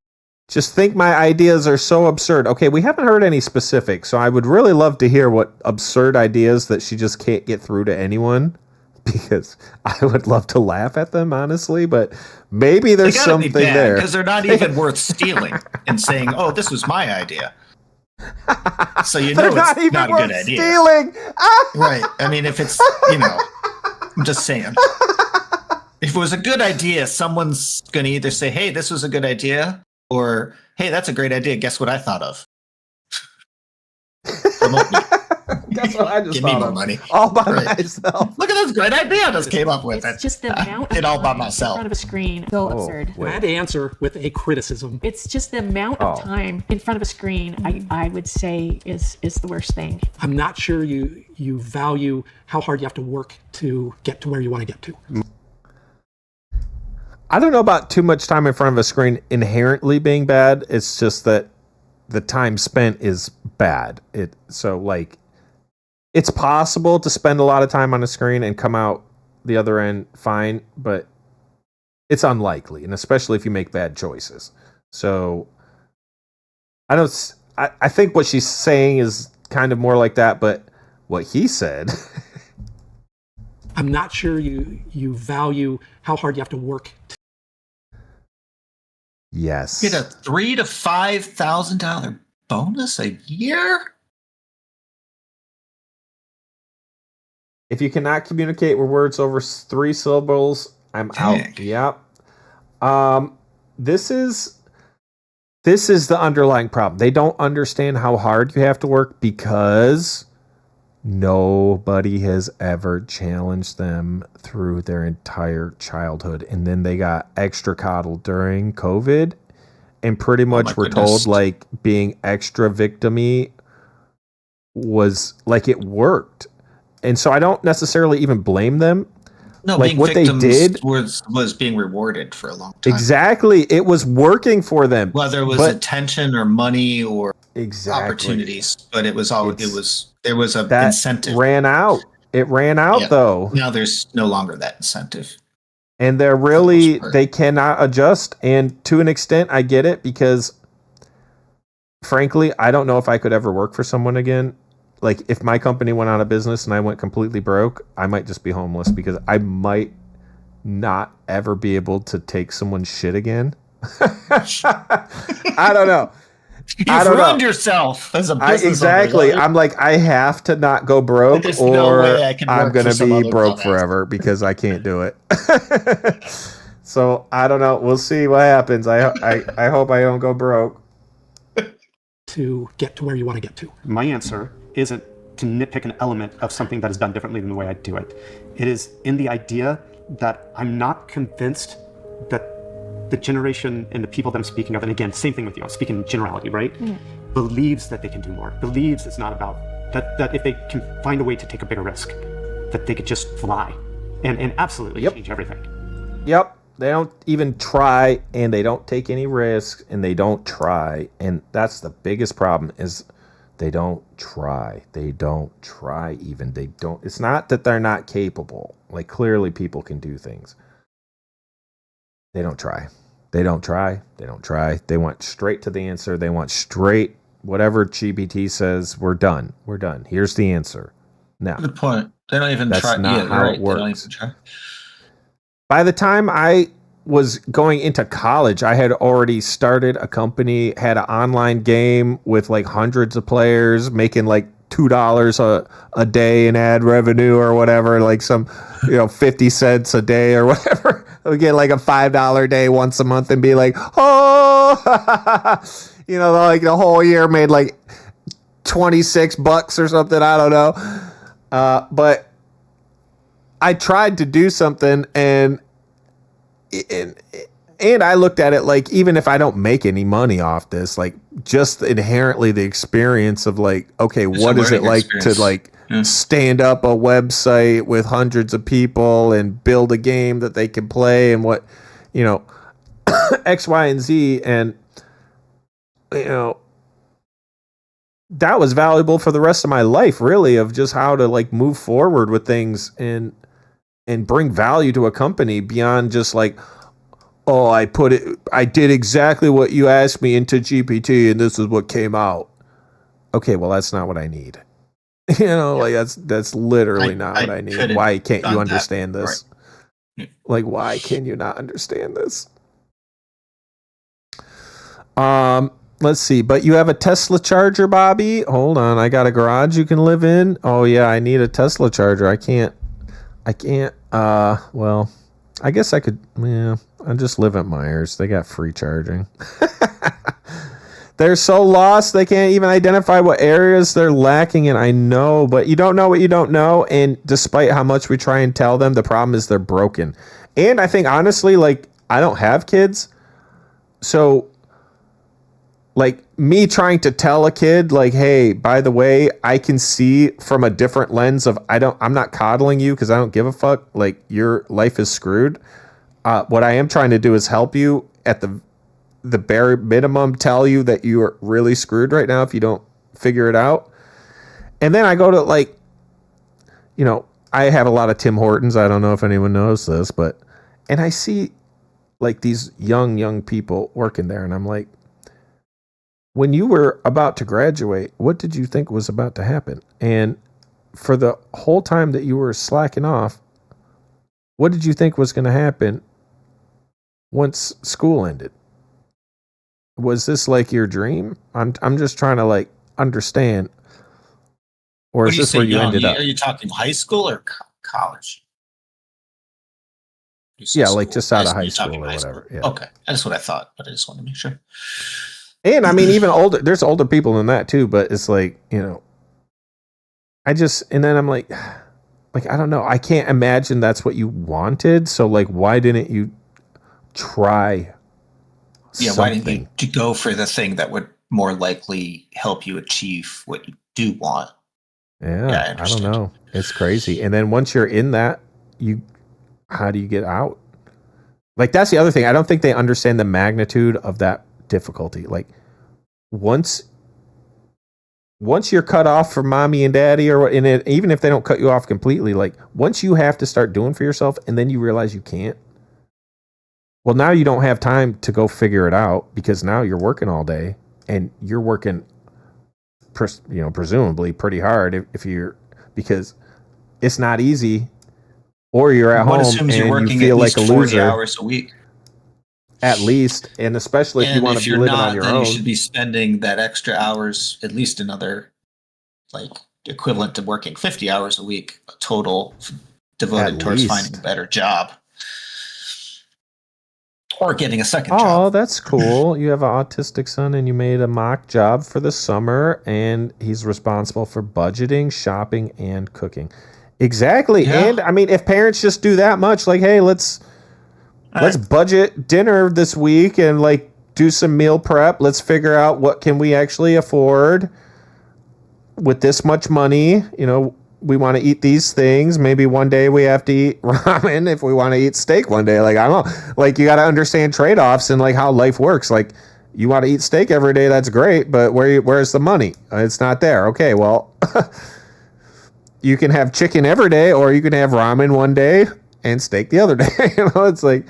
Just think my ideas are so absurd. Okay, we haven't heard any specifics, so I would really love to hear what absurd ideas that she just can't get through to anyone, because I would love to laugh at them, honestly, but maybe there's something there. Because they're not even worth stealing and saying, oh, this was my idea. So They're it's not even not a worth good idea. stealing. Right. I mean, if it's, I'm just saying. If it was a good idea, someone's going to either say, hey, this was a good idea, or, hey, that's a great idea. Guess what I thought of? Promote me. That's what I just Give me thought more of. money. All by Right. myself. Look at this great idea I just came up with. It's just the amount Did of all by time myself. in front of a screen. So absurd. I had to answer with a criticism. It's just the amount of time in front of a screen. I would say is the worst thing. I'm not sure you value how hard you have to work to get to where you want to get to. I don't know about too much time in front of a screen inherently being bad. It's just that the time spent is bad. It's possible to spend a lot of time on a screen and come out the other end fine, but it's unlikely, and especially if you make bad choices. So I think what she's saying is kind of more like that, but what he said. I'm not sure you value how hard you have to work. Yes. Get a $3,000 to $5,000 bonus a year. If you cannot communicate with words over 3 syllables, I'm out. Yep. This is the underlying problem. They don't understand how hard you have to work because nobody has ever challenged them through their entire childhood. And then they got extra coddled during COVID and pretty much were told like being extra victim-y was like it worked. And so I don't necessarily even blame them. No, like being what they did was being rewarded for a long time. Exactly. It was working for them. Whether it was attention or money or opportunities, but it was there was an incentive. Ran out. It ran out though. Now there's no longer that incentive. And they cannot adjust. And to an extent, I get it because frankly, I don't know if I could ever work for someone again. Like if my company went out of business and I went completely broke, I might just be homeless because I might not ever be able to take someone's shit again. I don't know. You've ruined yourself as a business exactly. owner. I'm like, I have to not go broke There's or no way I can I'm work going for to some be other broke dumbass. forever because I can't do it. So I don't know. We'll see what happens. I hope I don't go broke. To get to where you want to get to. My answer isn't to nitpick an element of something that is done differently than the way I do it. It is in the idea that I'm not convinced that the generation and the people that I'm speaking of, and again, same thing with you, I'm speaking in generality, right? Believes that they can do more, believes it's not about, that if they can find a way to take a bigger risk, that they could just fly and absolutely change everything. Yep. They don't even try and they don't take any risks and they don't try. And that's the biggest problem is they don't try. They don't try even. They don't. It's not that they're not capable. Like clearly people can do things. They don't try. They don't try. They don't try. They want straight to the answer. They want straight whatever GPT says. We're done. We're done. Here's the answer. Now. Good point. They don't even that's try. Not how right. it works. They don't even try. By the time I was going into college, I had already started a company, had an online game with like hundreds of players, making like $2 a day in ad revenue or whatever, like some 50 cents a day or whatever. We get like a $5 a day once a month and be like, oh, like the whole year made like $26 or something. I don't know. But I tried to do something and I looked at it like, even if I don't make any money off this, like just inherently the experience of like, okay, what is it like to like stand up a website with hundreds of people and build a game that they can play and what, X, Y, and Z. And, that was valuable for the rest of my life, really, of just how to like move forward with things and bring value to a company beyond just like, oh, I did exactly what you asked me into GPT and this is what came out. Okay, well, that's not what I need. Like that's literally not what I need. Why can't you understand this? Right. Like, why can you not understand this? Let's see. But you have a Tesla charger, Bobby? Hold on. I got a garage you can live in. Oh yeah, I need a Tesla charger. I can't, well, I guess I could, I just live at Myers. They got free charging. They're so lost, they can't even identify what areas they're lacking in. I know, but you don't know what you don't know. And despite how much we try and tell them, the problem is they're broken. And I think, honestly, like, I don't have kids. So, like, me trying to tell a kid, like, hey, by the way, I can see from a different lens of I'm not coddling you because I don't give a fuck. Like, your life is screwed. What I am trying to do is help you at the bare minimum, tell you that you are really screwed right now if you don't figure it out. And then I go to, like, you know, I have a lot of Tim Hortons. I don't know if anyone knows this, and I see like these young people working there, and I'm like, when you were about to graduate, what did you think was about to happen? And for the whole time that you were slacking off, what did you think was going to happen once school ended? Was this like your dream? I'm just trying to like understand. Or is this where you ended up? Are you talking high school or college? Yeah, like just out of high school or whatever. Yeah. Okay, that's what I thought, but I just wanted to make sure. And I mean, even older, there's older people than that too, but it's like, you know, and then I'm like, I don't know. I can't imagine that's what you wanted. So like, why didn't you try something? Why didn't you go for the thing that would more likely help you achieve what you do want? Yeah, I don't know. It's crazy. And then once you're in that, how do you get out? Like, that's the other thing. I don't think they understand the magnitude of that difficulty. Like, once you're cut off from mommy and daddy, even if they don't cut you off completely, like, once you have to start doing for yourself and then you realize you can't, well, now you don't have time to go figure it out because now you're working all day and you're working, presumably pretty hard because it's not easy, or you're at home and you feel like a loser. 40 hours a week. At least, and especially if you want to be living on your own. You should be spending that extra hours, at least another, like, equivalent to working 50 hours a week total, devoted towards finding a better job. Or getting a second job. Oh, that's cool. You have an autistic son and you made a mock job for the summer, and he's responsible for budgeting, shopping, and cooking. Exactly. Yeah. And I mean, if parents just do that much, like, hey, let's budget dinner this week and like do some meal prep. Let's figure out what can we actually afford with this much money. You know, we want to eat these things. Maybe one day we have to eat ramen if we want to eat steak one day. Like, I don't know. Like, you got to understand trade-offs and like how life works. Like, you want to eat steak every day, that's great, but where's the money? It's not there. Okay, well, you can have chicken every day, or you can have ramen one day and steak the other day. You know, it's like,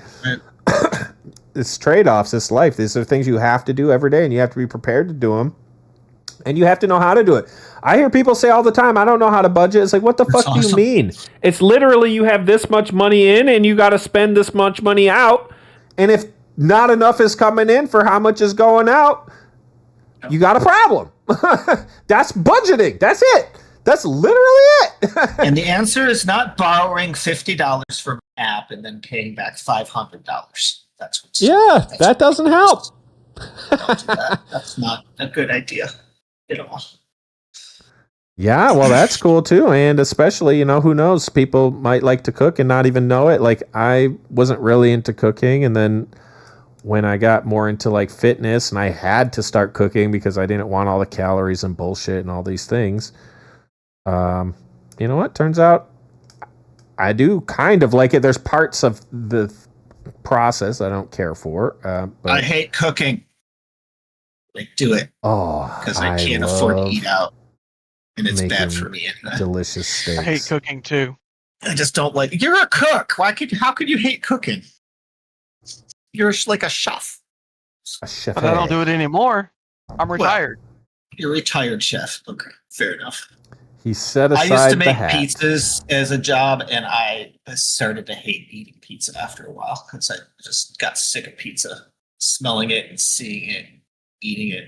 it's trade-offs. It's life. These are things you have to do every day, and you have to be prepared to do them, and you have to know how to do it. I hear people say all the time, I don't know how to budget. It's like, what the fuck do you mean? It's literally, you have this much money in and you got to spend this much money out, and if not enough is coming in for how much is going out, you got a problem. That's budgeting. That's it. That's literally it. And the answer is not borrowing $50 from an app and then paying back $500. That doesn't help. That's not a good idea at all. Yeah, well, that's cool too. And especially, you know, who knows? People might like to cook and not even know it. Like, I wasn't really into cooking, and then when I got more into like fitness and I had to start cooking because I didn't want all the calories and bullshit and all these things. You know what? Turns out I do kind of like it. There's parts of the process I don't care for. But I hate cooking. Like, do it. Oh, because I can't afford to eat out, and it's bad for me. Delicious steaks. I hate cooking too. I just don't like. You're a cook. How could you hate cooking? You're like a chef. A chef. But I don't do it anymore. I'm retired. You're a retired chef. Okay, fair enough. He set aside I used to make hat. pizzas as a job, and I started to hate eating pizza after a while because I just got sick of pizza, smelling it and seeing it, eating it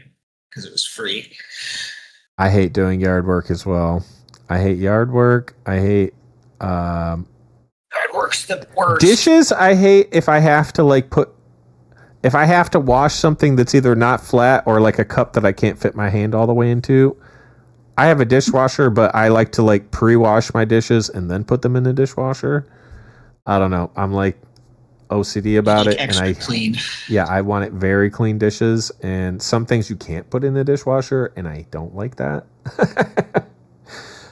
because it was free. I hate doing yard work as well. I hate yard work. I hate yard work's the worst. Dishes. I hate if I have to like put if I have to wash something that's either not flat or like a cup that I can't fit my hand all the way into, I have a dishwasher, but I like to like pre-wash my dishes and then put them in the dishwasher. I don't know. I'm like OCD about it, and clean. Yeah, I want it very clean dishes, and some things you can't put in the dishwasher, and I don't like that.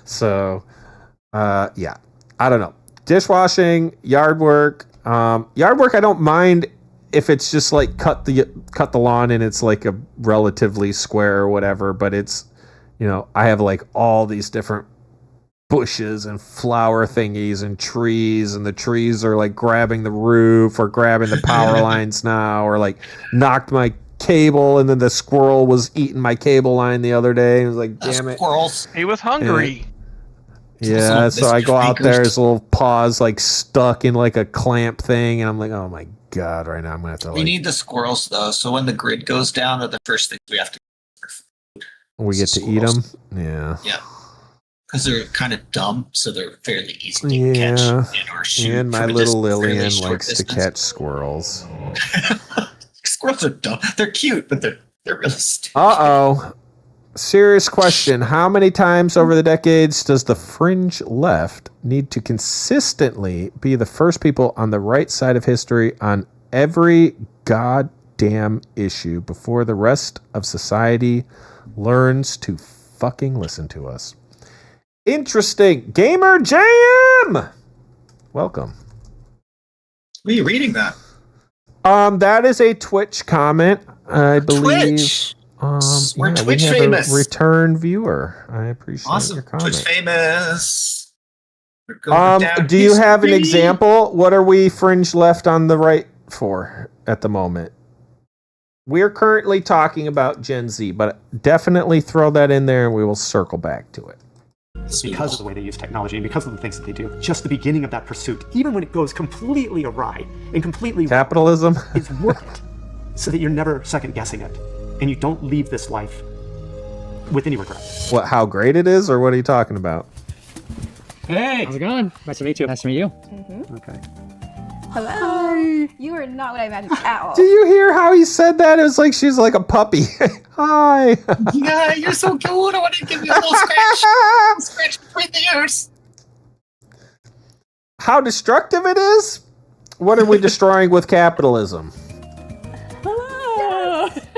So, yeah, I don't know. Dishwashing, yard work. Yard work, I don't mind if it's just like cut the lawn and it's like a relatively square or whatever, but it's, you know, I have like all these different bushes and flower thingies and trees, and the trees are like grabbing the roof or grabbing the power lines now, or like knocked my cable, and then the squirrel was eating my cable line the other day. It was like, damn it. Squirrels. He was hungry. Yeah, so I go out there, his little paws like stuck in like a clamp thing, and I'm like, oh my god, right now I'm gonna have to We need the squirrels though, so when the grid goes down, are the first things we have to we get to eat them. Yeah. Yeah. Because they're kind of dumb, so they're fairly easy to catch or shoot. And my from a little fairly Lillian short likes to distance. catch squirrels. Squirrels are dumb. They're cute, but they're really stupid. Uh-oh. Serious question. How many times over the decades does the fringe left need to consistently be the first people on the right side of history on every goddamn issue before the rest of society learns to fucking listen to us? Interesting. Gamer Jam! Welcome. Were you reading that? That is a Twitch comment, I believe. Twitch. We're Twitch we have famous. A return viewer. I appreciate your comment. Twitch famous. We're going down Do you have an history. example? What are we fringe left on the right for at the moment? We're currently talking about Gen Z, but definitely throw that in there and we will circle back to it. Because of the way they use technology and because of the things that they do. Just the beginning of that pursuit, even when it goes completely awry and completely capitalism, is worth it, so that you're never second guessing it, and you don't leave this life with any regret. What? How great it is, or what are you talking about? Hey, how's it going? Nice to meet you. Nice to meet you. Okay. Hello. Hi. You are not what I imagined at all. Do you hear how he said that? It was like she's like a puppy. Hi. Yeah, you're so cute. I want to give you a little scratch between the ears. How destructive it is? What are we destroying with capitalism?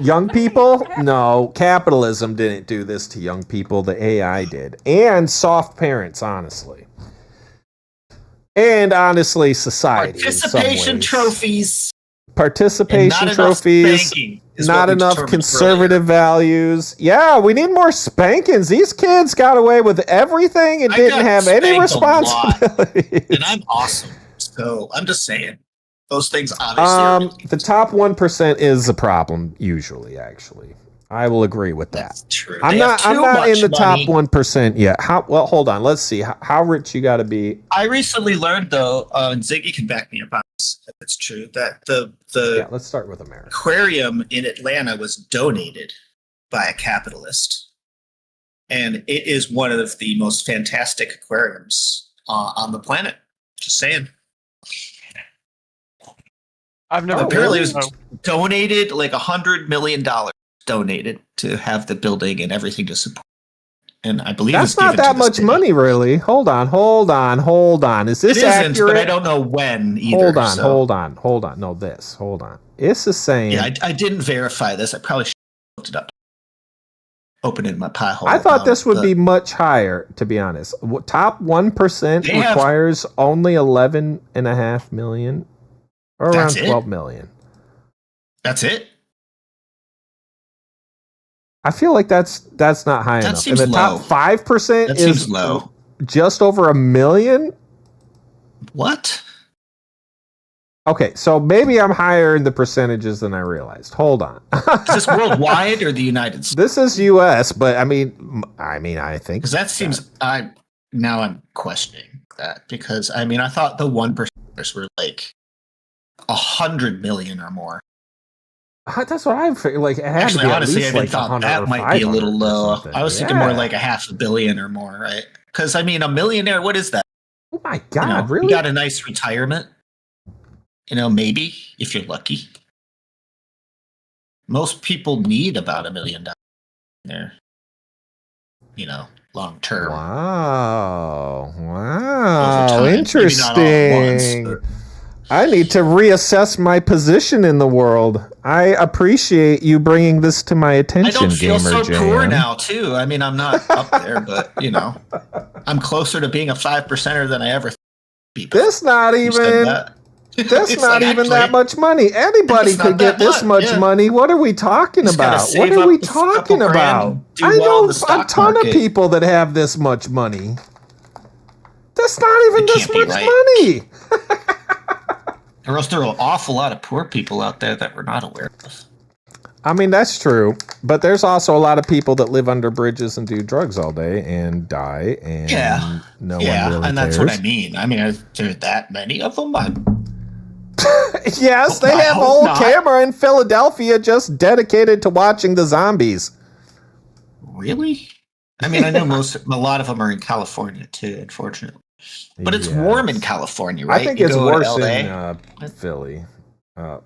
Young people? No, capitalism didn't do this to young people. The AI did. And soft parents, honestly. And honestly, society. Participation trophies. Participation trophies. Not enough conservative values. Yeah, we need more spankings. These kids got away with everything and didn't have any responsibility. And I'm awesome. So I'm just saying. Those things obviously the top 1% is a problem, usually, actually. I will agree with that. That's true. I'm not in the top 1% yet. Well, hold on. Let's see. How rich you got to be? I recently learned, though, and Ziggy can back me up on this if it's true, that the let's start with America. Aquarium in Atlanta was donated by a capitalist. And it is one of the most fantastic aquariums on the planet. Just saying. I've never apparently it was donated like $100 million donated to have the building and everything to support. And I believe that's it's not that much money, really. Hold on. Is this accurate? But I don't know when either. Hold on. No, this. Hold on. This is saying. Yeah, I didn't verify this. I probably should have looked it up. Open it in my pie hole. I thought this would be much higher, to be honest. Top 1% requires only 11.5 million. Or around 12 million. That's it? I feel like that's not high enough. Seems and the low. top 5% that is seems low. Just over 1 million? What? Okay, so maybe I'm higher in the percentages than I realized. Hold on. Is this worldwide or the United States? This is US, but I mean I think because that seems now I'm questioning that because I thought the 1%ers were like 100 million or more. That's what I figured. Like, it had Actually, to be honestly, at I least thought like that might be a little low. I was thinking more like $500 million or more, right? Because a millionaire, what is that? Oh my god, really? You got a nice retirement. Maybe if you're lucky. Most people need about $1 million there, long term. Wow. Over Wow. time. Maybe not all at once, Interesting. but- I need to reassess my position in the world. I appreciate you bringing this to my attention, I don't feel Gamer so poor Jam. now, too. I mean, I'm not up there, but I'm closer to being a 5%er than I ever be. That's not even. That's It's not like, even that actually, much money. Anybody it's could not get that this much yeah. money. What are we talking Just gotta about? save What are up we a couple talking grand about? and do I well know in the a stock ton market. of people that have this much money. That's not even It this can't be much right. money. Or else there are an awful lot of poor people out there that we're not aware of. I mean, that's true. But there's also a lot of people that live under bridges and do drugs all day and die. And no one really and that's cares. what I mean. I mean, are there that many of them? Yes, they I have a hope whole not. camera in Philadelphia just dedicated to watching the zombies. Really? I mean, I know a lot of them are in California too, unfortunately. But it's warm in California, right? I think You it's go to worse LA? in Philly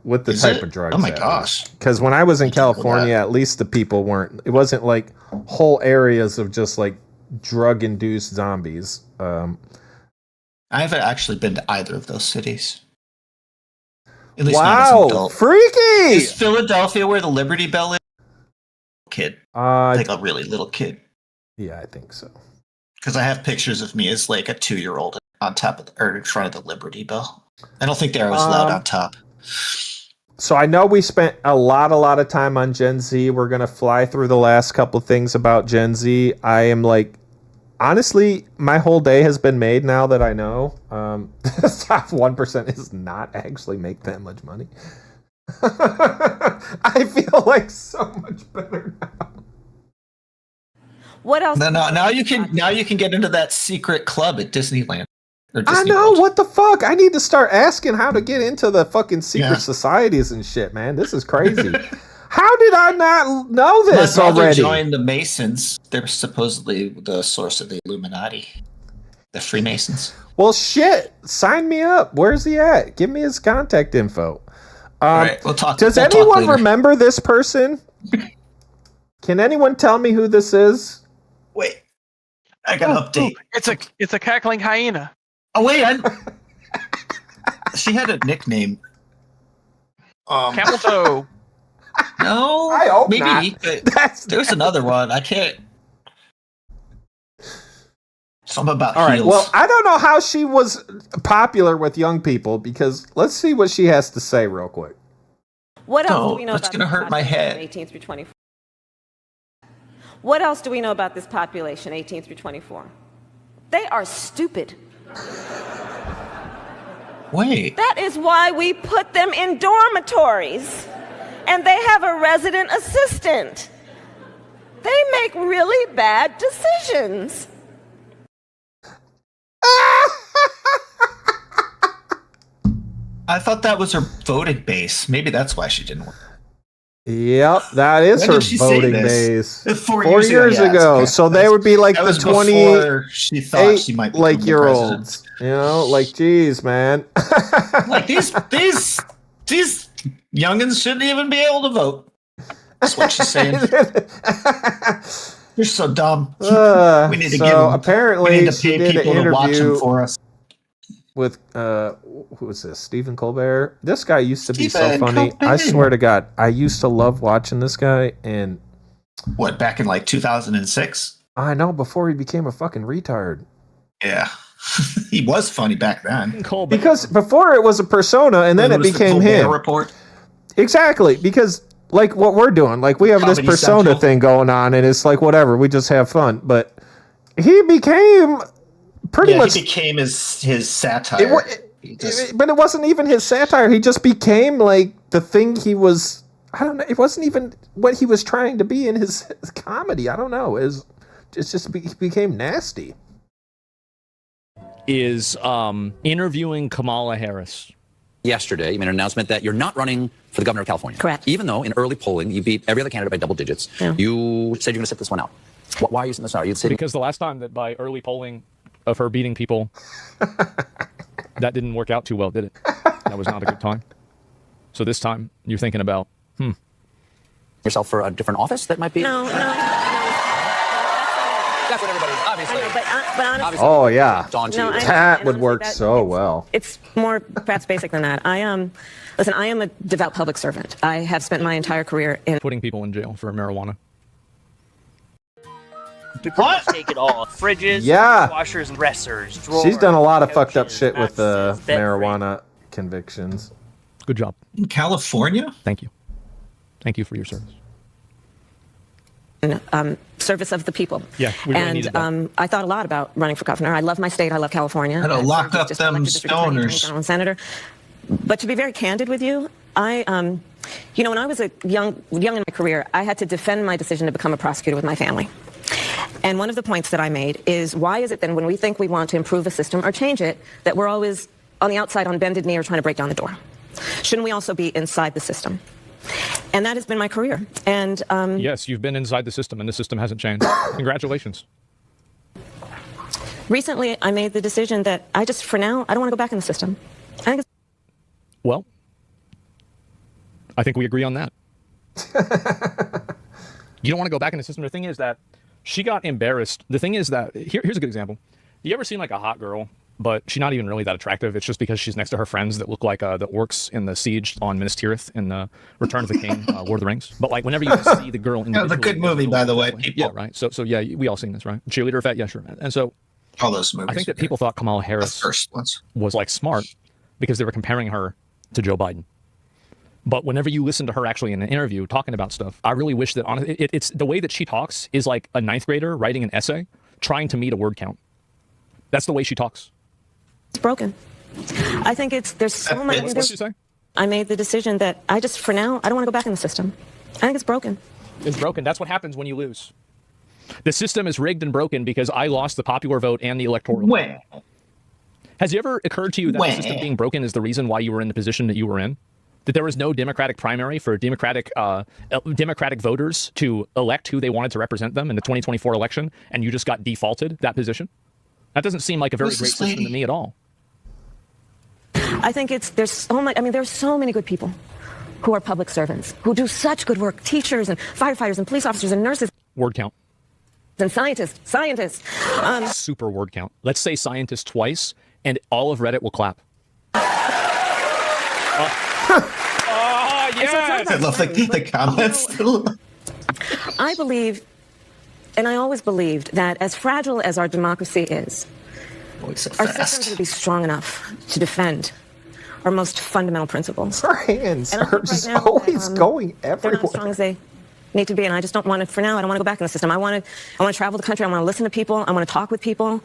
with the Is type it? of drugs. Oh my gosh. Because when I was in California, at least the people weren't. It wasn't like whole areas of just like drug-induced zombies. I haven't actually been to either of those cities. At least not as an Wow, adult. freaky! Is Philadelphia where the Liberty Bell is? Kid. Like a really little kid. Yeah, I think so. Because I have pictures of me as like a 2-year-old on top of or in front of the Liberty Bell. I don't think I was allowed on top. So I know we spent a lot of time on Gen Z. We're gonna fly through the last couple things about Gen Z. I am like, honestly, my whole day has been made now that I know. The top 1% does not actually make that much money. I feel like so much better now. What else? Now you can get into that secret club at Disneyland. Or I Disney know, World. what the fuck? I need to start asking how to get into the fucking secret societies and shit, man. This is crazy. How did I not know this My brother already? joined the Masons. They're supposedly the source of the Illuminati. The Freemasons. Well, shit. Sign me up. Where's he at? Give me his contact info. All right, we'll talk. Does we'll talk anyone later. remember this person? Can anyone tell me who this is? Wait, I got an update. It's a cackling hyena. Oh wait, she had a nickname. Camel toe. No, I hope maybe. not. But there's another one. I can't. Something about All right. heels. Well, I don't know how she was popular with young people because let's see what she has to say real quick. What else No, do we know that's about gonna this hurt my population, head. 18 through 24? What else do we know about this population, 18 through 24? They are stupid. Wait. That is why we put them in dormitories. And they have a resident assistant. They make really bad decisions. I thought that was her voting base. Maybe that's why she didn't win. Yep, that is When her did she say voting this? base. 4 4 years ago, years yeah, ago. okay. So they would be like That the was before 28 she thought she might become like the year president. olds. You know, like geez, man. Like these youngins shouldn't even be able to vote. That's what she's saying. You're so dumb. We need to so give them. apparently we need to she pay did an people to watch them interview for us. with who was this? Stephen Colbert. This guy used to be so Stephen funny. I Colbert. swear to God, I used to love watching this guy. And What, back in like 2006? I know, before he became a fucking retard. Yeah. He was funny back then. Because before it was a persona, and then it was the became Colbert him. Report. Exactly, because like what we're doing, like we have this Comedy persona Central. thing going on, and it's like whatever, we just have fun. But he became pretty much. He became his satire. But it wasn't even his satire. He just became like the thing he was. I don't know. It wasn't even what he was trying to be in his comedy. I don't know. It's just he became nasty. Is interviewing Kamala Harris. Yesterday, you made an announcement that you're not running for the governor of California. Correct. Even though in early polling you beat every other candidate by double digits, you said you're going to sit this one out. Why are you sitting this out? You said Because the last time that by early polling of her beating people, that didn't work out too well, did it? That was not a good time. So this time you're thinking about, yourself for a different office that might be? No. That's what everybody, obviously. I know, but honestly, Oh yeah, Dawn, No, I- that and would honestly, work that- so well. it's more perhaps basic than that. Listen, I am a devout public servant. I have spent my entire career in Putting people in jail for marijuana. What? Take it all. Fridges, Yeah. washers, dressers, drawers. She's done a lot of fucked up couches, shit with the mattresses, bed marijuana convictions. Good job. In California? Thank you. Thank you for your service. service of the people. Yeah, we really needed that. And I thought a lot about running for governor. I love my state. I love California. Gotta I lock served as up just them elected district attorney, stoners. general, and senator. But to be very candid with you, you know, when I was young in my career, I had to defend my decision to become a prosecutor with my family. And one of the points that I made is, why is it then when we think we want to improve a system or change it, that we're always on the outside on bended knee or trying to break down the door? Shouldn't we also be inside the system? And that has been my career. And yes, you've been inside the system, and the system hasn't changed. Congratulations. Recently, I made the decision that for now, I don't want to go back in the system. I think Well, I think we agree on that. You don't want to go back in the system. The thing is that she got embarrassed. The thing is that, here's a good example. You ever seen like a hot girl, but she's not even really that attractive? It's just because she's next to her friends that look like the orcs in the siege on Minas Tirith in the Return of the King, Lord of the Rings. But like whenever you see the girl That was a good movie, by the way. People. Yeah, right. So yeah, we all seen this, right? Cheerleader effect, yeah, sure. And so all those movies. I think that people thought Kamala Harris was like smart because they were comparing her to Joe Biden. But whenever you listen to her actually in an interview talking about stuff, I really wish that it's the way that she talks is like a 9th grader writing an essay trying to meet a word count. That's the way she talks. it's broken. I think there's so many. What'd she say? I made the decision that for now, I don't want to go back in the system. I think it's broken. It's broken. That's what happens when you lose. The system is rigged and broken because I lost the popular vote and the electoral vote. Has it ever occurred to you that the system being broken is the reason why you were in the position that you were in? That there was no Democratic primary for Democratic voters to elect who they wanted to represent them in the 2024 election, and you just got defaulted that position? That doesn't seem like a very great system to me at all. I think there's so much. I mean, there's so many good people who are public servants who do such good work. Teachers and firefighters and police officers and nurses. Word count. And scientists. Super word count. Let's say scientist twice, and all of Reddit will clap. Yes! I love the comments. I believe, and I always believed, that as fragile as our democracy is, our systems will be strong enough to defend our most fundamental principles. Her hands are just always going They're everywhere. not as strong as they need to be, and I just don't want to. For now, I don't want to go back in the system. I want to travel the country. I want to listen to people. I want to talk with people.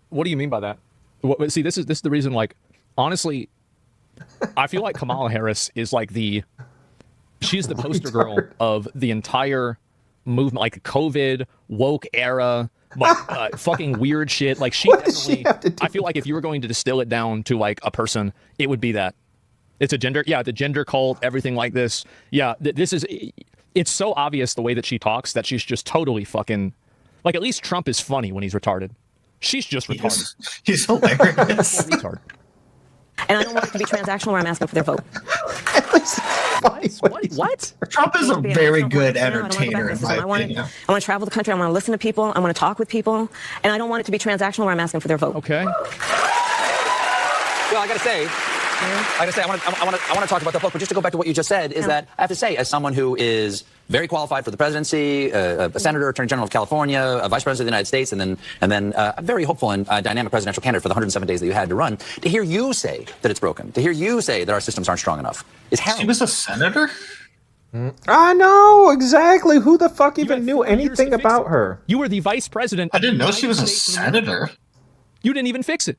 What do you mean by that? See, this is the reason. Like, honestly, I feel like Kamala Harris is like she's the poster girl of the entire movement, like COVID, woke era, but fucking weird shit. Like she definitely, I feel like if you were going to distill it down to like a person, it would be that. It's a gender, the gender cult, everything like this. Yeah, it's so obvious the way that she talks that she's just totally fucking, like at least Trump is funny when he's retarded. She's just retarded. He's hilarious. Retarded. And I don't want it to be transactional where I'm asking for their vote. What? Trump is a very good entertainer, in my I want opinion. to travel the country. I want to listen to people. I want to talk with people. And I don't want it to be transactional where I'm asking for their vote. Okay. Well, I gotta say, I want to talk about the book, but just to go back to what you just said, is that I have to say, as someone who is very qualified for the presidency, a senator, attorney general of California, a vice president of the United States, and then a very hopeful and dynamic presidential candidate for the 107 days that you had to run, to hear you say that it's broken, to hear you say that our systems aren't strong enough, is harrowing. She was a senator? I know, exactly. Who the fuck even knew anything about her? You were the vice president. I didn't know she was a senator. You didn't even fix it.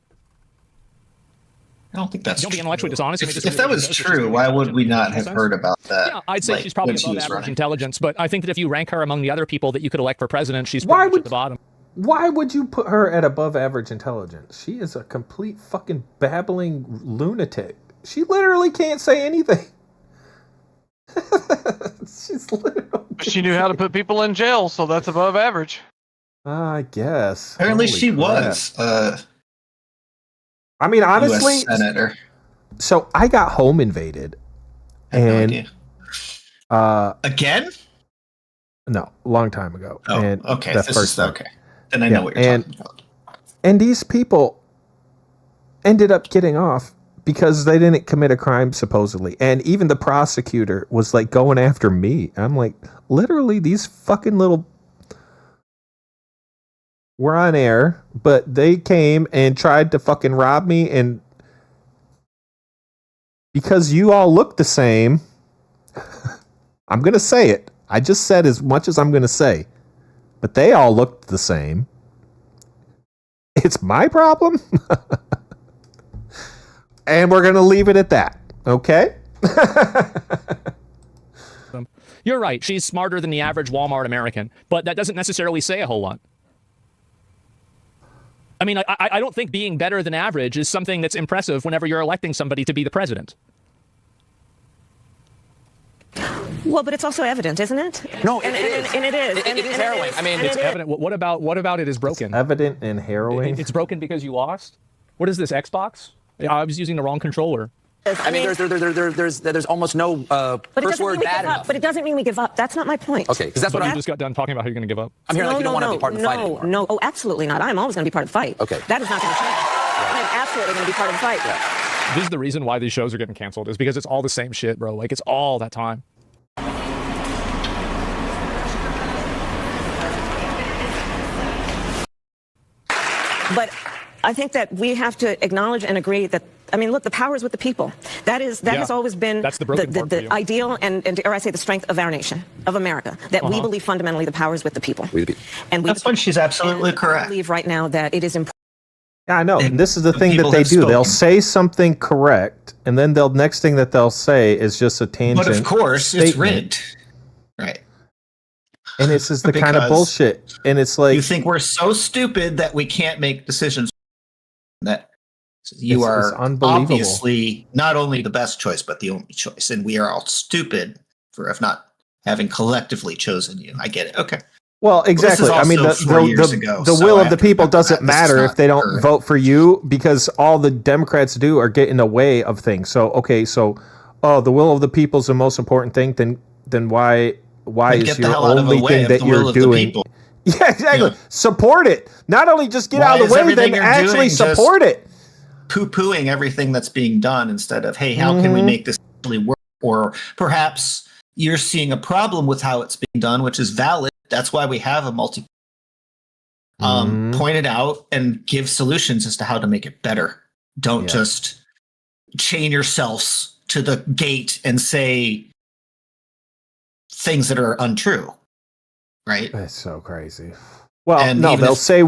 I don't think that's Don't be intellectually dishonest. If that was true, why would we not have heard about that? Yeah, I'd say she's probably above average intelligence, but I think that if you rank her among the other people that you could elect for president, she's pretty much at the bottom. Why would you put her at above average intelligence? She is a complete fucking babbling lunatic. She literally can't say anything. She's literally... She knew how to put people in jail, so that's above average. I guess. Apparently Holy she crap. was. I mean, honestly, US senator. So I got home invaded, and Again? No, a long time ago. Oh, and okay. that This first is one. okay. Then I know what you're talking about. And these people ended up getting off because they didn't commit a crime, supposedly. And even the prosecutor was like going after me. I'm like, literally, these fucking little... We're on air, but they came and tried to fucking rob me, and because you all look the same, I'm going to say it. I just said as much as I'm going to say, but they all looked the same. It's my problem. And we're going to leave it at that. Okay? You're right. She's smarter than the average Walmart American, but that doesn't necessarily say a whole lot. I mean, I don't think being better than average is something that's impressive whenever you're electing somebody to be the president. Well, but it's also evident, isn't it? No, and it is. It is harrowing. I mean, it's evident. What about it is broken? It's evident and harrowing. It's broken because you lost? What is this, Xbox? I was using the wrong controller. I mean, there's almost no first word bad enough. But it doesn't mean we give up. That's not my point. Okay, because that's what you just got done talking about how you're going to give up. I'm hearing like you don't want to be part of the fight anymore. No, oh, absolutely not. I'm always going to be part of the fight. Okay. That is not going to change. I'm absolutely going to be part of the fight. Yeah. This is the reason why these shows are getting canceled, is because it's all the same shit, bro. Like, it's all that time. But I think that we have to acknowledge and agree that, I mean, look, the power is with the people. That has always been the ideal and, or I say, the strength of our nation, of America, that we believe fundamentally the power is with the people. And that's when she's absolutely correct. I believe right now that it is important. Yeah, I know. And this is the thing that they do. Spoken. They'll say something correct, and then the next thing that they'll say is just a tangent. But of course, statement. it's rigged. Right. And this is the kind of bullshit. And it's like, you think we're so stupid that we can't make decisions, that you it's are unbelievable. Obviously not only the best choice, but the only choice. And we are all stupid for if not having collectively chosen you. I get it. Okay. Well, exactly. I mean, the will of the people doesn't matter if they don't vote for you, because all the Democrats do are get in the way of things. So, okay, so, the will of the people is the most important thing. Then why is your only thing that you're doing? Yeah, exactly. Yeah. Support it. Not only just get out of the way, then actually support it. Poo-pooing everything that's being done instead of, hey, how can we make this actually work? Or perhaps you're seeing a problem with how it's being done, which is valid. That's why we have a point it out and give solutions as to how to make it better. Don't just chain yourselves to the gate and say things that are untrue. Right? That's so crazy. Well, no, they'll say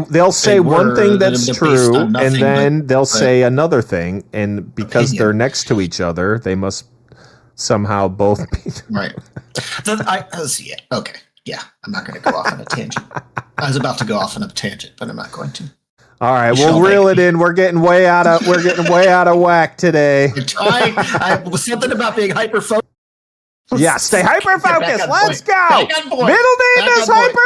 one thing that's true, and then they'll say another thing, and because they're next to each other, they must somehow both be right. Okay. Yeah, I'm not going to go off on a tangent. I was about to go off on a tangent, but I'm not going to. All right, we'll reel it in. We're getting way out of whack today. I was something about being hyper focused. Yeah, stay hyper focused. Let's go. Middle name is hyper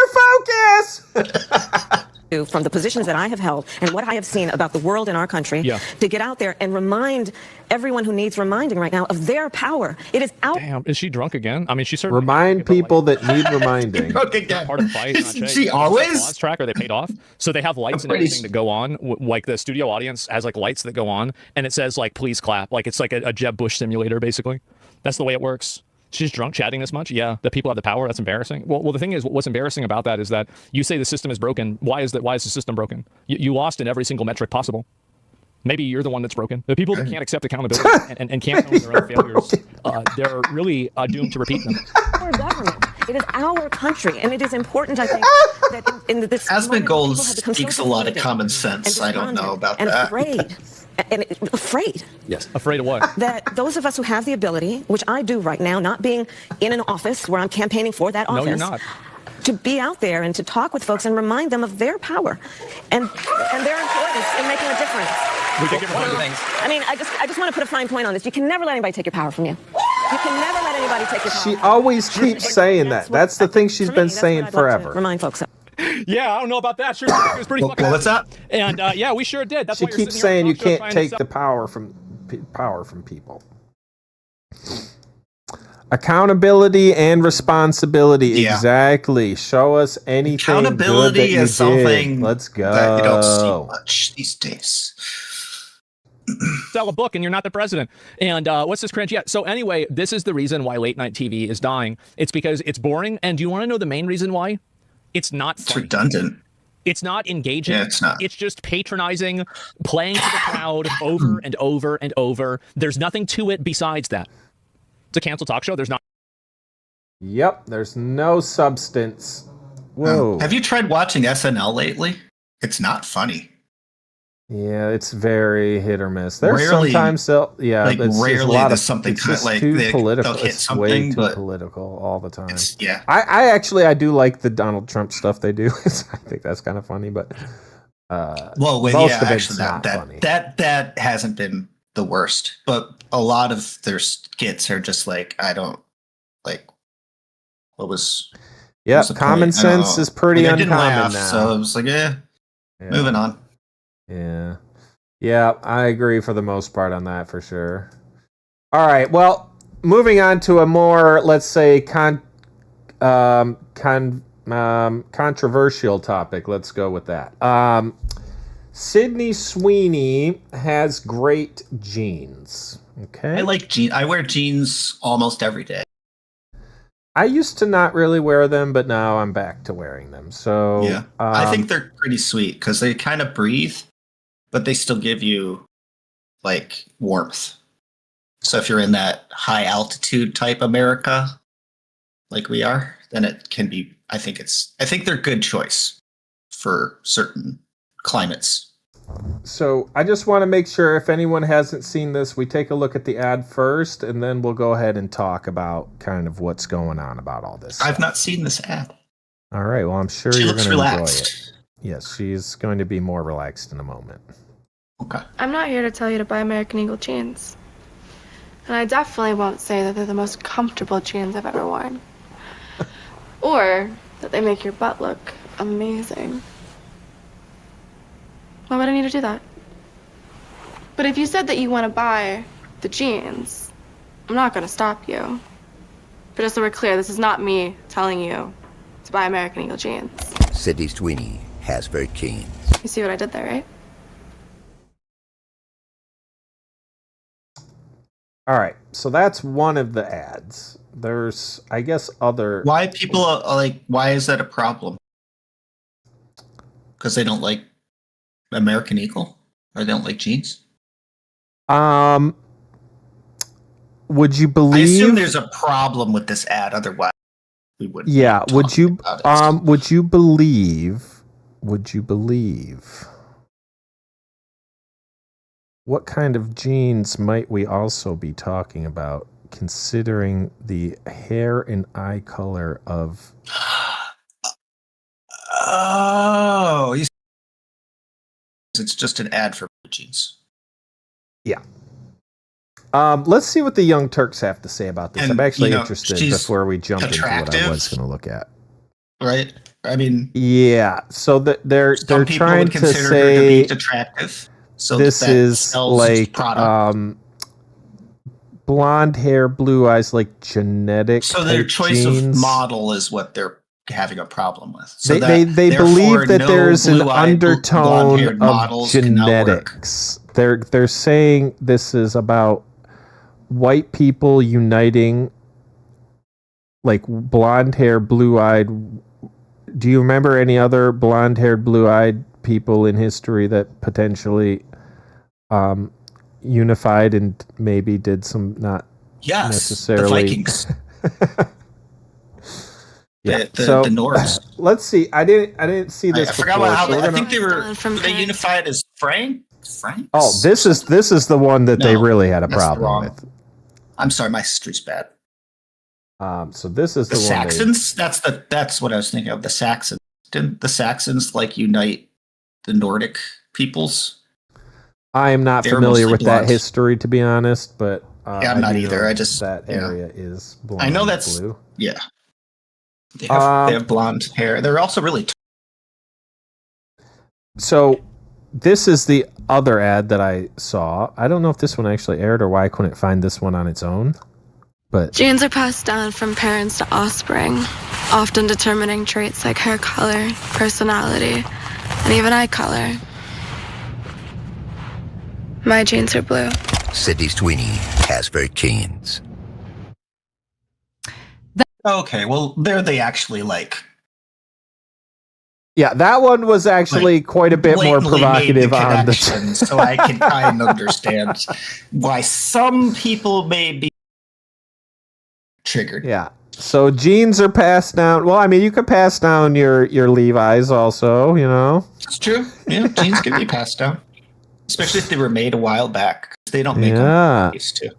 focus. From the positions that I have held and what I have seen about the world in our country, to get out there and remind everyone who needs reminding right now of their power. It is out. Damn, is she drunk again? I mean, she certainly remind people that need reminding. Drunk again. Part of the fight. She always track. Are they paid off? So they have lights and everything that go on. Like the studio audience has like lights that go on, and it says like "please clap." Like it's like a Jeb Bush simulator, basically. That's the way it works. She's drunk chatting this much? Yeah, the people have the power. That's embarrassing. Well, the thing is, what's embarrassing about that is that you say the system is broken. Why is the system broken? You lost in every single metric possible. Maybe you're the one that's broken. The people that can't accept accountability and can't own their own failures, they're really doomed to repeat them. Our government. It is our country, and it is important, I think, that in this Asmongold speaks a lot of common sense. I don't know about that. Afraid. Yes. Afraid of what? That those of us who have the ability, which I do right now, not being in an office where I'm campaigning for that office. No, you're not. To be out there and to talk with folks and remind them of their power and their importance in making a difference. One of the things. I mean, I just want to put a fine point on this. You can never let anybody take your power from you. You can never let anybody take your power. She always keeps saying that. That's the thing she's been saying forever. Remind folks of. Yeah, I don't know about that. Sure, it was pretty fucking. What's up? And yeah, we sure did. That's she why keeps saying you can't take the power from people. Accountability and responsibility. Yeah. Exactly. Show us anything Accountability good that you is something did. Let's go. that you don't see much these days. Sell a book and you're not the president. And what's this cringe? Yeah. So anyway, this is the reason why late night TV is dying. It's because it's boring. And do you want to know the main reason why? It's not funny. It's redundant. It's not engaging. Yeah, it's not. It's just patronizing, playing to the crowd over and over and over. There's nothing to it besides that. It's a canceled talk show. There's not. Yep. There's no substance. Whoa. Have you tried watching SNL lately? It's not funny. Yeah, it's very hit or miss. There's Rarely, sometimes like it's rarely a lot there's of something it's just like too they'll political. hit It's way something, too but political all the time. Yeah. I do like the Donald Trump stuff they do. I think that's kind of funny, but well, when, most yeah, of it's actually, not funny. that hasn't been the worst, but a lot of their skits are just like I don't like. What was? Yeah, the common point? I don't sense know. is pretty Like, I didn't uncommon laugh, now. so I was like, moving on. Yeah. Yeah, I agree for the most part on that for sure. All right, well, moving on to a more, let's say, controversial topic. Let's go with that. Sydney Sweeney has great jeans. Okay. I like jeans. I wear jeans almost every day. I used to not really wear them, but now I'm back to wearing them. So Yeah, I think they're pretty sweet because they kind of breathe, but they still give you like warmth. So if you're in that high altitude type America, like we are, then it can be. I think they're a good choice for certain climates. So I just want to make sure if anyone hasn't seen this, we take a look at the ad first, and then we'll go ahead and talk about kind of what's going on about all this. I've not seen this ad. All right. Well, I'm sure She you're looks going to enjoy relaxed. it. Yes, she's going to be more relaxed in a moment. Okay. I'm not here to tell you to buy American Eagle jeans. And I definitely won't say that they're the most comfortable jeans I've ever worn. Or that they make your butt look amazing. Why would I need to do that? But if you said that you want to buy the jeans, I'm not going to stop you. But just so we're clear, this is not me telling you to buy American Eagle jeans. Sydney Sweeney has very jeans. You see what I did there, right? All right. So that's one of the ads. There's, I guess, other. Why people are like? Why is that a problem? Because they don't like American Eagle, or they don't like jeans. Would you believe? I assume there's a problem with this ad. Otherwise, we wouldn't. Yeah. Would you? about it. Would you believe? Would you believe? What kind of jeans might we also be talking about, considering the hair and eye color of? Oh, it's just an ad for jeans. Yeah. Let's see what the Young Turks have to say about this. And, I'm actually you know, interested she's before we jump into what I attractive. was going to look at. Right? I mean, Yeah. So they're some people trying would to consider her to say be attractive. So this that is sells like product. blonde hair, blue eyes, like genetic. So their type choice genes. of model is what they're having a problem with. So They therefore, believe that no there's an blue-eyed, undertone blonde-haired of models can now work. genetics. They're saying this is about white people uniting, like blonde hair, blue eyed. Do you remember any other blonde haired, blue eyed people in history that potentially unified and maybe did some not Yes, necessarily the Vikings. Yeah, the Norse. Let's see. I didn't see this. I forgot before, how so we're I gonna- think they unified as Frank. Oh, this is the one that they No, really had a that's problem wrong. with. I'm sorry, my history's bad. So this is The the one. Saxons. That's what I was thinking of. The Saxons. Didn't the Saxons like unite the Nordic peoples? I am not They were familiar mostly with that blonde. history, to be honest, but Yeah, I'm not do either. know I just that you know. area is blonde. I know and that's blue. yeah. They have blonde hair. They're also really. So this is the other ad that I saw. I don't know if this one actually aired or why I couldn't find this one on its own. But genes are passed down from parents to offspring, often determining traits like hair color, personality, and even eye color. My genes are blue. Sydney Sweeney has very genes. Okay, well, there they actually like. yeah, that one was actually quite a bit more blatantly made provocative on the. connection, so I can kind of understand why some people may be triggered. Yeah. So genes are passed down. Well, I mean, you could pass down your Levi's also, you know. It's true. Yeah, genes can be passed down, especially if they were made a while back. They don't make them Yeah. like they used to.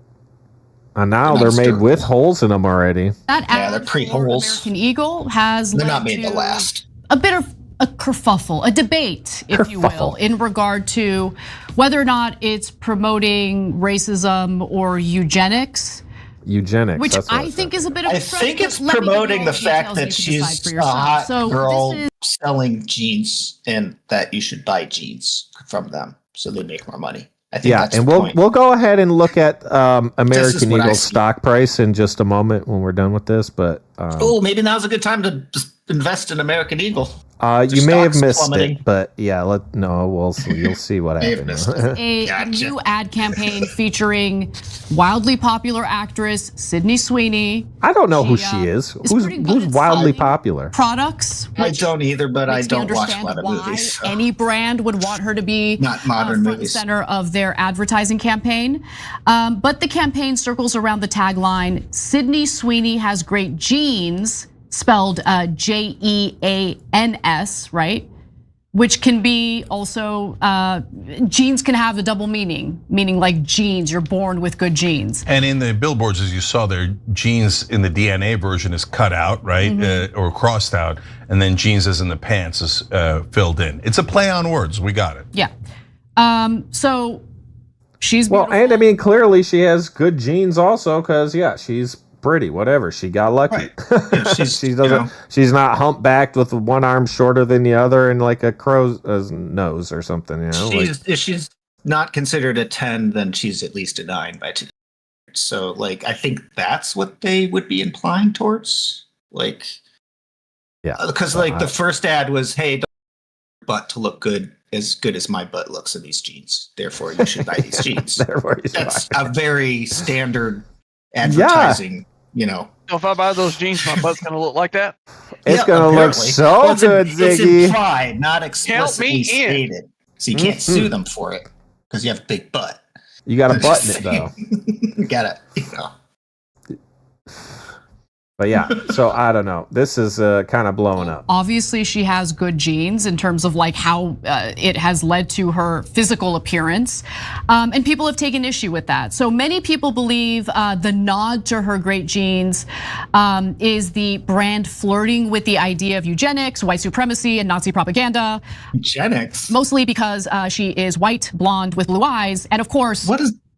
And now they're made with holes in them already. That Yeah, they're ad pre-holes. American Eagle has They're led not made to to last. a bit of a kerfuffle, a debate, if you will, Kerfuffle. in regard to whether or not it's promoting racism or eugenics. Eugenics. Which that's what I think is a bit of a I stretch, think but it's let me give you promoting all the details fact and that you can decide she's for a yourself. hot So girl this is selling jeans, and that you should buy jeans from them so they make more money. I think Yeah, that's and the we'll point. we'll go ahead and look at American what I Eagle's see. stock price in just a moment when we're done with this. But Oh, maybe now's a good time to just invest in American Eagle. you may have stock's missed plummeting. it. But yeah, we'll see. You'll see what May have happens. missed it. a new ad campaign featuring wildly popular actress Sydney Sweeney. I don't know who She, she is. is Who's pretty good at wildly selling popular? Products. I don't either, but I makes me don't watch a understand lot of why movies. so. any brand would want her to be Not modern front and movies. center of their advertising campaign. But the campaign circles around the tagline, Sydney Sweeney has great genes, spelled Jeans, right? Which can be also, genes can have a double meaning like genes, you're born with good genes. And in the billboards, as you saw there, genes in the DNA version is cut out, right? Or crossed out. And then genes as in the pants is filled in. It's a play on words, we got it. Yeah, so she's Well, and I mean, clearly she has good genes also, because yeah, she's pretty. Whatever, she got lucky. Yeah, she's, She doesn't. She's not humpbacked with one arm shorter than the other and like a crow's nose or something. You know, if she's not considered a 10, then she's at least a 9 by today. So, like, I think that's what they would be implying towards. Like, yeah, because like the first ad was, "Hey, don't want your butt to look good as my butt looks in these jeans. Therefore, you should buy these jeans." That's a very standard advertising. You know, So if I buy those jeans, my butt's gonna look like that. it's gonna look apparently. so Well, good, It's Ziggy. implied, not Count explicitly me in. stated. So you can't sue them for it because you have a big butt. You got to I'm just button it though. saying. You gotta, you know. But yeah, so I don't know. This is kind of blowing up. Obviously, she has good genes in terms of like how it has led to her physical appearance, and people have taken issue with that. So many people believe the nod to her great genes is the brand flirting with the idea of eugenics, white supremacy, and Nazi propaganda. Eugenics, mostly because she is white, blonde, with blue eyes, and of course,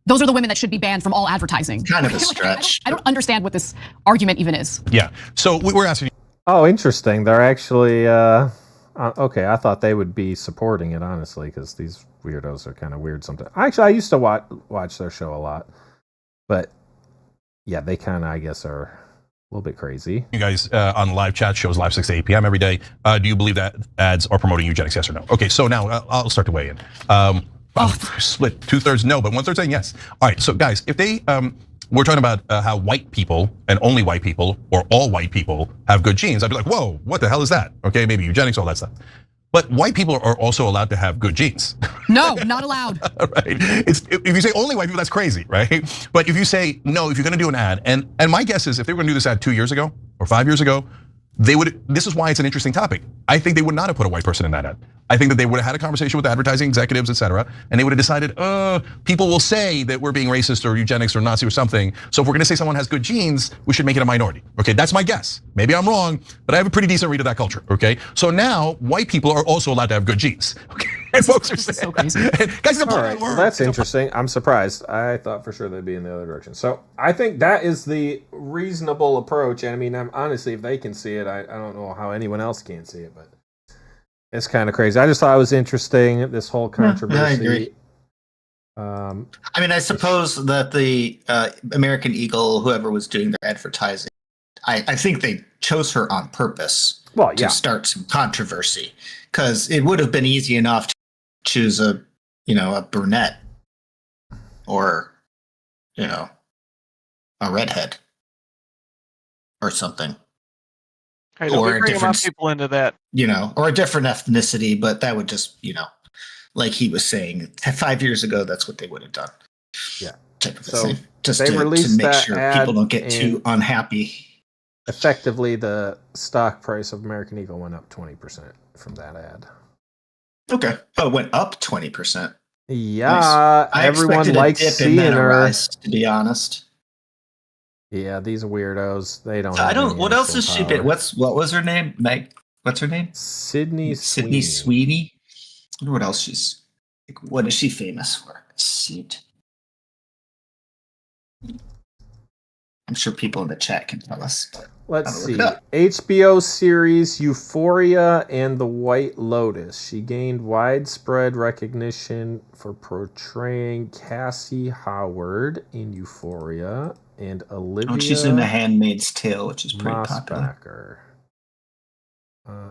those are the women that should be banned from all advertising. Kind of a stretch. I don't understand what this argument even is. Yeah. So we're asking. Oh, interesting. They're actually okay. I thought they would be supporting it, honestly, because these weirdos are kind of weird sometimes. Actually, I used to watch their show a lot, but yeah, they kind of, I guess, are a little bit crazy. You guys on live chat shows live 6 to 8 p.m. every day. Do you believe that ads are promoting eugenics? Yes or no? Okay, so now I'll start to weigh in. Split 2/3 no, but 1/3 saying yes. All right, so guys, if they we're talking about how white people and only white people or all white people have good genes, I'd be like, whoa, what the hell is that? Okay, maybe eugenics, all that stuff. But white people are also allowed to have good genes. No, not allowed. Right? If you say only white people, that's crazy, right? But if you say no, if you're going to do an ad, and my guess is if they were going to do this ad 2 years ago or 5 years ago, they would. This is why it's an interesting topic. I think they would not have put a white person in that ad. I think that they would have had a conversation with advertising executives, et cetera, and they would have decided, people will say that we're being racist or eugenics or Nazi or something. So if we're gonna say someone has good genes, we should make it a minority. Okay, that's my guess. Maybe I'm wrong, but I have a pretty decent read of that culture. Okay, so now white people are also allowed to have good genes. Okay, and folks are saying, so crazy. Guys, all right, well, that's interesting. I'm surprised. I thought for sure they'd be in the other direction. So I think that is the reasonable approach. And I mean, honestly, if they can see it, I don't know how anyone else can see it, but. It's kind of crazy. I just thought it was interesting, this whole controversy. I agree. I mean, I suppose that the American Eagle, whoever was doing their advertising, I think they chose her on purpose to start some controversy, because it would have been easy enough to choose a brunette or, a redhead or something. Hey, don't be bringing my people into that. Or a different ethnicity, but that would just, like he was saying, 5 years ago, that's what they would have done. Yeah. So just to make sure people don't get too unhappy. Effectively, the stock price of American Eagle went up 20% from that ad. Okay. Oh, it went up 20%. Yeah, nice. everyone likes seeing her. Rise, to be honest. Yeah, these weirdos. They don't. What else has she been? What was her name? What's her name? Sydney Sweeney. I wonder what else she's. What is she famous for? Shit. I'm sure people in the chat can tell us. Let's see. HBO series Euphoria and The White Lotus. She gained widespread recognition for portraying Cassie Howard in Euphoria and Olivia. Oh, she's in The Handmaid's Tale, which is pretty popular.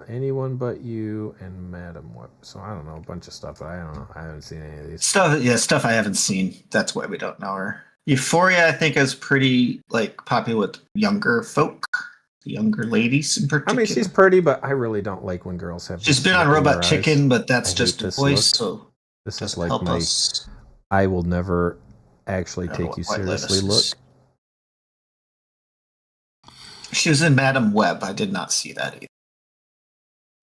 Anyone But You and Madam Web. So I don't know, a bunch of stuff, but I don't know. I haven't seen any of these. Stuff I haven't seen. That's why we don't know her. Euphoria, I think, is pretty popular with younger folk, younger ladies in particular. I mean, she's pretty, but I really don't like when girls have. She's been on Robot Chicken, but that's just a voice. So this is like my. I will never actually take you seriously. Look. She was in Madam Web. I did not see that either.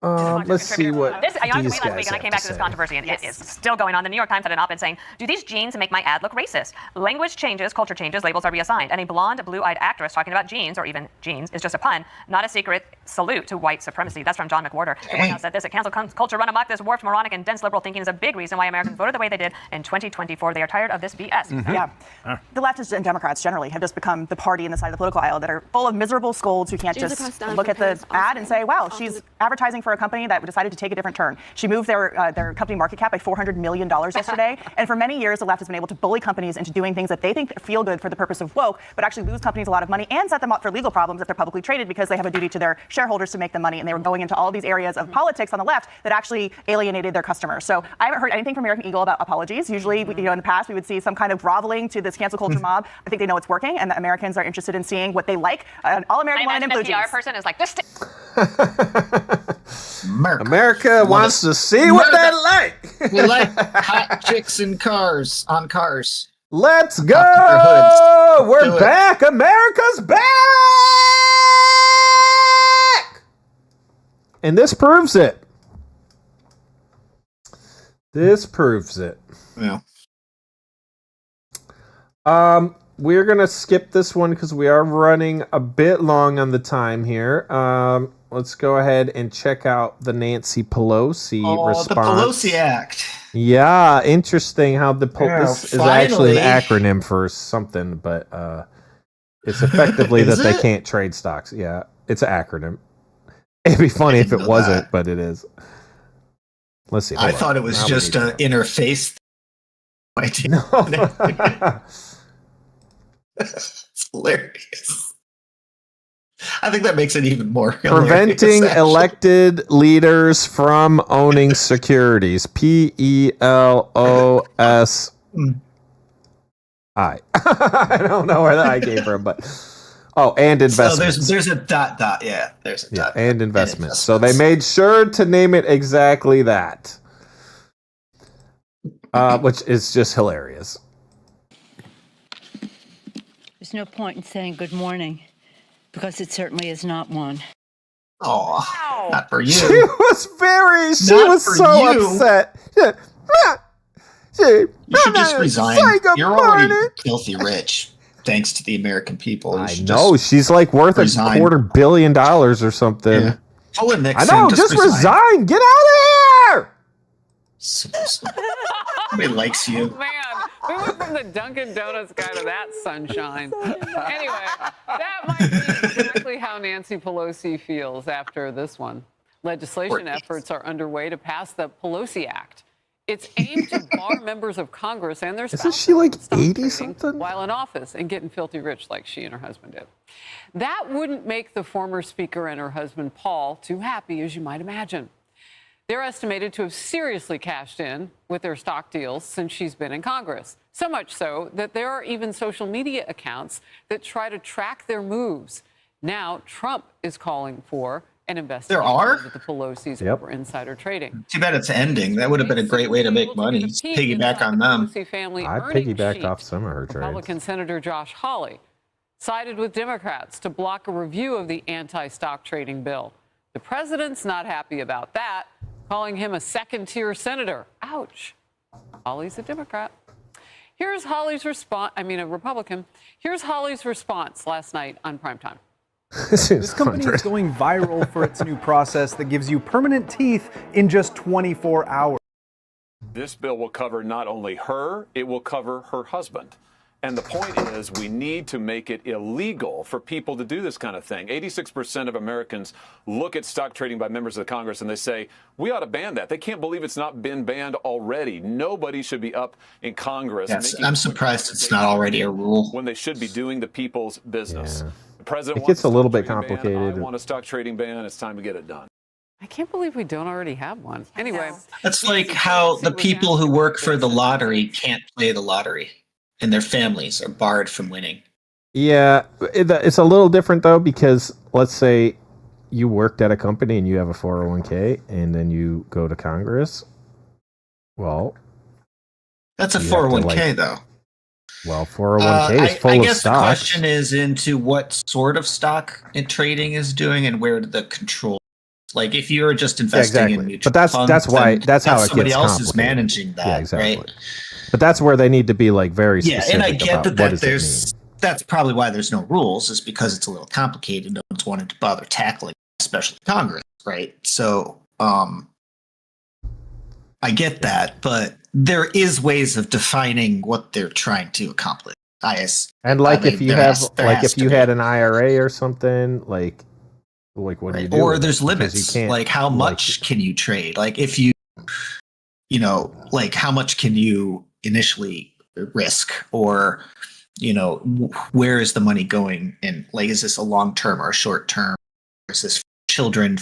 Let's see what I these was last guys week, and I came have back to to this say. controversy, and it is still going on. The New York Times had an op-ed saying, "Do these genes make my ad look racist? Language changes, culture changes, labels are reassigned, and a blonde, blue-eyed actress talking about genes, or even jeans, is just a pun, not a secret salute to white supremacy." That's from John McWhorter. The White House said this: "A cancel culture run amok, this warped, moronic, and dense liberal thinking is a big reason why Americans voted the way they did in 2024. They are tired of this BS." Yeah. The leftists and Democrats generally have just become the party in the side of the political aisle that are full of miserable scolds who can't just look at the ad and say, wow, she's advertising for a company that decided to take a different turn. She moved their company market cap by $400 million yesterday. And for many years, the left has been able to bully companies into doing things that they think feel good for the purpose of woke, but actually lose companies a lot of money and set them up for legal problems if they're publicly traded, because they have a duty to their shareholders to make them money. And they were going into all these areas of politics on the left that actually alienated their customers. So I haven't heard anything from American Eagle about apologies. Usually, in the past, we would see some kind of groveling to this cancel culture mob. I think they know it's working, and the Americans are interested in seeing what they like. All American women in blue jeans. PR person is like, this. America wants to see what they like. We like hot chicks in cars, on cars. Let's go! We're back. America's back! And this proves it. This proves it. Yeah. We're going to skip this one because we are running a bit long on the time here. Let's go ahead and check out the Nancy Pelosi response. The Pelosi Act. Yeah, interesting how this is actually an acronym for something, but it's effectively that they can't trade stocks. Yeah, it's an acronym. It'd be funny if it wasn't, but it is. Let's see. I thought it was just an interface. No. It's hilarious. I think that makes it even more hilarious. Preventing elected leaders from owning securities. PELOSI. I don't know where that I came from, but and investments. So there's a dot. Yeah, there's a dot. And investments. So they made sure to name it exactly that, which is just hilarious. There's no point in saying good morning, because it certainly is not one. Oh, not for you. She was so upset. You should just resign. You're already filthy rich, thanks to the American people. I know, she's like worth $250 million or something. Yeah. Pull a Nixon. I know, just resign. Get out of here. Nobody likes you. Man, we went from the Dunkin' Donuts guy to that sunshine. Anyway, that might be exactly how Nancy Pelosi feels after this one. Legislation efforts are underway to pass the Pelosi Act. It's aimed to bar members of Congress and their spouses Isn't she like from stock 80 trading something? while in office and getting filthy rich like she and her husband did. That wouldn't make the former speaker and her husband Paul too happy, as you might imagine. They're estimated to have seriously cashed in with their stock deals since she's been in Congress. So much so that there are even social media accounts that try to track their moves. Now, Trump is calling for an investigation into the Pelosi's over insider trading. Too bad it's ending. That would have been a great way to make money. Just piggyback on them. I piggybacked off some of her trades. Republican Senator Josh Hawley sided with Democrats to block a review of the anti-stock trading bill. The president's not happy about that, calling him a second-tier senator. Ouch. Hawley's a Democrat. Here's Hawley's response. I mean, a Republican. Here's Hawley's response last night on primetime. This company is going viral for its new process that gives you permanent teeth in just 24 hours. This bill will cover not only her, it will cover her husband. And the point is, we need to make it illegal for people to do this kind of thing. 86% of Americans look at stock trading by members of the Congress and they say, we ought to ban that. They can't believe it's not been banned already. Nobody should be up in Congress. Yes, I'm surprised it's not already a rule. When they should be doing the people's business. Yeah. The president It gets a wants little bit stock trading ban. complicated. I want a stock trading ban. It's time to get it done. I can't believe we don't already have one. Anyway. That's like how the people who work for the lottery can't play the lottery. And their families are barred from winning. Yeah, it's a little different though, because let's say you worked at a company and you have a 401k and then you go to Congress. Well, that's a 401k though. Well, 401k is full I of guess stock. the question is into what sort of stock and trading is doing and where the control. Like if you're just investing in mutual but funds, that's why then that's how it somebody gets else is complicated. managing that, Yeah, exactly. right? But that's where they need to be like very specific. Yeah, and I get about that there's that's probably why there's no rules, is because it's a little complicated. No one's wanted to bother tackling, especially Congress, right? So I get that, but there is ways of defining what they're trying to accomplish. And like if you have like if you had an IRA or something, like what do you do? Or with it? there's Because limits, you can't, like how much can you trade? Like if you like how much can you initially risk, or where is the money going, and like is this a long term or a short term? Is this children?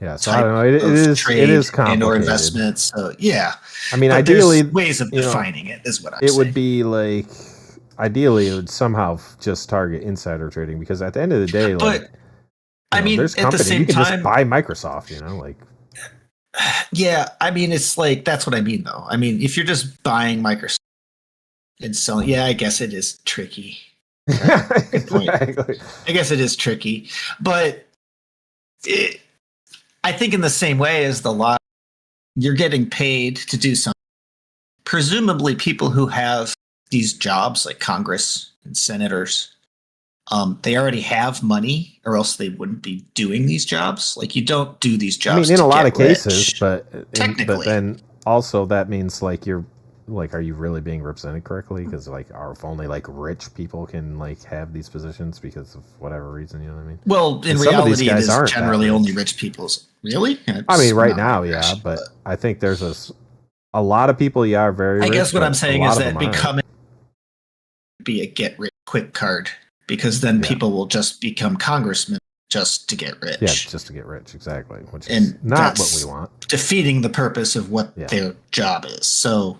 Yeah, so I don't know. It is complicated. And or investments. So yeah, I mean, but ideally, there's ways of defining it is what I'm saying. saying. Would be like ideally it would somehow just target insider trading, because at the end of the day, like, I mean, there's at the company same you can time, just buy Microsoft, like. Yeah, I mean, it's like that's what I mean, though. I mean, if you're just buying Microsoft and selling, I guess it is tricky. Good point. Exactly. I guess it is tricky, but I think in the same way as the law, you're getting paid to do something. Presumably, people who have these jobs, like Congress and senators, they already have money, or else they wouldn't be doing these jobs. Like you don't do these jobs. I mean, in to a lot get of cases, rich. but then also that means like you're like, are you really being represented correctly? Because like, if only like rich people can like have these positions because of whatever reason, you know what I mean? Well, in reality, it is generally only rich people's. Really? I mean, right now, yeah, but I think there's a lot of people, are very rich. I guess what I'm saying is that becoming be a get rich quick card, because then people will just become congressmen just to get rich. Yeah, just to get rich, exactly. Which is not what we want. Defeating the purpose of what their job is. So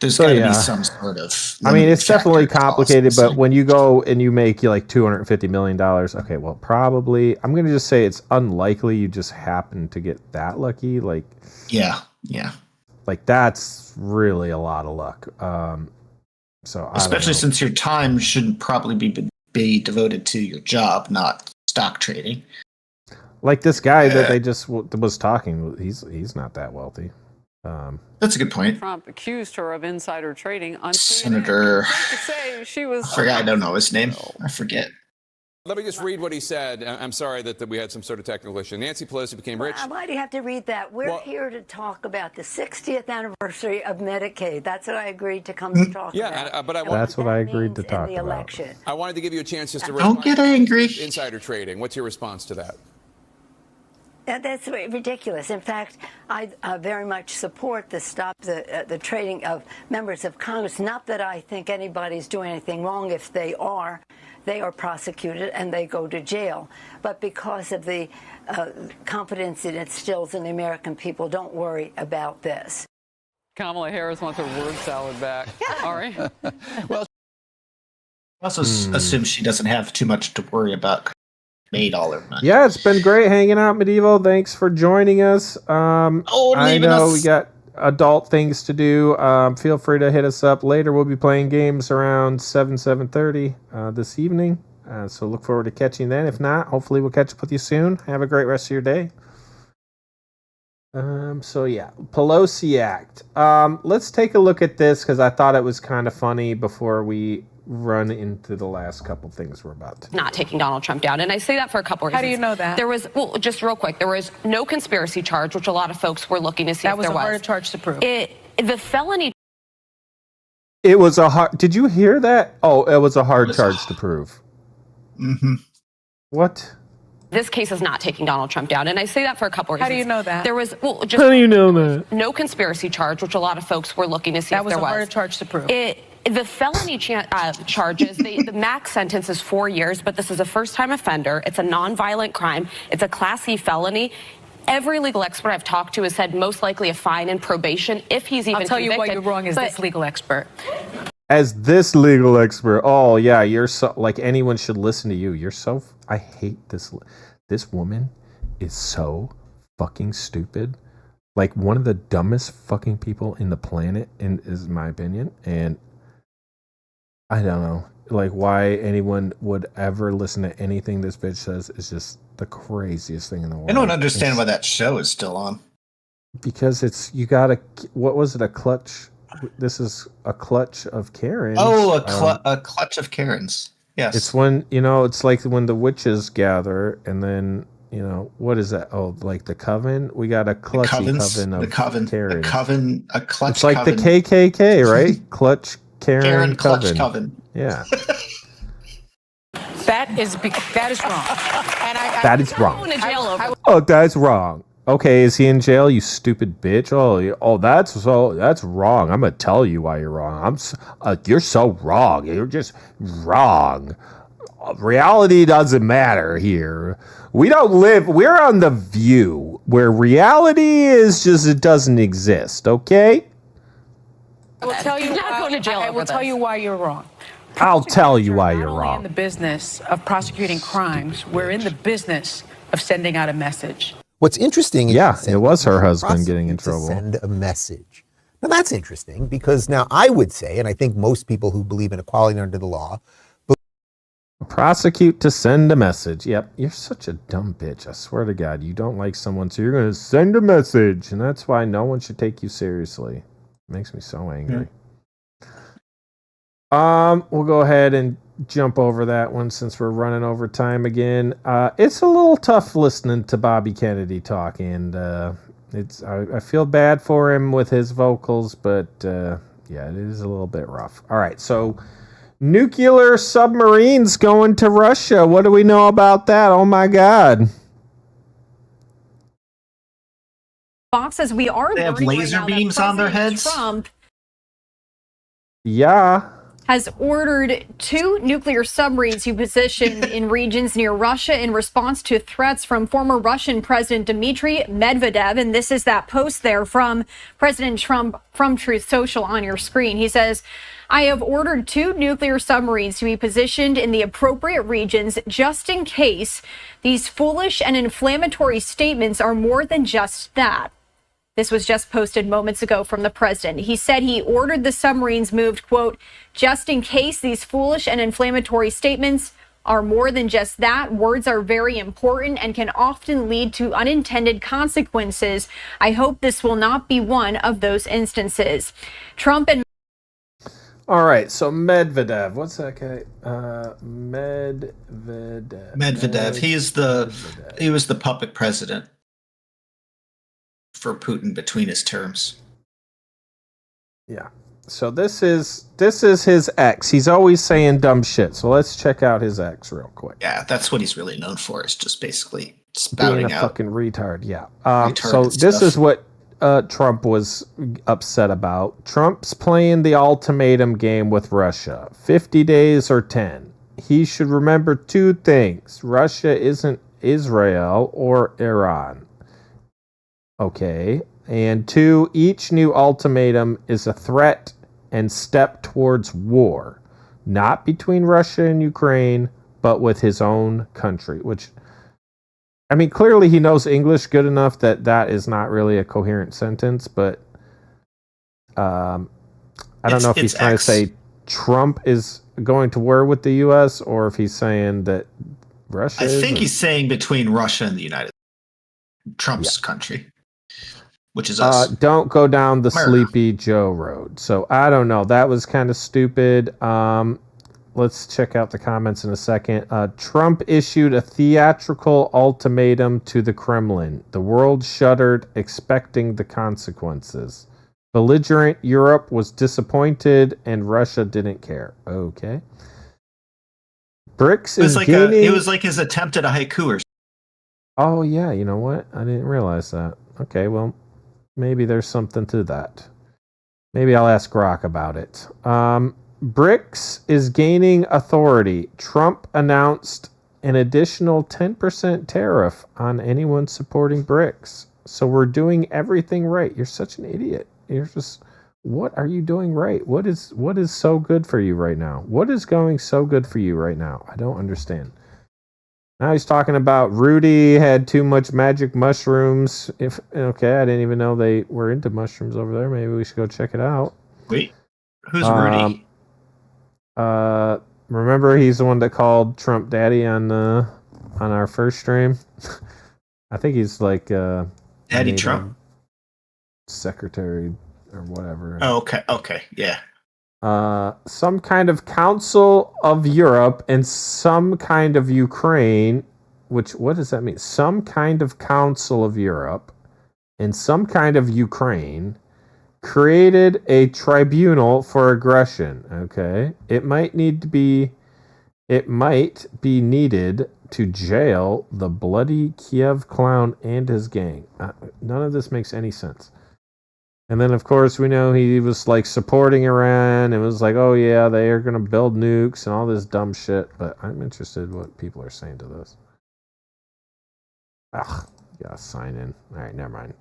there's got to be some sort of. I mean, it's definitely complicated, but when you go and you make like $250 million, okay, well, probably I'm going to just say it's unlikely you just happen to get that lucky. Like, yeah, like that's really a lot of luck. So especially since your time should probably be devoted to your job, not stock trading. Like this guy that they just was talking, he's not that wealthy. That's a good point. Trump accused her of insider trading on Senator. She was. I forgot. I don't know his name. I forget. Let me just read what he said. I'm sorry that we had some sort of technical issue. Nancy Pelosi became rich. Why do you have to read that? We're here to talk about the 60th anniversary of Medicaid. That's what I agreed to come to talk about. But that's what I agreed to talk about. Election. I wanted to give you a chance just to Don't get angry. Insider trading. What's your response to that? That's ridiculous. In fact, I very much support the stop the trading of members of Congress. Not that I think anybody's doing anything wrong. If they are prosecuted and they go to jail. But because of the confidence it instills in the American people, don't worry about this. Kamala Harris wants her word salad back. Ari? Well, also assume she doesn't have too much to worry about. Made all her money. Yeah, it's been great hanging out, Medieval. Thanks for joining us. I know we got adult things to do. Feel free to hit us up later. We'll be playing games around 7:30 this evening. So look forward to catching then. If not, hopefully we'll catch up with you soon. Have a great rest of your day. So yeah, Pelosi Act. Let's take a look at this because I thought it was kind of funny before we run into the last couple things we're about to do. Not taking Donald Trump down. And I say that for a couple reasons. How do you know that? There was, well, just real quick, there was no conspiracy charge, which a lot of folks were looking to see that if was there a harder charge to prove. The felony. It was a hard. Did you hear that? Oh, it was a hard charge to prove. Mm-hmm. What? This case is not taking Donald Trump down. And I say that for a couple reasons. How do you know that? There was, well, just How do you know that? no conspiracy charge, which a lot of folks were looking to see That if was there a was. harder charge to prove. The felony charges, the max sentence is 4 years, but this is a first-time offender. It's a non-violent crime. It's a Class C felony. Every legal expert I've talked to has said most likely a fine and probation if he's even I'll tell you convicted. why you're wrong as this legal expert. As this legal expert. Oh yeah, you're so like anyone should listen to you. You're so. I hate this. This woman is so fucking stupid. Like one of the dumbest fucking people in the planet, is my opinion. And I don't know, like why anyone would ever listen to anything this bitch says is just the craziest thing in the world. I don't understand why that show is still on. Because it's, you gotta, what was it, a clutch? This is a clutch of Karens. Oh, a clutch of Karens. Yes. It's when, it's like when the witches gather and then, what is that? Oh, like the coven? We got a clutchy coven of Karens. A clutch It's like coven. the KKK, right? Clutch Karen clutch coven. coven. Yeah. That is wrong. And That is wrong. Going to jail over. Oh, that's wrong. Okay, is he in jail, you stupid bitch? Oh, that's wrong. I'm gonna tell you why you're wrong. You're so wrong. You're just wrong. Reality doesn't matter here. We're on The View, where reality is just, it doesn't exist, okay? I will tell you. Not going to jail I over will tell this. you why you're wrong. I'll tell you why you're Not only in wrong. the business of prosecuting crimes, we're in the business of sending out a message. What's interesting is it was her husband getting in trouble. Send a message. Now that's interesting because now I would say, and I think most people who believe in equality under the law, Prosecute to send a message. Yep, you're such a dumb bitch. I swear to God, you don't like someone, so you're going to send a message. And that's why no one should take you seriously. It makes me so angry. We'll go ahead and jump over that one since we're running over time again. It's a little tough listening to Bobby Kennedy talk, and I feel bad for him with his vocals, but yeah, it is a little bit rough. All right, so nuclear submarines going to Russia. What do we know about that? Oh my God. Boxes, we are They have learning laser right now that beams on their President heads? Trump Yeah. has ordered 2 nuclear submarines to be positioned in regions near Russia in response to threats from former Russian President Dmitry Medvedev. And this is that post there from President Trump from Truth Social on your screen. He says, I have ordered 2 nuclear submarines to be positioned in the appropriate regions just in case these foolish and inflammatory statements are more than just that. This was just posted moments ago from the president. He said he ordered the submarines moved, quote, just in case these foolish and inflammatory statements are more than just that. Words are very important and can often lead to unintended consequences. I hope this will not be one of those instances. Trump and All right, so Medvedev. What's that guy? Medvedev. Medvedev. He was the puppet president for Putin between his terms. Yeah. So this is his ex. He's always saying dumb shit. So let's check out his ex real quick. Yeah, that's what he's really known for, is just basically spouting being a out fucking retard. Yeah. retarded So this stuff. is what Trump was upset about. Trump's playing the ultimatum game with Russia. 50 days or 10. He should remember two things. Russia isn't Israel or Iran. Okay. And two, each new ultimatum is a threat and step towards war. Not between Russia and Ukraine, but with his own country. Which, I mean, clearly he knows English good enough that that is not really a coherent sentence, but I don't know if he's trying to say Trump is going to war with the U.S. or if he's saying that Russia is. I think he's saying between Russia and the United Trump's country, which is us. Don't go down the America. Sleepy Joe road. So I don't know. That was kind of stupid. Let's check out the comments in a second. Trump issued a theatrical ultimatum to the Kremlin. The world shuddered, expecting the consequences. Belligerent Europe was disappointed, and Russia didn't care. Okay. BRICS is gaining... It was like his attempt at a haiku or something. Oh, yeah. You know what? I didn't realize that. Okay, well, maybe there's something to that. Maybe I'll ask Grok about it. BRICS is gaining authority. Trump announced an additional 10% tariff on anyone supporting BRICS. So we're doing everything right. You're such an idiot. You're just, what are you doing right? What is so good for you right now? What is going so good for you right now? I don't understand. Now he's talking about Rudy had too much magic mushrooms. Okay, I didn't even know they were into mushrooms over there. Maybe we should go check it out. Wait, who's Rudy? Remember he's the one that called Trump daddy on our first stream? I think he's like Daddy Trump? Secretary or whatever. Oh, okay, yeah. Some kind of Council of Europe and some kind of Ukraine, what does that mean? Some kind of Council of Europe and some kind of Ukraine created a tribunal for aggression. Okay. It might be needed to jail the bloody Kiev clown and his gang. None of this makes any sense. And then, of course, we know he was like supporting Iran and was like, oh, yeah, they are going to build nukes and all this dumb shit. But I'm interested in what people are saying to this. Yeah, sign in. All right, never mind.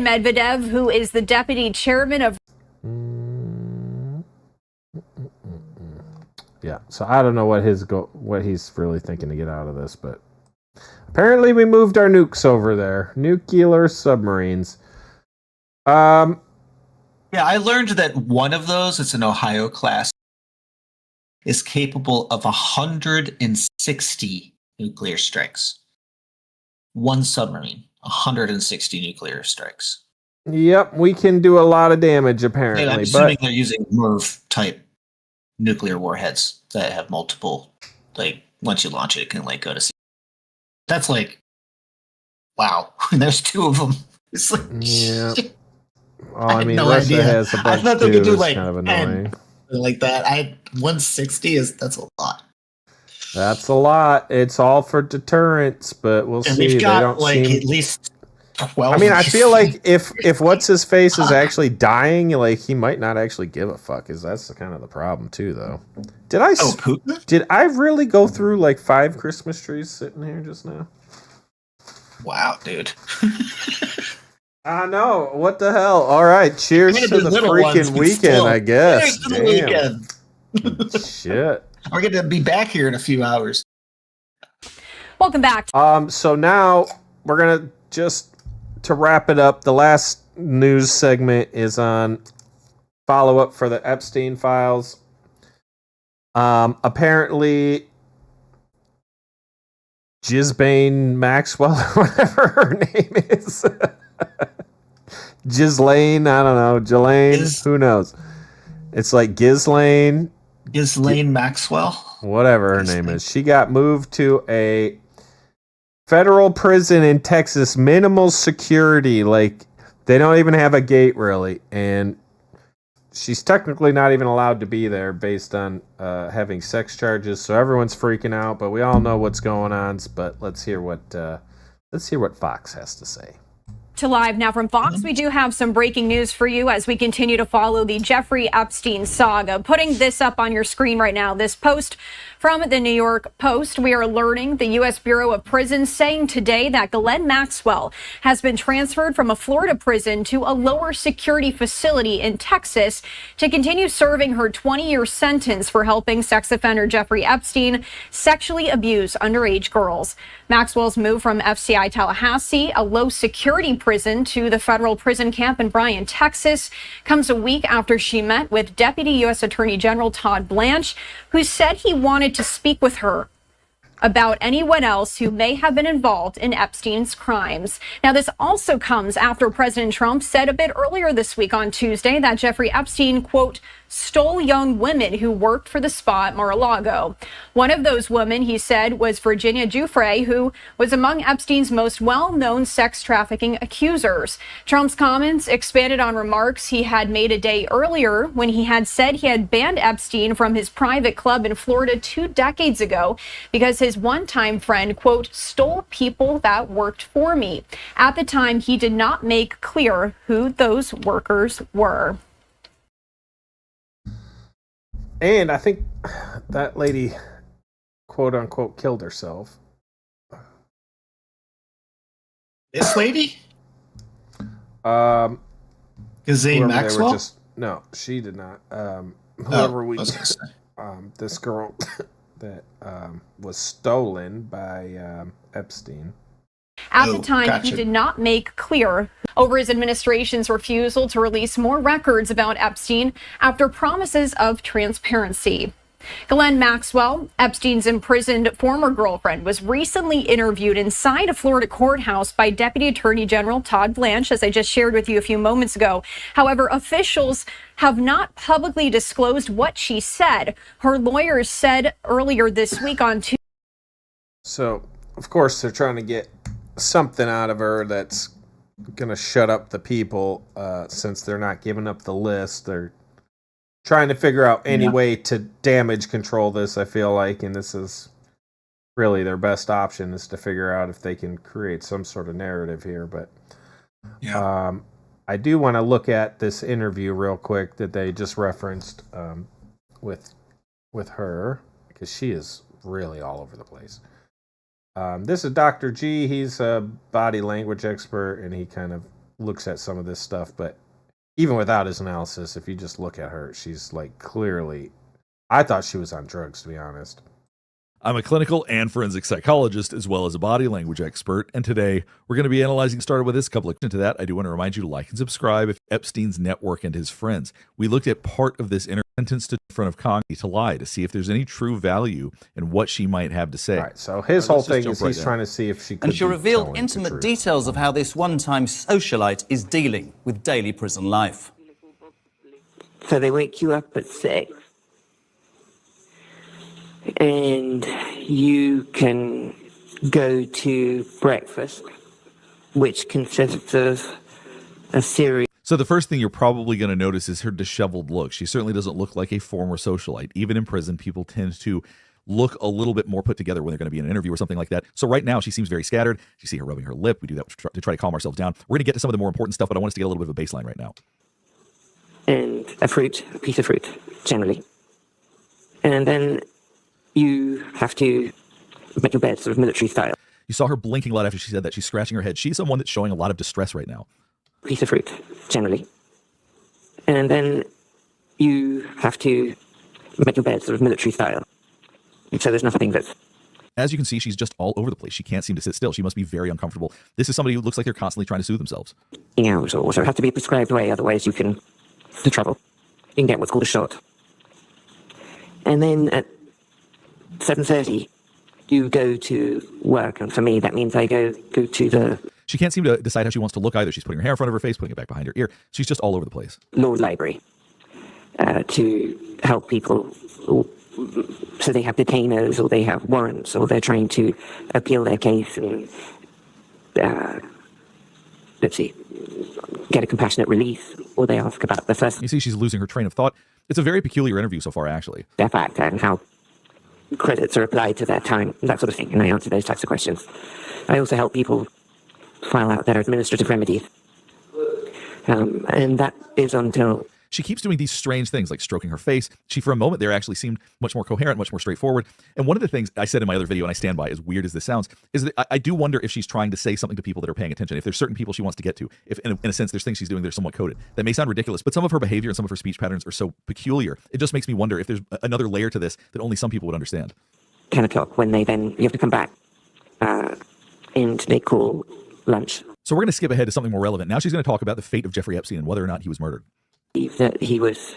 Medvedev, who is the deputy chairman of... Yeah, so I don't know what he's really thinking to get out of this, but apparently we moved our nukes over there. Nuclear submarines. Yeah, I learned that one of those, it's an Ohio class, is capable of 160 nuclear strikes. One submarine, 160 nuclear strikes. Yep, we can do a lot of damage, apparently. I'm assuming they're using MIRV-type nuclear warheads that have multiple, like, once you launch it, it can, like, go to sea. That's like, wow. There's two of them. It's like, yeah. shit. Oh, I mean, Russia idea. has a bunch I thought they could do too. like Kind of 10, annoying. like that. 160 that's a lot. That's a lot. It's all for deterrence, but we'll And see. they've got they don't like seem... at least 12. I mean, I feel like if what's his face is actually dying, like he might not actually give a fuck. That's kind of the problem too, though. Putin? Did I really go through like 5 Christmas trees sitting here just now? Wow, dude. I know. What the hell? All right. Cheers to the freaking weekend, I guess. Cheers to the weekend. Shit. We're going to be back here in a few hours. Welcome back. So now we're going to to wrap it up, the last news segment is on follow-up for the Epstein files. Apparently, Ghislaine Maxwell, or whatever her name is. Ghislaine, I don't know. Ghislaine, who knows? It's like Ghislaine Maxwell? Whatever her name is. She got moved to a federal prison in Texas, minimal security. Like, they don't even have a gate, really. And she's technically not even allowed to be there based on having sex charges. So everyone's freaking out, but we all know what's going on. But let's hear what Fox has to say. To live now from Fox, we do have some breaking news for you as we continue to follow the Jeffrey Epstein saga. Putting this up on your screen right now, this post from the New York Post. We are learning the U.S. Bureau of Prisons saying today that Ghislaine Maxwell has been transferred from a Florida prison to a lower security facility in Texas to continue serving her 20-year sentence for helping sex offender Jeffrey Epstein sexually abuse underage girls. Maxwell's move from FCI Tallahassee, a low security prison, to the federal prison camp in Bryan, Texas, comes a week after she met with Deputy U.S. Attorney General Todd Blanche, who said he wanted to speak with her about anyone else who may have been involved in Epstein's crimes. Now, this also comes after President Trump said a bit earlier this week on Tuesday that Jeffrey Epstein, quote, stole young women who worked for the spa at Mar-a-Lago. One of those women, he said, was Virginia Giuffre, who was among Epstein's most well-known sex trafficking accusers. Trump's comments expanded on remarks he had made a day earlier when he had said he had banned Epstein from his private club in Florida 2 decades ago because his one-time friend, quote, stole people that worked for me. At the time, he did not make clear who those workers were. And I think that lady, quote unquote, killed herself. This lady? Ghislaine Maxwell? No, she did not. This girl that was stolen by Epstein. At the time, he did not make clear over his administration's refusal to release more records about Epstein after promises of transparency. Ghislaine Maxwell, Epstein's imprisoned former girlfriend, was recently interviewed inside a Florida courthouse by Deputy Attorney General Todd Blanche, as I just shared with you a few moments ago. However, officials have not publicly disclosed what she said. Her lawyers said earlier this week on Tuesday. So, of course, they're trying to get something out of her that's going to shut up the people since they're not giving up the list. They're trying to figure out any way to damage control this, I feel like, and this is really their best option, is to figure out if they can create some sort of narrative here. But I do want to look at this interview real quick that they just referenced with her, because she is really all over the place. This is Dr. G. He's a body language expert, and he kind of looks at some of this stuff. But even without his analysis, if you just look at her, she's like clearly, I thought she was on drugs, to be honest. I'm a clinical and forensic psychologist as well as a body language expert, and today we're going to be analyzing, started with this couple of. Into that, I do want to remind you to like and subscribe if Epstein's network and his friends. We looked at part of this sentenced in front of Congress to lie to see if there's any true value in what she might have to say. All right, so his whole thing is he's trying to see if she could. And she revealed intimate details of how this one-time socialite is dealing with daily prison life. So they wake you up at 6. And you can go to breakfast, which consists of a series. So the first thing you're probably going to notice is her disheveled look. She certainly doesn't look like a former socialite. Even in prison, people tend to look a little bit more put together when they're going to be in an interview or something like that. So right now, she seems very scattered. You see her rubbing her lip. We do that to try to calm ourselves down. We're going to get to some of the more important stuff, but I want us to get a little bit of a baseline right now. And a piece of fruit, generally. And then you have to make your bed sort of military style. You saw her blinking a lot after she said that. She's scratching her head. She's someone that's showing a lot of distress right now. Piece of fruit, generally. And then you have to make your bed sort of military style. So there's nothing that's... As you can see, she's just all over the place. She can't seem to sit still. She must be very uncomfortable. This is somebody who looks like they're constantly trying to soothe themselves. Hours or so have to be a prescribed way, otherwise you can trouble. You can get what's called a shot. And then at 7:30, you go to work, and for me, that means I go to the... She can't seem to decide how she wants to look either. She's putting her hair in front of her face, putting it back behind her ear. She's just all over the place. Law library to help people, so they have detainers, or they have warrants, or they're trying to appeal their case, and let's see, get a compassionate release, or they ask about the first. You see, she's losing her train of thought. It's a very peculiar interview so far, actually. Step act and how credits are applied to their time, that sort of thing, and I answer those types of questions. I also help people file out their administrative remedies, and that is until. She keeps doing these strange things like stroking her face. She, for a moment there, actually seemed much more coherent, much more straightforward. And one of the things I said in my other video, and I stand by, as weird as this sounds, is that I do wonder if she's trying to say something to people that are paying attention. If there's certain people she wants to get to, if in a sense there's things she's doing that are somewhat coded. That may sound ridiculous, but some of her behavior and some of her speech patterns are so peculiar. It just makes me wonder if there's another layer to this that only some people would understand. 10 o'clock, when you have to come back, and they call lunch. So we're going to skip ahead to something more relevant. Now she's going to talk about the fate of Jeffrey Epstein and whether or not he was murdered. That he was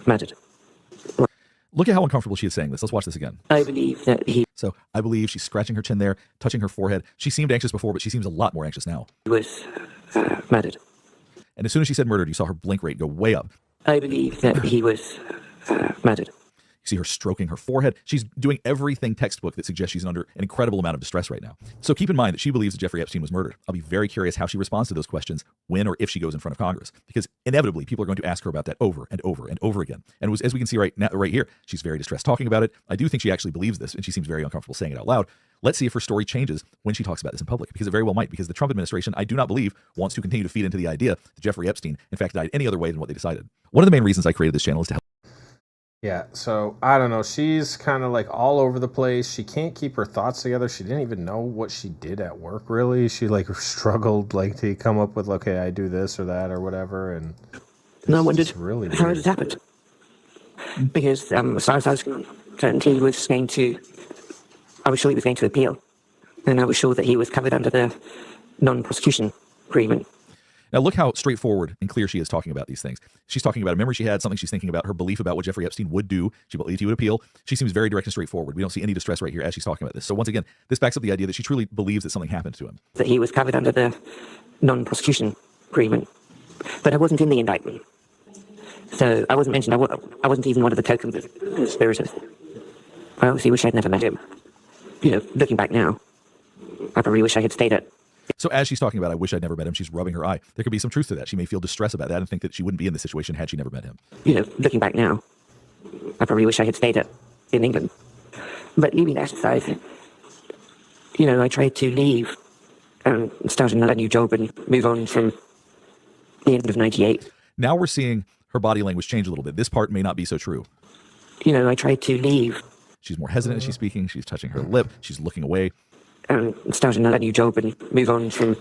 murdered. Look at how uncomfortable she is saying this. Let's watch this again. I believe that he. So I believe she's scratching her chin there, touching her forehead. She seemed anxious before, but she seems a lot more anxious now. He was murdered. And as soon as she said murdered, you saw her blink rate go way up. I believe that he was murdered. You see her stroking her forehead. She's doing everything textbook that suggests she's under an incredible amount of distress right now. So keep in mind that she believes that Jeffrey Epstein was murdered. I'll be very curious how she responds to those questions when or if she goes in front of Congress, because inevitably people are going to ask her about that over and over and over again. And as we can see right here, she's very distressed talking about it. I do think she actually believes this, and she seems very uncomfortable saying it out loud. Let's see if her story changes when she talks about this in public, because it very well might, because the Trump administration, I do not believe, wants to continue to feed into the idea that Jeffrey Epstein, in fact, died any other way than what they decided. One of the main reasons I created this channel is to help. Yeah, so I don't know. She's kind of like all over the place. She can't keep her thoughts together. She didn't even know what she did at work, really. She like struggled like to come up with, okay, I do this or that or whatever. And no one did really how it happened. Because as far as I was concerned, he was going to. I was sure he was going to appeal, and I was sure that he was covered under the non-prosecution agreement. Now look how straightforward and clear she is talking about these things. She's talking about a memory she had, something she's thinking about, her belief about what Jeffrey Epstein would do. She believed he would appeal. She seems very direct and straightforward. We don't see any distress right here as she's talking about this. So once again, this backs up the idea that she truly believes that something happened to him. That he was covered under the non-prosecution agreement. But I wasn't in the indictment. So I wasn't mentioned. I wasn't even one of the token conspirators. I obviously wish I'd never met him. You know, looking back now, I probably wish I had stayed at. So as she's talking about, I wish I'd never met him, she's rubbing her eye. There could be some truth to that. She may feel distress about that and think that she wouldn't be in this situation had she never met him. You know, looking back now, I probably wish I had stayed in England. But leaving that aside, you know, I tried to leave and start another new job and move on from the end of '98. Now we're seeing her body language change a little bit. This part may not be so true. You know, I tried to leave. She's more hesitant as she's speaking. She's touching her lip. She's looking away. Start another new job and move on from.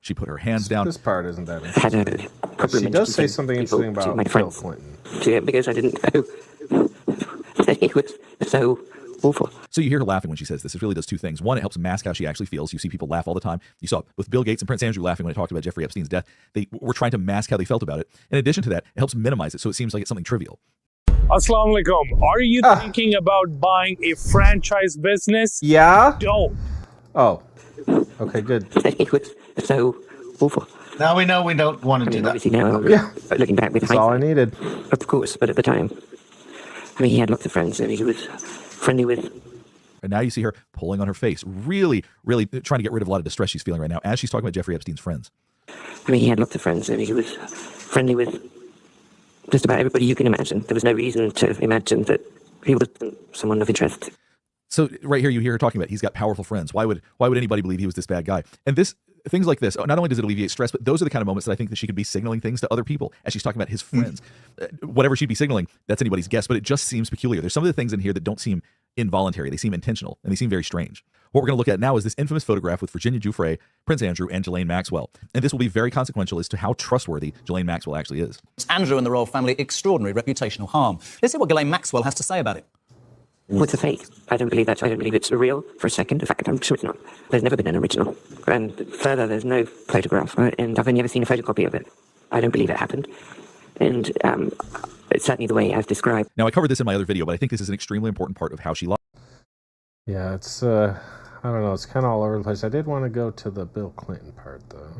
She put her hands down. This part isn't that interesting. She does say something interesting about Bill Clinton. Yeah, because I didn't know that he was so awful. So you hear her laughing when she says this. It really does two things. One, it helps mask how she actually feels. You see people laugh all the time. You saw with Bill Gates and Prince Andrew laughing when they talked about Jeffrey Epstein's death. They were trying to mask how they felt about it. In addition to that, it helps minimize it so it seems like it's something trivial. Assalamu alaikum. Are you thinking about buying a franchise business? Yeah? Don't. Oh. Okay, good. It was so awful. Now we know we don't want to do that. Now, yeah. Looking back with That's all I needed. Of course, but at the time, I mean, he had lots of friends and he was friendly with. And now you see her pulling on her face, really, really trying to get rid of a lot of distress she's feeling right now as she's talking about Jeffrey Epstein's friends. I mean, he had lots of friends and he was friendly with just about everybody you can imagine. There was no reason to imagine that he was someone of interest. So right here, you hear her talking about he's got powerful friends. Why would anybody believe he was this bad guy? And things like this, not only does it alleviate stress, but those are the kind of moments that I think that she could be signaling things to other people as she's talking about his friends. Whatever she'd be signaling, that's anybody's guess, but it just seems peculiar. There's some of the things in here that don't seem involuntary. They seem intentional, and they seem very strange. What we're going to look at now is this infamous photograph with Virginia Giuffre, Prince Andrew, and Ghislaine Maxwell. And this will be very consequential as to how trustworthy Ghislaine Maxwell actually is. Andrew and the royal family, extraordinary reputational harm. Let's see what Ghislaine Maxwell has to say about it. What's a fake? I don't believe that. I don't believe it's real for a second. In fact, I'm sure it's not. There's never been an original. And further, there's no photograph. And I've only ever seen a photocopy of it. I don't believe it happened. And it's certainly the way as described. Now, I covered this in my other video, but I think this is an extremely important part of how she lied. Yeah, it's, I don't know, it's kind of all over the place. I did want to go to the Bill Clinton part, though.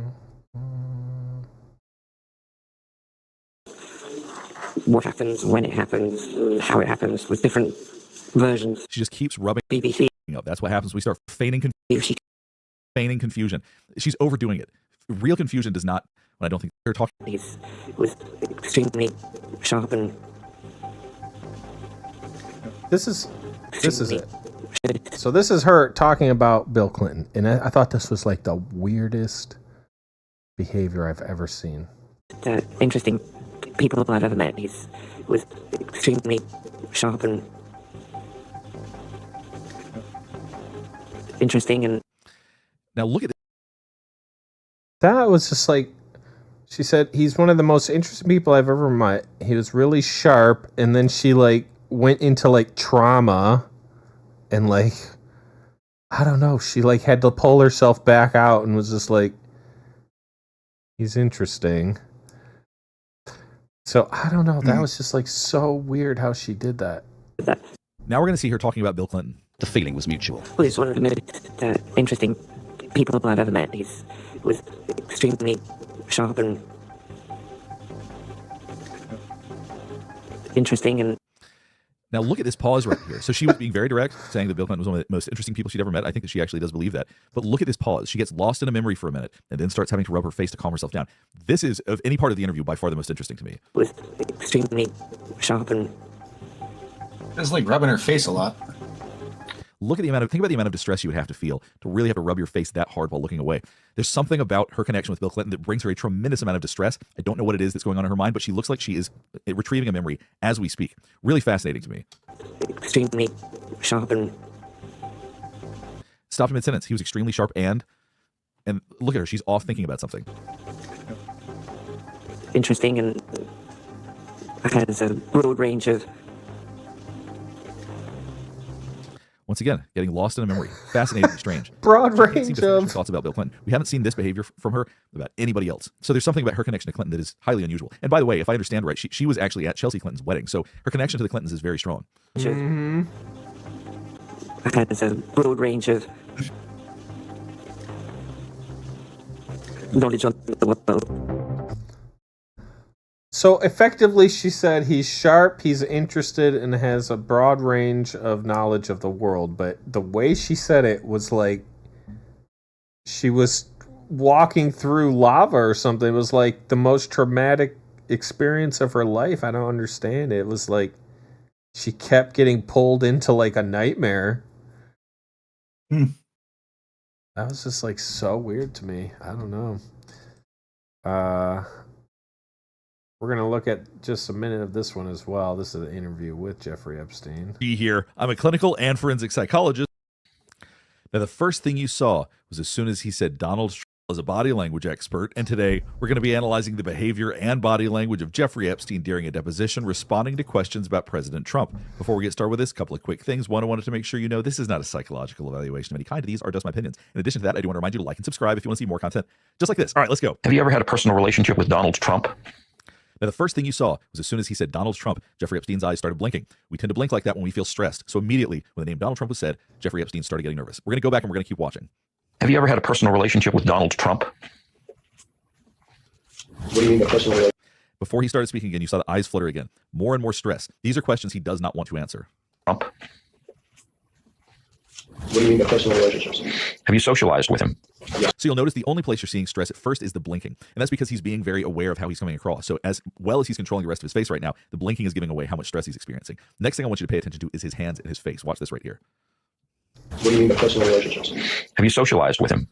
What happens, when it happens, how it happens, with different versions. She just keeps rubbing BBC up. That's what happens. We start feigning confusion. She's overdoing it. real confusion does not, when I don't think they're talking. He's was extremely sharp and. This is it. So this is her talking about Bill Clinton, and I thought this was like the weirdest behavior I've ever seen. Interesting people I've ever met. He's was extremely sharp and interesting. And now look at this. That was just like, she said, he's one of the most interesting people I've ever met. He was really sharp, and then she like went into like trauma, and like, I don't know, she like had to pull herself back out and was just like, he's interesting. So I don't know. That was just like so weird how she did that. Now we're going to see her talking about Bill Clinton. The feeling was mutual. Well, he's one of the most interesting people I've ever met. He's was extremely sharp and interesting. And now look at this pause right here. So she was being very direct, saying that Bill Clinton was one of the most interesting people she'd ever met. I think that she actually does believe that. But look at this pause. She gets lost in a memory for a minute and then starts having to rub her face to calm herself down. This is, of any part of the interview, by far the most interesting to me. Was extremely sharp and. It's like rubbing her face a lot. Think about the amount of distress you would have to feel to really have to rub your face that hard while looking away. There's something about her connection with Bill Clinton that brings her a tremendous amount of distress. I don't know what it is that's going on in her mind, but she looks like she is retrieving a memory as we speak. Really fascinating to me. Extremely sharp and. Stopped mid-sentence. He was extremely sharp and look at her. She's off thinking about something. Interesting and has a broad range of. Once again, getting lost in a memory. Fascinating and strange. Broad range of thoughts about Bill Clinton. We haven't seen this behavior from her about anybody else. So there's something about her connection to Clinton that is highly unusual. And by the way, if I understand right, she was actually at Chelsea Clinton's wedding. So her connection to the Clintons is very strong. Mm-hmm. Has a broad range of knowledge on the world. So effectively, she said he's sharp, he's interested, and has a broad range of knowledge of the world. But the way she said it was like she was walking through lava or something. It was like the most traumatic experience of her life. I don't understand it. It was like she kept getting pulled into like a nightmare. That was just like so weird to me. I don't know. We're going to look at just a minute of this one as well. This is an interview with Jeffrey Epstein. Be here. I'm a clinical and forensic psychologist. Now, the first thing you saw was as soon as he said Donald Trump was a body language expert. And today we're going to be analyzing the behavior and body language of Jeffrey Epstein during a deposition, responding to questions about President Trump. Before we get started with this, a couple of quick things. One, I wanted to make sure you know this is not a psychological evaluation of any kind. These are just my opinions. In addition to that, I do want to remind you to like and subscribe if you want to see more content just like this. All right, let's go. Have you ever had a personal relationship with Donald Trump? Now, the first thing you saw was as soon as he said Donald Trump, Jeffrey Epstein's eyes started blinking. We tend to blink like that when we feel stressed. So immediately when the name Donald Trump was said, Jeffrey Epstein started getting nervous. We're going to go back and we're going to keep watching. Have you ever had a personal relationship with Donald Trump? What do you mean by personal relationship? Before he started speaking again, you saw the eyes flutter again. More and more stress. These are questions he does not want to answer. Trump. What do you mean by personal relationships? Have you socialized with him? So you'll notice the only place you're seeing stress at first is the blinking. And that's because he's being very aware of how he's coming across. So as well as he's controlling the rest of his face right now, the blinking is giving away how much stress he's experiencing. Next thing I want you to pay attention to is his hands and his face. Watch this right here. What do you mean by personal relationships? Have you socialized with him?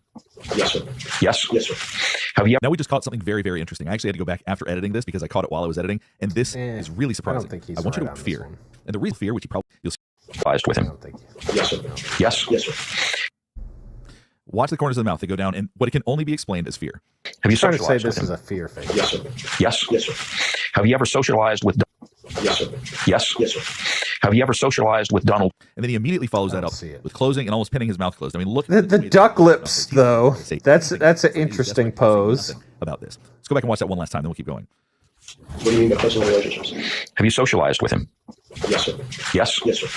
Yes, sir. Yes? Yes, sir. Have you? Now we just caught something very, very interesting. I actually had to go back after editing this because I caught it while I was editing. And this is really surprising. I don't think he's want you right to on fear. this one. And the real fear, which you'll see. Socialized with him? Yes, sir. Yes? Yes, sir. Watch the corners of the mouth. They go down, and what it can only be explained as fear. Have you trying to say socialized this with is him? a fear face? Yes, sir. Yes? Yes, sir. Have you ever socialized with Yes, sir. Yes? Yes, sir. Have you ever socialized with Donald? And then he immediately follows that up with closing and almost pinning his mouth closed. I mean, look. The duck lips, though. That's an interesting pose. About this. Let's go back and watch that one last time, then we'll keep going. What do you mean by personal relationships? Have you socialized with him? Yes, sir. Yes? Yes, sir.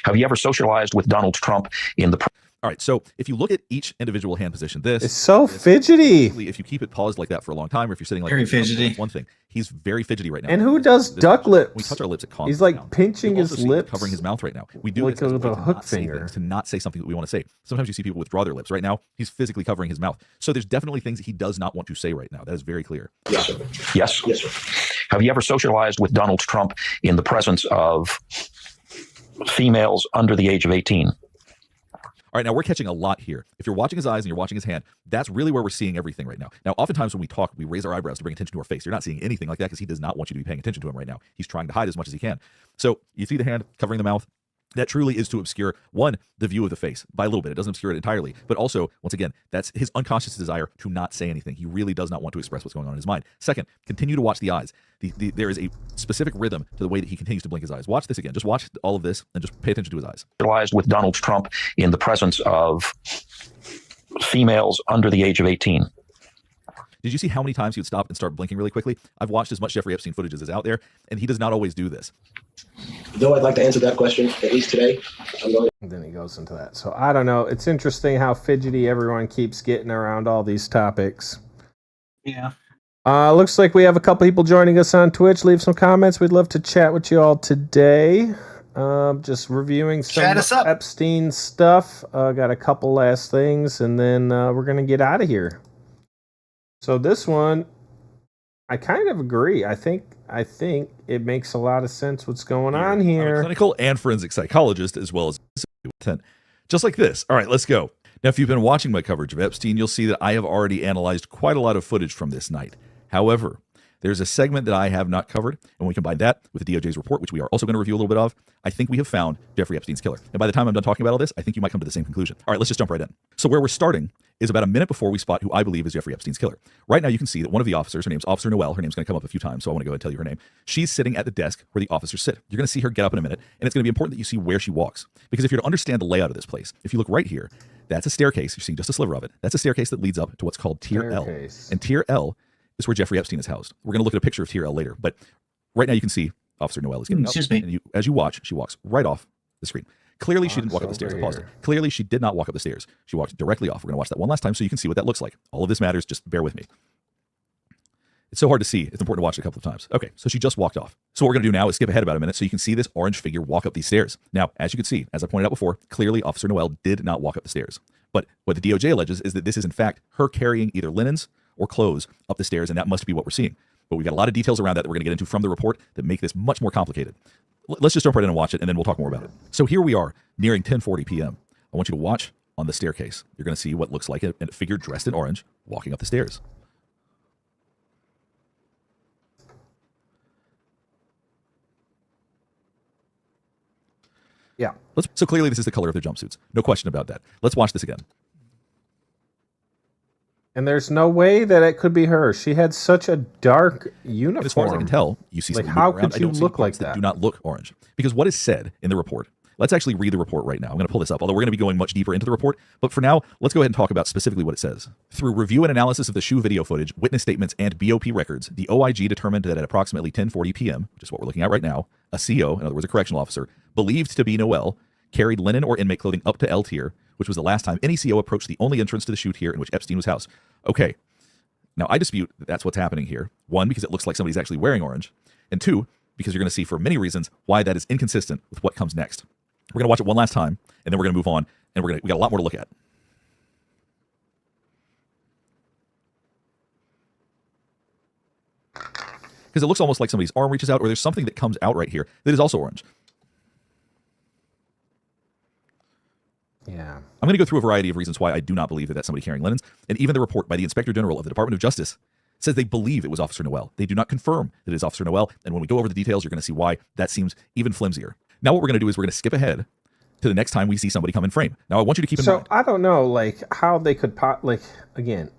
Have you ever socialized with Donald Trump in the... All right, so if you look at each individual hand position, it's so fidgety. If you keep it paused like that for a long time, or if you're sitting like Very fidgety. That's one thing. He's very fidgety right now. And who does duck lips? We touch our lips at constant He's like sound. pinching You'll his also see him lips, covering his mouth right now. We do like this as with way a to hook not say finger. things, to not say something that we want to say. Sometimes you see people withdraw their lips. Right now, he's physically covering his mouth. So there's definitely things that he does not want to say right now. That is very clear. Yes, sir. Yes. Yes, sir. Have you ever socialized with Donald Trump in the presence of females under the age of 18? All right, now we're catching a lot here. If you're watching his eyes and you're watching his hand, that's really where we're seeing everything right now. Now, oftentimes when we talk, we raise our eyebrows to bring attention to our face. You're not seeing anything like that because he does not want you to be paying attention to him right now. He's trying to hide as much as he can. So you see the hand covering the mouth. That truly is to obscure, one, the view of the face by a little bit. It doesn't obscure it entirely. But also, once again, that's his unconscious desire to not say anything. He really does not want to express what's going on in his mind. Second, continue to watch the eyes. There is a specific rhythm to the way that he continues to blink his eyes. Watch this again. Just watch all of this and just pay attention to his eyes. Socialized with Donald Trump in the presence of females under the age of 18. Did you see how many times he would stop and start blinking really quickly? I've watched as much Jeffrey Epstein footage as is out there, and he does not always do this. Though I'd like to answer that question, at least today, I'm going. And then he goes into that. So I don't know. It's interesting how fidgety everyone keeps getting around all these topics. Yeah. Looks like we have a couple people joining us on Twitch. Leave some comments. We'd love to chat with you all today. Just reviewing some Epstein stuff. Got a couple last things, and then we're going to get out of here. So this one, I kind of agree. I think it makes a lot of sense what's going on I'm here. a clinical and forensic psychologist, as well as just like this. All right, let's go. Now, if you've been watching my coverage of Epstein, you'll see that I have already analyzed quite a lot of footage from this night. However, there's a segment that I have not covered, and when we combine that with the DOJ's report, which we are also going to review a little bit of, I think we have found Jeffrey Epstein's killer. And by the time I'm done talking about all this, I think you might come to the same conclusion. All right, let's just jump right in. So where we're starting is about a minute before we spot who I believe is Jeffrey Epstein's killer. Right now, you can see that one of the officers, her name's Officer Noel, her name's going to come up a few times, so I want to go ahead and tell you her name. She's sitting at the desk where the officers sit. You're going to see her get up in a minute, and it's going to be important that you see where she walks. Because if you're to understand the layout of this place, if you look right here, that's a staircase. You're seeing just a sliver of it. That's a staircase that leads up to what's called Tier L. And Tier L is where Jeffrey Epstein is housed. We're going to look at a picture of Tier L later, but right now you can see Officer Noel is getting up. And as you watch, she walks right off the screen. Clearly, she didn't walk up the stairs. I paused it. Clearly, she did not walk up the stairs. She walked directly off. We're going to watch that one last time so you can see what that looks like. All of this matters. Just bear with me. It's so hard to see. It's important to watch it a couple of times. Okay, so she just walked off. So what we're going to do now is skip ahead about a minute so you can see this orange figure walk up these stairs. Now, as you can see, as I pointed out before, clearly Officer Noel did not walk up the stairs. But what the DOJ alleges is that this is, in fact, her carrying either linens or clothes up the stairs, and that must be what we're seeing. But we've got a lot of details around that we're going to get into from the report that make this much more complicated. Let's just jump right in and watch it, and then we'll talk more about it. So here we are, nearing 10:40 p.m. I want you to watch on the staircase. You're going to see what looks like a figure dressed in orange walking up the stairs. Yeah. So clearly this is the color of their jumpsuits. No question about that. Let's watch this again. And there's no way that it could be her. She had such a dark uniform. As far as I can tell, you see like something how moving around. could you I don't look see like parts that that? do not look orange. Because what is said in the report, let's actually read the report right now. I'm going to pull this up, although we're going to be going much deeper into the report. But for now, let's go ahead and talk about specifically what it says. Through review and analysis of the shoe video footage, witness statements, and BOP records, the OIG determined that at approximately 10:40 p.m., which is what we're looking at right now, a CO, in other words, a correctional officer, believed to be Noel, carried linen or inmate clothing up to L tier, which was the last time any CO approached the only entrance to the chute here in which Epstein was housed. Okay. Now, I dispute that that's what's happening here. One, because it looks like somebody's actually wearing orange. And two, because you're going to see for many reasons why that is inconsistent with what comes next. We're going to watch it one last time, and then we're going to move on, and we got a lot more to look at. Because it looks almost like somebody's arm reaches out, or there's something that comes out right here that is also orange. Yeah. I'm going to go through a variety of reasons why I do not believe that that's somebody carrying linens. And even the report by the Inspector General of the Department of Justice says they believe it was Officer Noel. They do not confirm that it is Officer Noel. And when we go over the details, you're going to see why that seems even flimsier. Now what we're going to do is we're going to skip ahead to the next time we see somebody come in frame. Now I want you to keep in mind. So I don't know, like, how they could again,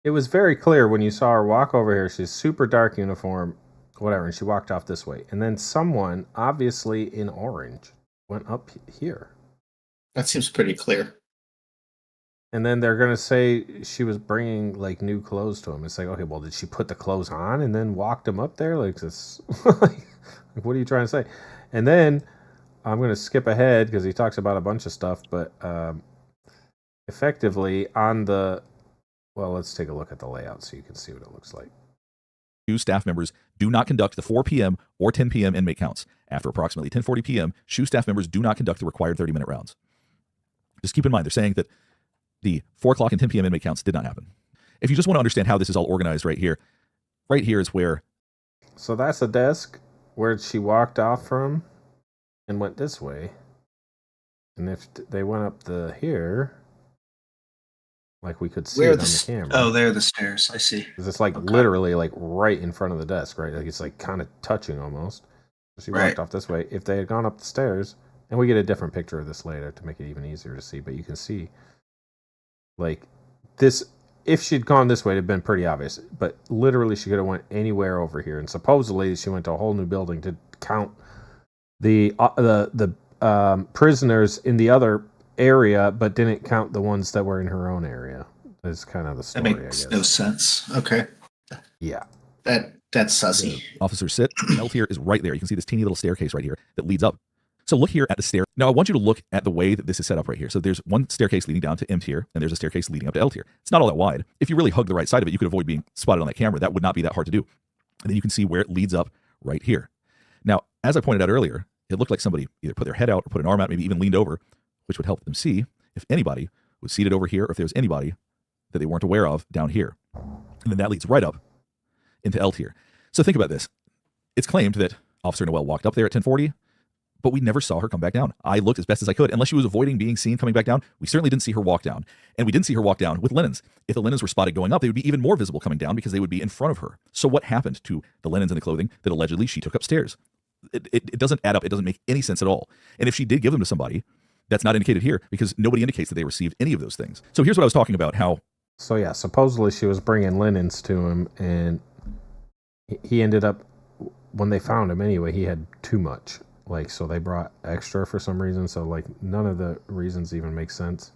it was very clear when you saw her walk over here. She's super dark uniform, whatever, and she walked off this way. And then someone, obviously in orange, went up here. That seems pretty clear. And then they're going to say she was bringing, like, new clothes to him. It's like, okay, well, did she put the clothes on and then walked him up there? Like, this, like, what are you trying to say? And then I'm going to skip ahead because he talks about a bunch of stuff, but effectively on the, well, let's take a look at the layout so you can see what it looks like. SHU staff members do not conduct the 4 p.m. or 10 p.m. inmate counts. After approximately 10:40 p.m., SHU staff members do not conduct the required 30-minute rounds. Just keep in mind, they're saying that the 4 o'clock and 10 p.m. inmate counts did not happen. If you just want to understand how this is all organized right here is where. So that's a desk where she walked off from and went this way. And if they went up here, like we could see it on the camera. Oh, there are the stairs. I see. Because it's like literally like right in front of the desk, right? Like it's like kind of touching almost. So she walked off this way. If they had gone up the stairs, and we get a different picture of this later to make it even easier to see, but you can see like this. If she'd gone this way, it'd have been pretty obvious. But literally, she could have went anywhere over here. And supposedly, she went to a whole new building to count the prisoners in the other area, but didn't count the ones that were in her own area. That's kind of the story. That makes no sense. Okay. Yeah. That's sussy. Officers sit. L tier is right there. You can see this teeny little staircase right here that leads up. So look here at the stair. Now I want you to look at the way that this is set up right here. So there's one staircase leading down to M tier, and there's a staircase leading up to L tier. It's not all that wide. If you really hug the right side of it, you could avoid being spotted on that camera. That would not be that hard to do. And then you can see where it leads up right here. Now, as I pointed out earlier, it looked like somebody either put their head out or put an arm out, maybe even leaned over, which would help them see if anybody was seated over here or if there was anybody that they weren't aware of down here. And then that leads right up into L tier. So think about this. It's claimed that Officer Noel walked up there at 10:40, but we never saw her come back down. I looked as best as I could. Unless she was avoiding being seen coming back down, we certainly didn't see her walk down. And we didn't see her walk down with linens. If the linens were spotted going up, they would be even more visible coming down because they would be in front of her. So what happened to the linens and the clothing that allegedly she took upstairs? It doesn't add up. It doesn't make any sense at all. And if she did give them to somebody, that's not indicated here because nobody indicates that they received any of those things. So here's what I was talking about, how. So yeah, supposedly she was bringing linens to him, and he ended up, when they found him anyway, he had too much. Like, so they brought extra for some reason. So like none of the reasons even make sense.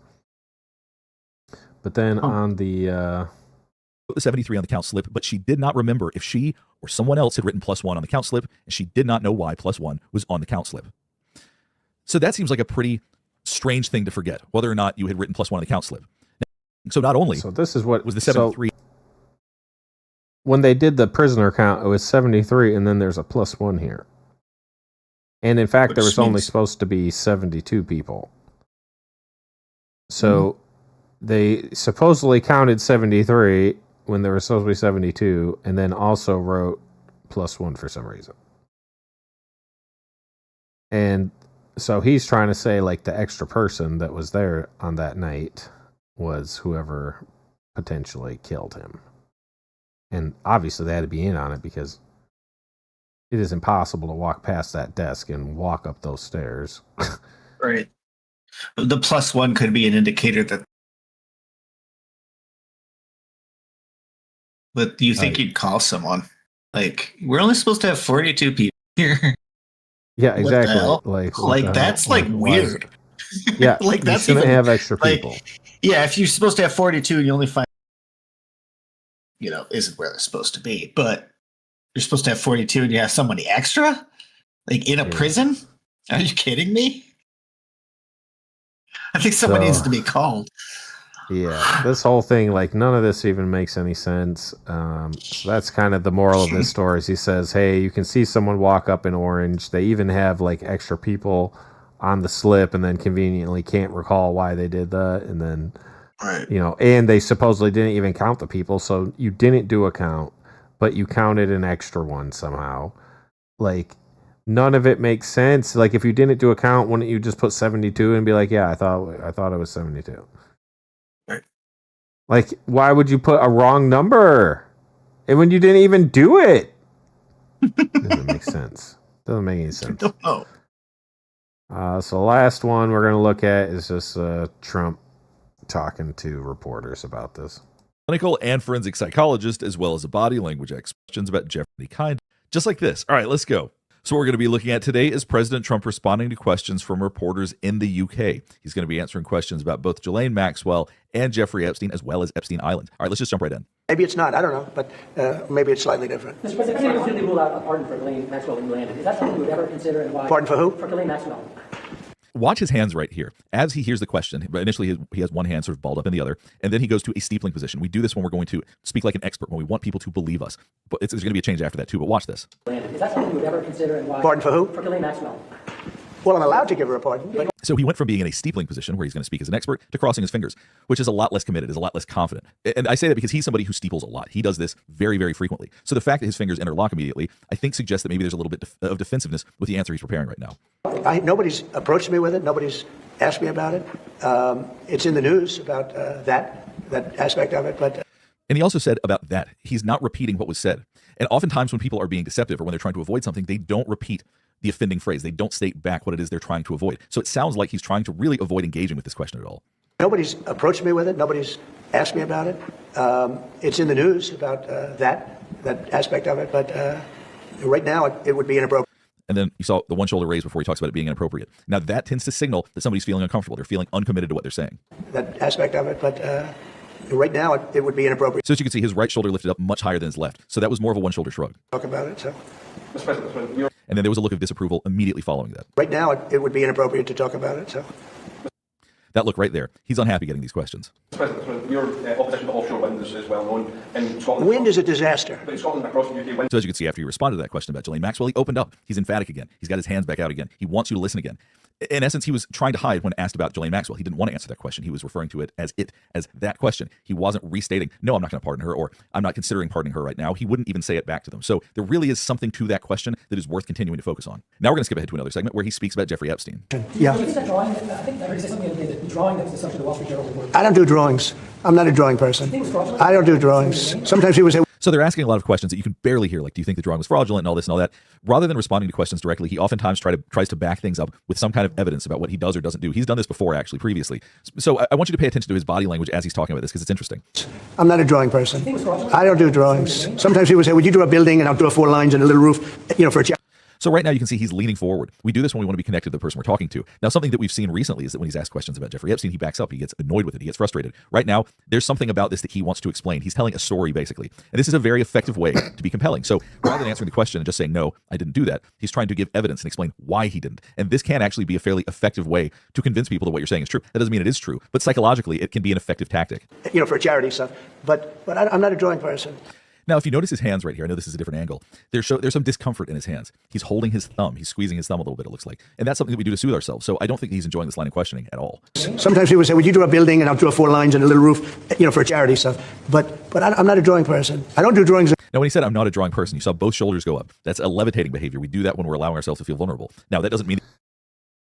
But then on the 73 on the count slip, but she did not remember if she or someone else had written +1 on the count slip, and she did not know why +1 was on the count slip. So that seems like a pretty strange thing to forget, whether or not you had written +1 on the count slip. So not only so this is what was the 73. So when they did the prisoner count, it was 73, and then there's a +1 here. And in fact, there was only supposed to be 72 people. So they supposedly counted 73 when there was supposed to be 72, and then also wrote +1 for some reason. And so he's trying to say like the extra person that was there on that night was whoever potentially killed him. And obviously they had to be in on it because it is impossible to walk past that desk and walk up those stairs. Right. The +1 could be an indicator that. But do you think you'd call someone? Like, we're only supposed to have 42 people here. Yeah, exactly. Like that's like weird. Yeah, like that's shouldn't even have extra people. Yeah, if you're supposed to have 42 and you only find, isn't where they're supposed to be. But you're supposed to have 42 and you have somebody extra, like in a prison. Are you kidding me? I think someone needs to be called. Yeah, this whole thing, like none of this even makes any sense. So that's kind of the moral of this story. Is he says, hey, you can see someone walk up in orange. They even have like extra people on the slip and then conveniently can't recall why they did that. And then, and they supposedly didn't even count the people. So you didn't do a count, but you counted an extra one somehow. Like none of it makes sense. Like if you didn't do a count, wouldn't you just put 72 and be like, yeah, I thought it was 72. Like, why would you put a wrong number? And when you didn't even do it? Doesn't make sense. Doesn't make any sense. I don't know. So last one we're going to look at is just Trump talking to reporters about this. Clinical and forensic psychologist, as well as a body language expert, questions about Jeffrey Kind. Just like this. All right, let's go. So what we're going to be looking at today is President Trump responding to questions from reporters in the UK. He's going to be answering questions about both Ghislaine Maxwell and Jeffrey Epstein, as well as Epstein Island. All right, let's just jump right in. Maybe it's not. I don't know, but maybe it's slightly different. Mr. President, can you completely rule out a pardon for Ghislaine Maxwell when you landed? Is that something you would ever consider and why? Pardon for who? For Ghislaine Maxwell. Watch his hands right here. As he hears the question, but initially he has one hand sort of balled up in the other, and then he goes to a steepling position. We do this when we're going to speak like an expert, when we want people to believe us. But there's going to be a change after that too, but watch this. Is that something you would ever consider and why? Pardon for who? For Ghislaine Maxwell. Well, I'm allowed to give her a pardon. But So he went from being in a steepling position where he's going to speak as an expert to crossing his fingers, which is a lot less committed, is a lot less confident. And I say that because he's somebody who steeples a lot. He does this very, very frequently. So the fact that his fingers interlock immediately, I think suggests that maybe there's a little bit of defensiveness with the answer he's preparing right now. nobody's approached me with it. Nobody's asked me about it. It's in the news about that aspect of it. But and he also said about that, he's not repeating what was said. And oftentimes when people are being deceptive or when they're trying to avoid something, they don't repeat the offending phrase. They don't state back what it is they're trying to avoid. So it sounds like he's trying to really avoid engaging with this question at all. nobody's approached me with it. Nobody's asked me about it. It's in the news about that aspect of it. But right now, it would be inappropriate. And then you saw the one shoulder raised before he talks about it being inappropriate. Now that tends to signal that somebody's feeling uncomfortable. They're feeling uncommitted to what they're saying. That aspect of it. But right now, it would be inappropriate. So as you can see, his right shoulder lifted up much higher than his left. So that was more of a one shoulder shrug. Talk about it. So And then there was a look of disapproval immediately following that. right now, it would be inappropriate to talk about it. So. That look right there. He's unhappy getting these questions. Your opposition to offshore wind is well known in Scotland. Wind is a disaster. But in Scotland across the UK, wind. So as you can see, after he responded to that question about Ghislaine Maxwell, he opened up. He's emphatic again. He's got his hands back out again. He wants you to listen again. In essence, he was trying to hide when asked about Ghislaine Maxwell. He didn't want to answer that question. He was referring to it as that question. He wasn't restating, no, I'm not going to pardon her, or I'm not considering pardoning her right now. He wouldn't even say it back to them. So there really is something to that question that is worth continuing to focus on. Now we're going to skip ahead to another segment where he speaks about Jeffrey Epstein. Yeah. I think I heard you say something the other day that the drawing that was the subject of the Wall Street Journal report. I don't do drawings. I'm not a drawing person. I don't do drawings. Sometimes people say, So they're asking a lot of questions that you can barely hear, like, do you think the drawing was fraudulent and all this and all that? Rather than responding to questions directly, he oftentimes tries to back things up with some kind of evidence about what he does or doesn't do. He's done this before, actually, previously. So I want you to pay attention to his body language as he's talking about this, because it's interesting. I'm not a drawing person. I don't do drawings. Sometimes people say, would you draw a building and I'll draw 4 lines and a little roof, for a job. So right now you can see he's leaning forward. We do this when we want to be connected to the person we're talking to. Now, something that we've seen recently is that when he's asked questions about Jeffrey Epstein, he backs up. He gets annoyed with it. He gets frustrated. Right now, there's something about this that he wants to explain. He's telling a story, basically. And this is a very effective way to be compelling. So rather than answering the question and just saying, no, I didn't do that, he's trying to give evidence and explain why he didn't. And this can actually be a fairly effective way to convince people that what you're saying is true. That doesn't mean it is true, but psychologically, it can be an effective tactic. For charity stuff. But I'm not a drawing person. Now, if you notice his hands right here, I know this is a different angle. There's some discomfort in his hands. He's holding his thumb. He's squeezing his thumb a little bit, it looks like. And that's something that we do to soothe ourselves. So I don't think he's enjoying this line of questioning at all. Sometimes people say, would you draw a building and I'll draw 4 lines and a little roof, for charity stuff. But I'm not a drawing person. I don't do drawings. Now, when he said, I'm not a drawing person, you saw both shoulders go up. That's a levitating behavior. We do that when we're allowing ourselves to feel vulnerable. Now, that doesn't mean...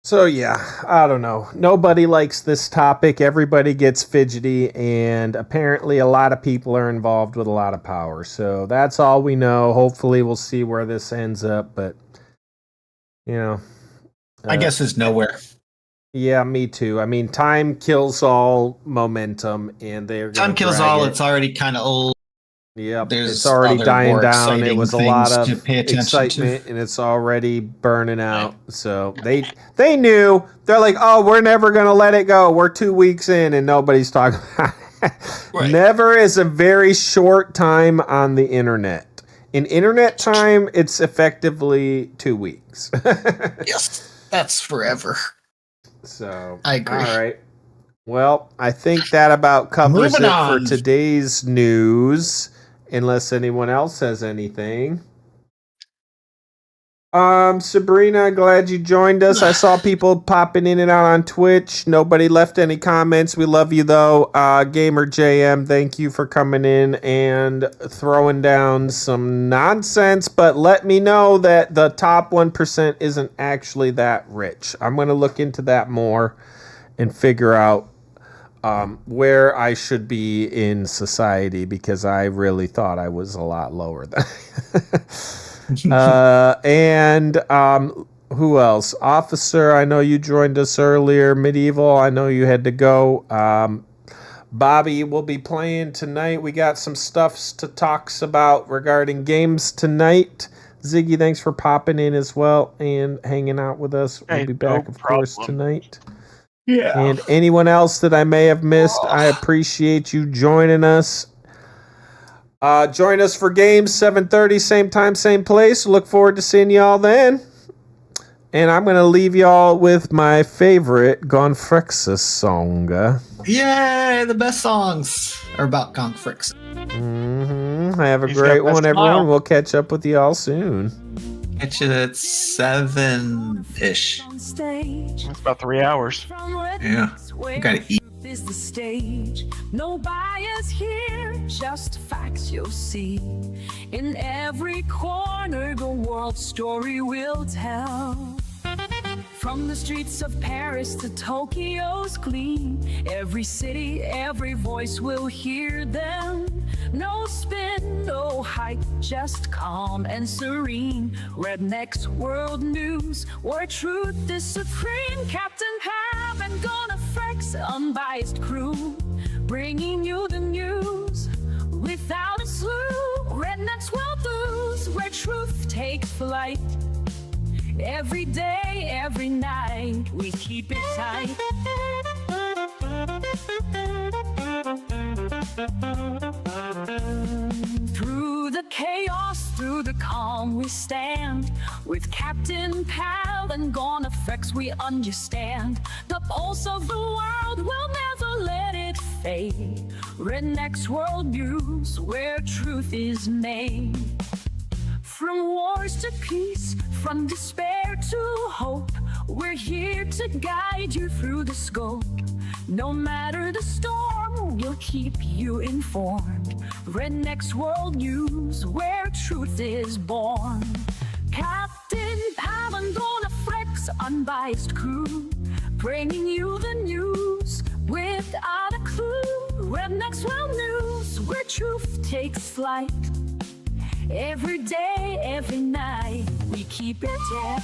So yeah, I don't know. Nobody likes this topic. Everybody gets fidgety, and apparently a lot of people are involved with a lot of power. So that's all we know. Hopefully we'll see where this ends up, but I guess it's nowhere. Yeah, me too. I mean, time kills all momentum, and they're time kills all. It's already kind of old. Yep, There's it's already dying down. It was a lot of excitement, and it's already burning out. So they knew. They're like, oh, we're never going to let it go. We're 2 weeks in, and nobody's talking about it. Right. Never is a very short time on the internet. In internet time, it's effectively 2 weeks. Yes, that's forever. So I agree. All right. Well, I think that about covers Moving on. for today's news. Unless anyone else has anything. Sabrina, glad you joined us. I saw people popping in and out on Twitch. Nobody left any comments. We love you, though. Gamer JM, thank you for coming in and throwing down some nonsense. But let me know that the top 1% isn't actually that rich. I'm going to look into that more and figure out where I should be in society, because I really thought I was a lot lower than and who else? Officer, I know you joined us earlier. Medieval, I know you had to go. Bobby will be playing tonight. We got some stuff to talk about regarding games tonight. Ziggy, thanks for popping in as well and hanging out with us. We'll be back, of course, tonight. Yeah. And anyone else that I may have missed, I appreciate you joining us. Join us for games 7:30, same time, same place. Look forward to seeing y'all then. And I'm going to leave y'all with my favorite GONxFREAKS song. Yay, the best songs are about GONxFREAKS. Have a great one, everyone. We'll catch up with y'all soon. Catch you at 7-ish. That's about 3 hours. Yeah, you gotta eat. Is the stage, no bias here, just facts you'll see. In every corner, the world's story will tell. From the streets of Paris to Tokyo's gleam, every city, every voice will hear them. No spin, no hype, just calm and serene. RedNex World News, where truth is supreme. Captain Pav and GONxFREAKS, unbiased crew, bringing you the news without a slew. RedNex World News, where truth takes flight. Every day, every night, we keep it tight. Through the chaos, through the calm, we stand. With Captain Pav and GONxFREAKS, we understand. The pulse of the world will never let it fade. RedNex World News, where truth is made. From wars to peace, from despair to hope, we're here to guide you through the scope. No matter the storm, we'll keep you informed. RedNex World News, where truth is born. Captain Pav and GONxFREAKS, unbiased crew, bringing you the news without a clue. RedNex World News, where truth takes flight. Every day, every night, we keep it dead.